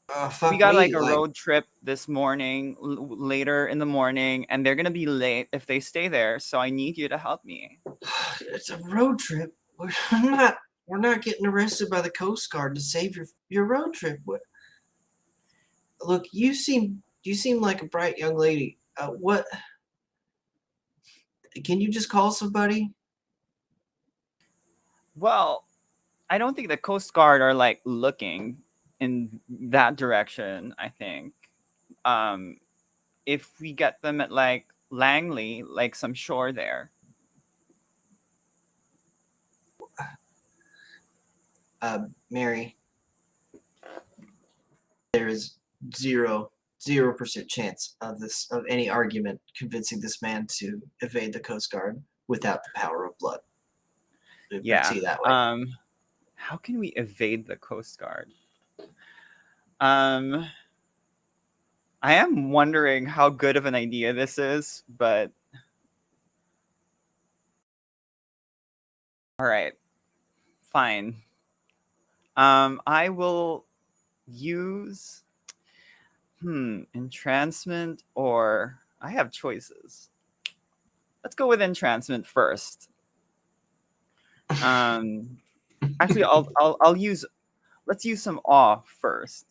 we Fuck got like me. a Like, road trip this morning, later in the morning, and they're gonna be late if they stay there. So I need you to help me. it's a road trip. We're not getting arrested by the Coast Guard to save your road trip. Look, you seem like a bright young lady. What? Can you just call somebody? Well, I don't think the Coast Guard are like looking in that direction. I think um, if we get them at like Langley, like some shore there. Mary, there is 0% chance of any argument convincing this man to evade the Coast Guard without the power of blood. Put it to Yeah. you that way. How can we evade the Coast Guard? Um, I am wondering how good of an idea this is, but all right, fine. I will use entrancement, or I have choices. Let's go with entrancement first. Actually, I'll use. Let's use some awe first.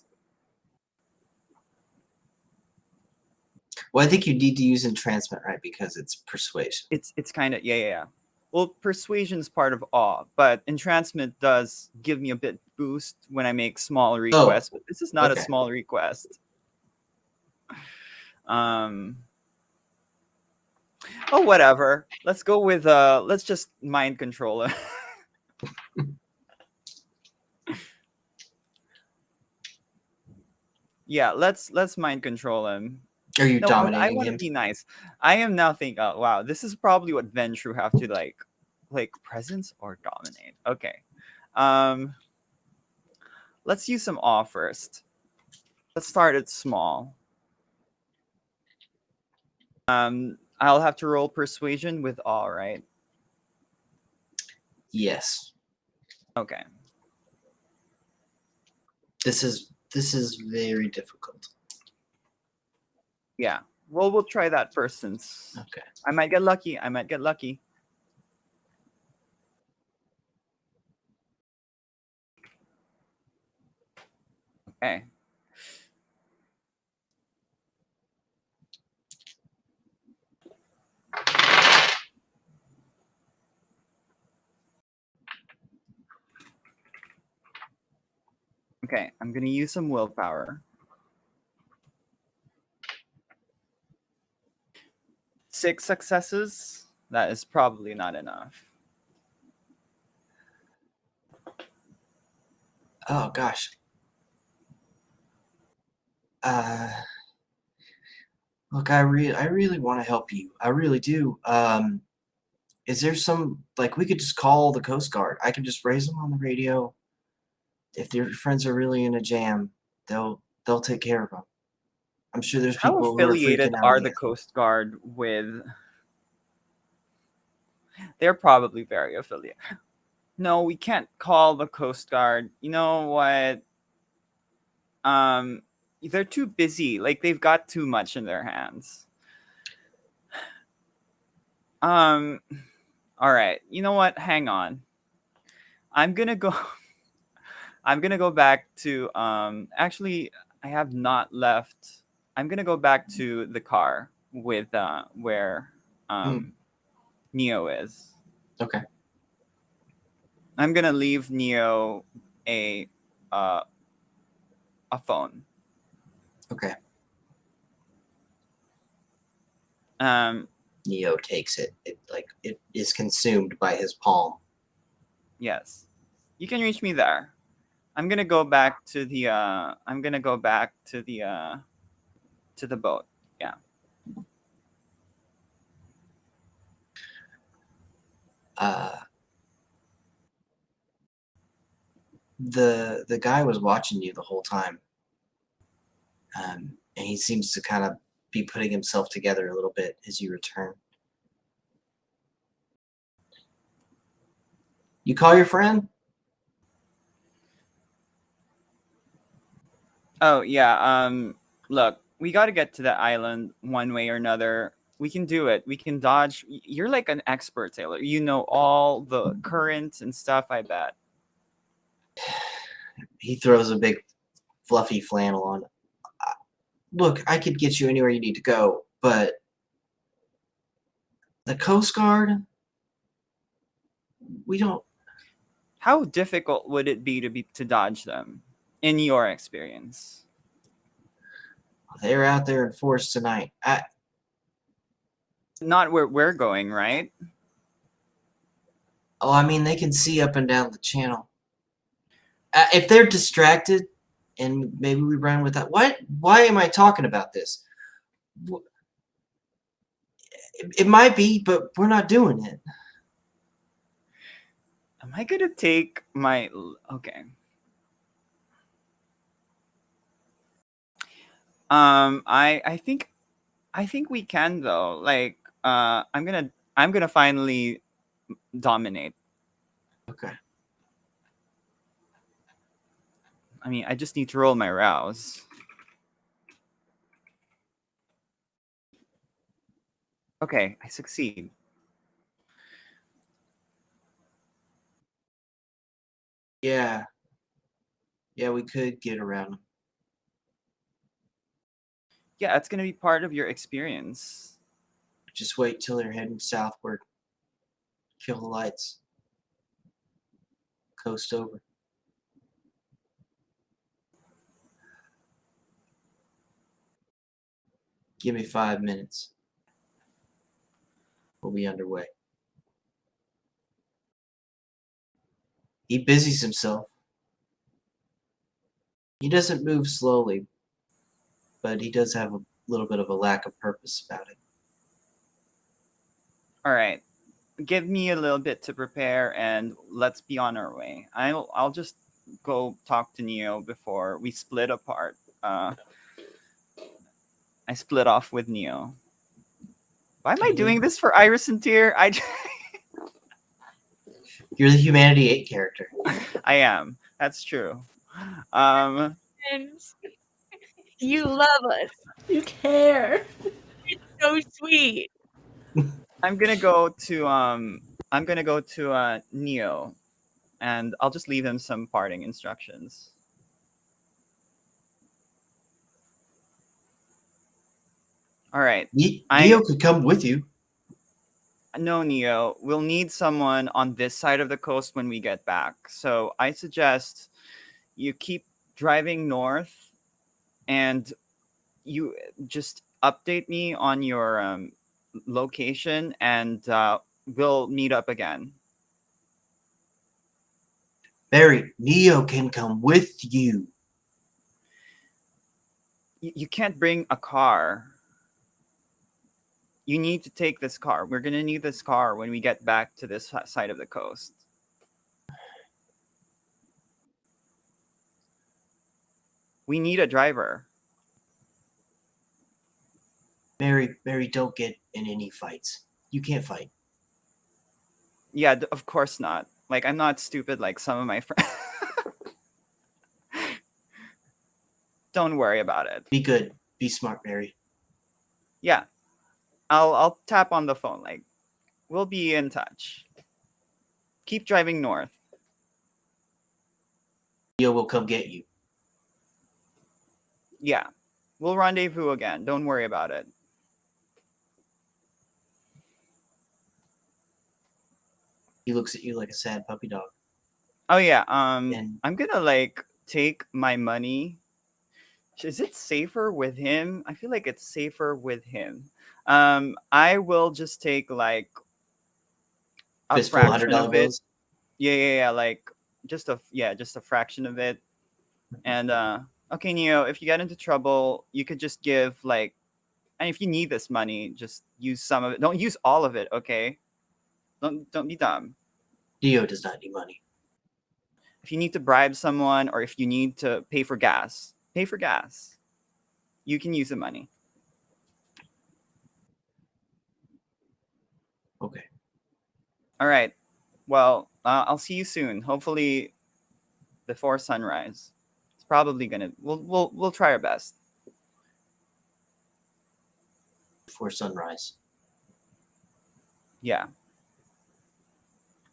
Well, I think you need to use entrancement, right? Because it's persuasion. It's kind of yeah. Well, persuasion is part of awe, but entrancement does give me a bit boost when I make small requests. But this is not a okay. small request. Oh, whatever. Let's go with let's just mind control it. Yeah, let's mind control him. Are you No, but I dominating want to him? be nice. I am now thinking, oh, wow, this is probably what Ventrue have to like presence or dominate. Okay. Let's use some awe first. Let's start it small. I'll have to roll persuasion with awe, right? Yes. Okay. This is very difficult. Yeah. Well, we'll try that first since Okay. I might get lucky. Okay. Okay, I'm gonna use some willpower. 6 successes. That is probably not enough. Oh gosh. Look, I really want to help you. I really do. Is there some like we could just call the Coast Guard? I can just raise them on the radio. If your friends are really in a jam, they'll take care of them. I'm sure there's How people who are affiliated freaking out. are the Coast Guard with? They're probably very affiliated. No, we can't call the Coast Guard. You know what? They're too busy. Like, they've got too much in their hands. All right. You know what? Hang on. I'm gonna go. I'm gonna go back to. Actually, I have not left. I'm gonna go back to the car. with where Neo is. Okay. I'm gonna leave Neo a uh, a phone. Okay. Um, Neo takes it. It is consumed by his palm. yes, you can reach me there. I'm gonna go back to the. I'm gonna go back to the boat. Yeah. Uh, the guy was watching you the whole time, and he seems to kind of be putting himself together a little bit as you return. You call your friend? Oh yeah. Look, we got to get to the island one way or another. We can do it. We can dodge. You're like an expert, Taylor. You know all the currents and stuff. I bet. He throws a big fluffy flannel on. Look, I could get you anywhere you need to go, but the Coast Guard, we don't. How difficult would it be to dodge them, in your experience? They're out there in force tonight. Not where we're going, right? I mean, they can see up and down the channel. If they're distracted, and maybe we run with that. What? Why am I talking about this? It might be, but we're not doing it. Am I gonna take my okay? I think we can though. Like, I'm gonna finally dominate. Okay. I mean, I just need to roll my rouse. Okay, I succeed. Yeah. Yeah, we could get around them. Yeah, it's gonna be part of your experience. Just wait till they're heading southward. Kill the lights. Coast over. Give me 5 minutes. We'll be underway. He busies himself. He doesn't move slowly, but he does have a little bit of a lack of purpose about it. All right, give me a little bit to prepare, and let's be on our way. I'll just go talk to Neo before we split apart. I split off with Neo. Why am I doing this for Iris and Tyr? You're the Humanity 8 character. I am. That's true. Um, You love us. You care. So sweet. I'm gonna go to Neo, and I'll just leave him some parting instructions. All right. Neo could come with you. No, Neo. We'll need someone on this side of the coast when we get back. So I suggest you keep driving north, and you just update me on your location, and we'll meet up again. Barry, Neo can come with you. You can't bring a car. You need to take this car. We're gonna need this car when we get back to this side of the coast. We need a driver. Barry, don't get in any fights. You can't fight. Yeah, of course not. Like, I'm not stupid like some of my friends. Don't worry about it. Be good. Be smart, Barry. Yeah. I'll tap on the phone. Like, we'll be in touch. Keep driving north. Neo will come get you. Yeah. We'll rendezvous again. Don't worry about it. He looks at you like a sad puppy dog. Oh yeah. And I'm gonna like take my money. Is it safer with him? I feel like it's safer with him. I will just take like a fistful of fraction $100 of it. bills. Yeah. Like just a fraction of it. And okay, Neo, if you get into trouble, you could just give like, and if you need this money, just use some of it. Don't use all of it, okay? Don't be dumb. Dio does not need money. If you need to bribe someone or if you need to pay for gas, pay for gas. You can use the money. Okay. All right. Well, I'll see you soon. Hopefully before sunrise. It's probably gonna. We'll try our best. Before sunrise. Yeah.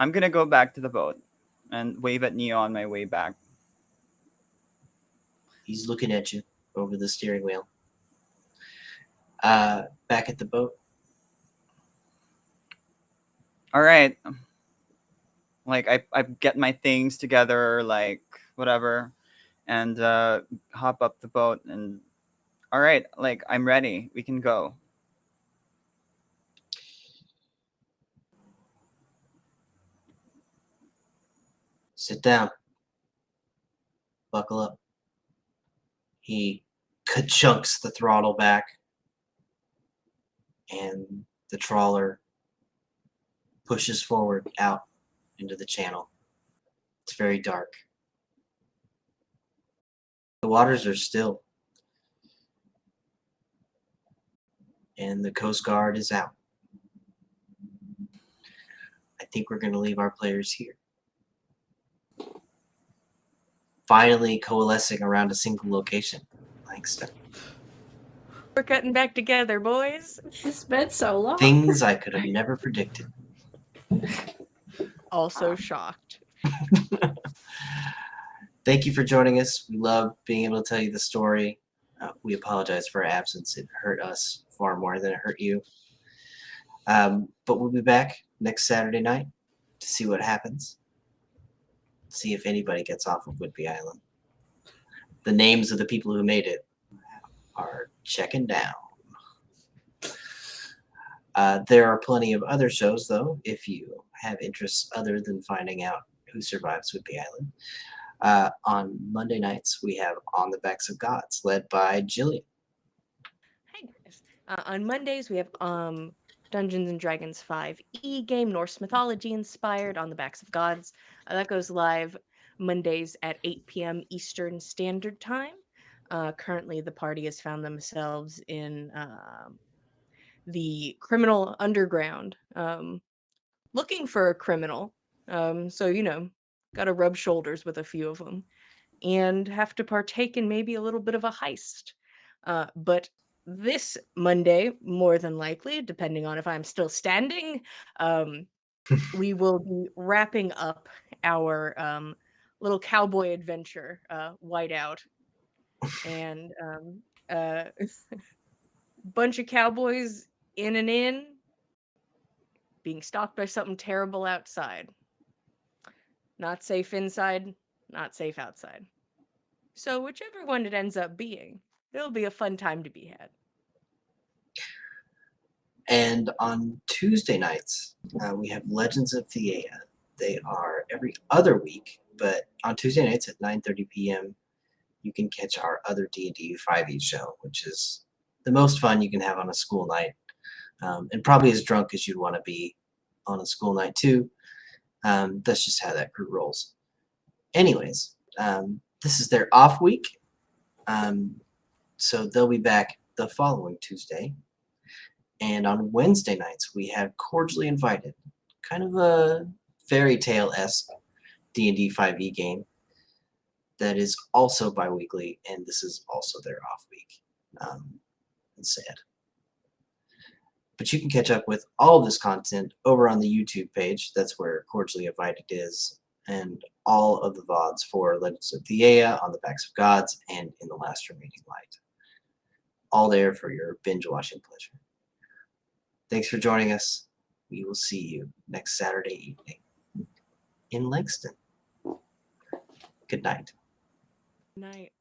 I'm gonna go back to the boat and wave at Neo on my way back. He's looking at you over the steering wheel. Back at the boat. All right. Like I get my things together, like whatever, and hop up the boat and all right, like I'm ready. We can go. Sit down. Buckle up. He ka-chunks the throttle back, and the trawler pushes forward out into the channel. It's very dark. The waters are still, and the Coast Guard is out. I think we're going to leave our players here. Finally coalescing around a single location. Langston. We're cutting back together, boys. It's been so long. Things I could have never predicted. Also shocked. Thank you for joining us. We love being able to tell you the story. We apologize for our absence. It hurt us far more than it hurt you. But we'll be back next Saturday night to see what happens. See if anybody gets off of Whidbey Island. The names of the people who made it are checking down. There are plenty of other shows, though, if you have interests other than finding out who survives Whidbey Island. On Monday nights, we have On the Backs of Gods, led by Jillian. Hey guys. On Mondays we have Dungeons and Dragons 5 e-game, Norse mythology inspired, On the Backs of Gods. That goes live Mondays at 8 p.m. Eastern Standard Time. Currently, the party has found themselves in the criminal underground, looking for a criminal. So, got to rub shoulders with a few of them and have to partake in maybe a little bit of a heist. But this Monday, more than likely, depending on if I'm still standing, we will be wrapping up our little cowboy adventure, Whiteout. And bunch of cowboys in an inn being stalked by something terrible outside. Not safe inside, not safe outside. So whichever one it ends up being, it'll be a fun time to be had. And on Tuesday nights, we have Legends of Theea. They are every other week, but on Tuesday nights at 9:30 p.m., you can catch our other D&D 5e show, which is the most fun you can have on a school night, and probably as drunk as you'd want to be on a school night too. That's just how that crew rolls. Anyways, this is their off week, so they'll be back the following Tuesday. And on Wednesday nights, we have Cordially Invited, kind of a fairy tale-esque D&D 5e game that is also bi-weekly, and this is also their off week. It's sad. But you can catch up with all of this content over on the YouTube page. That's where Cordially Invited is, and all of the VODs for Legends of Theea, On the Backs of Gods, and In the Last Remaining Light. All there for your binge-watching pleasure. Thanks for joining us. We will see you next Saturday evening. in Langston. Good night. Night.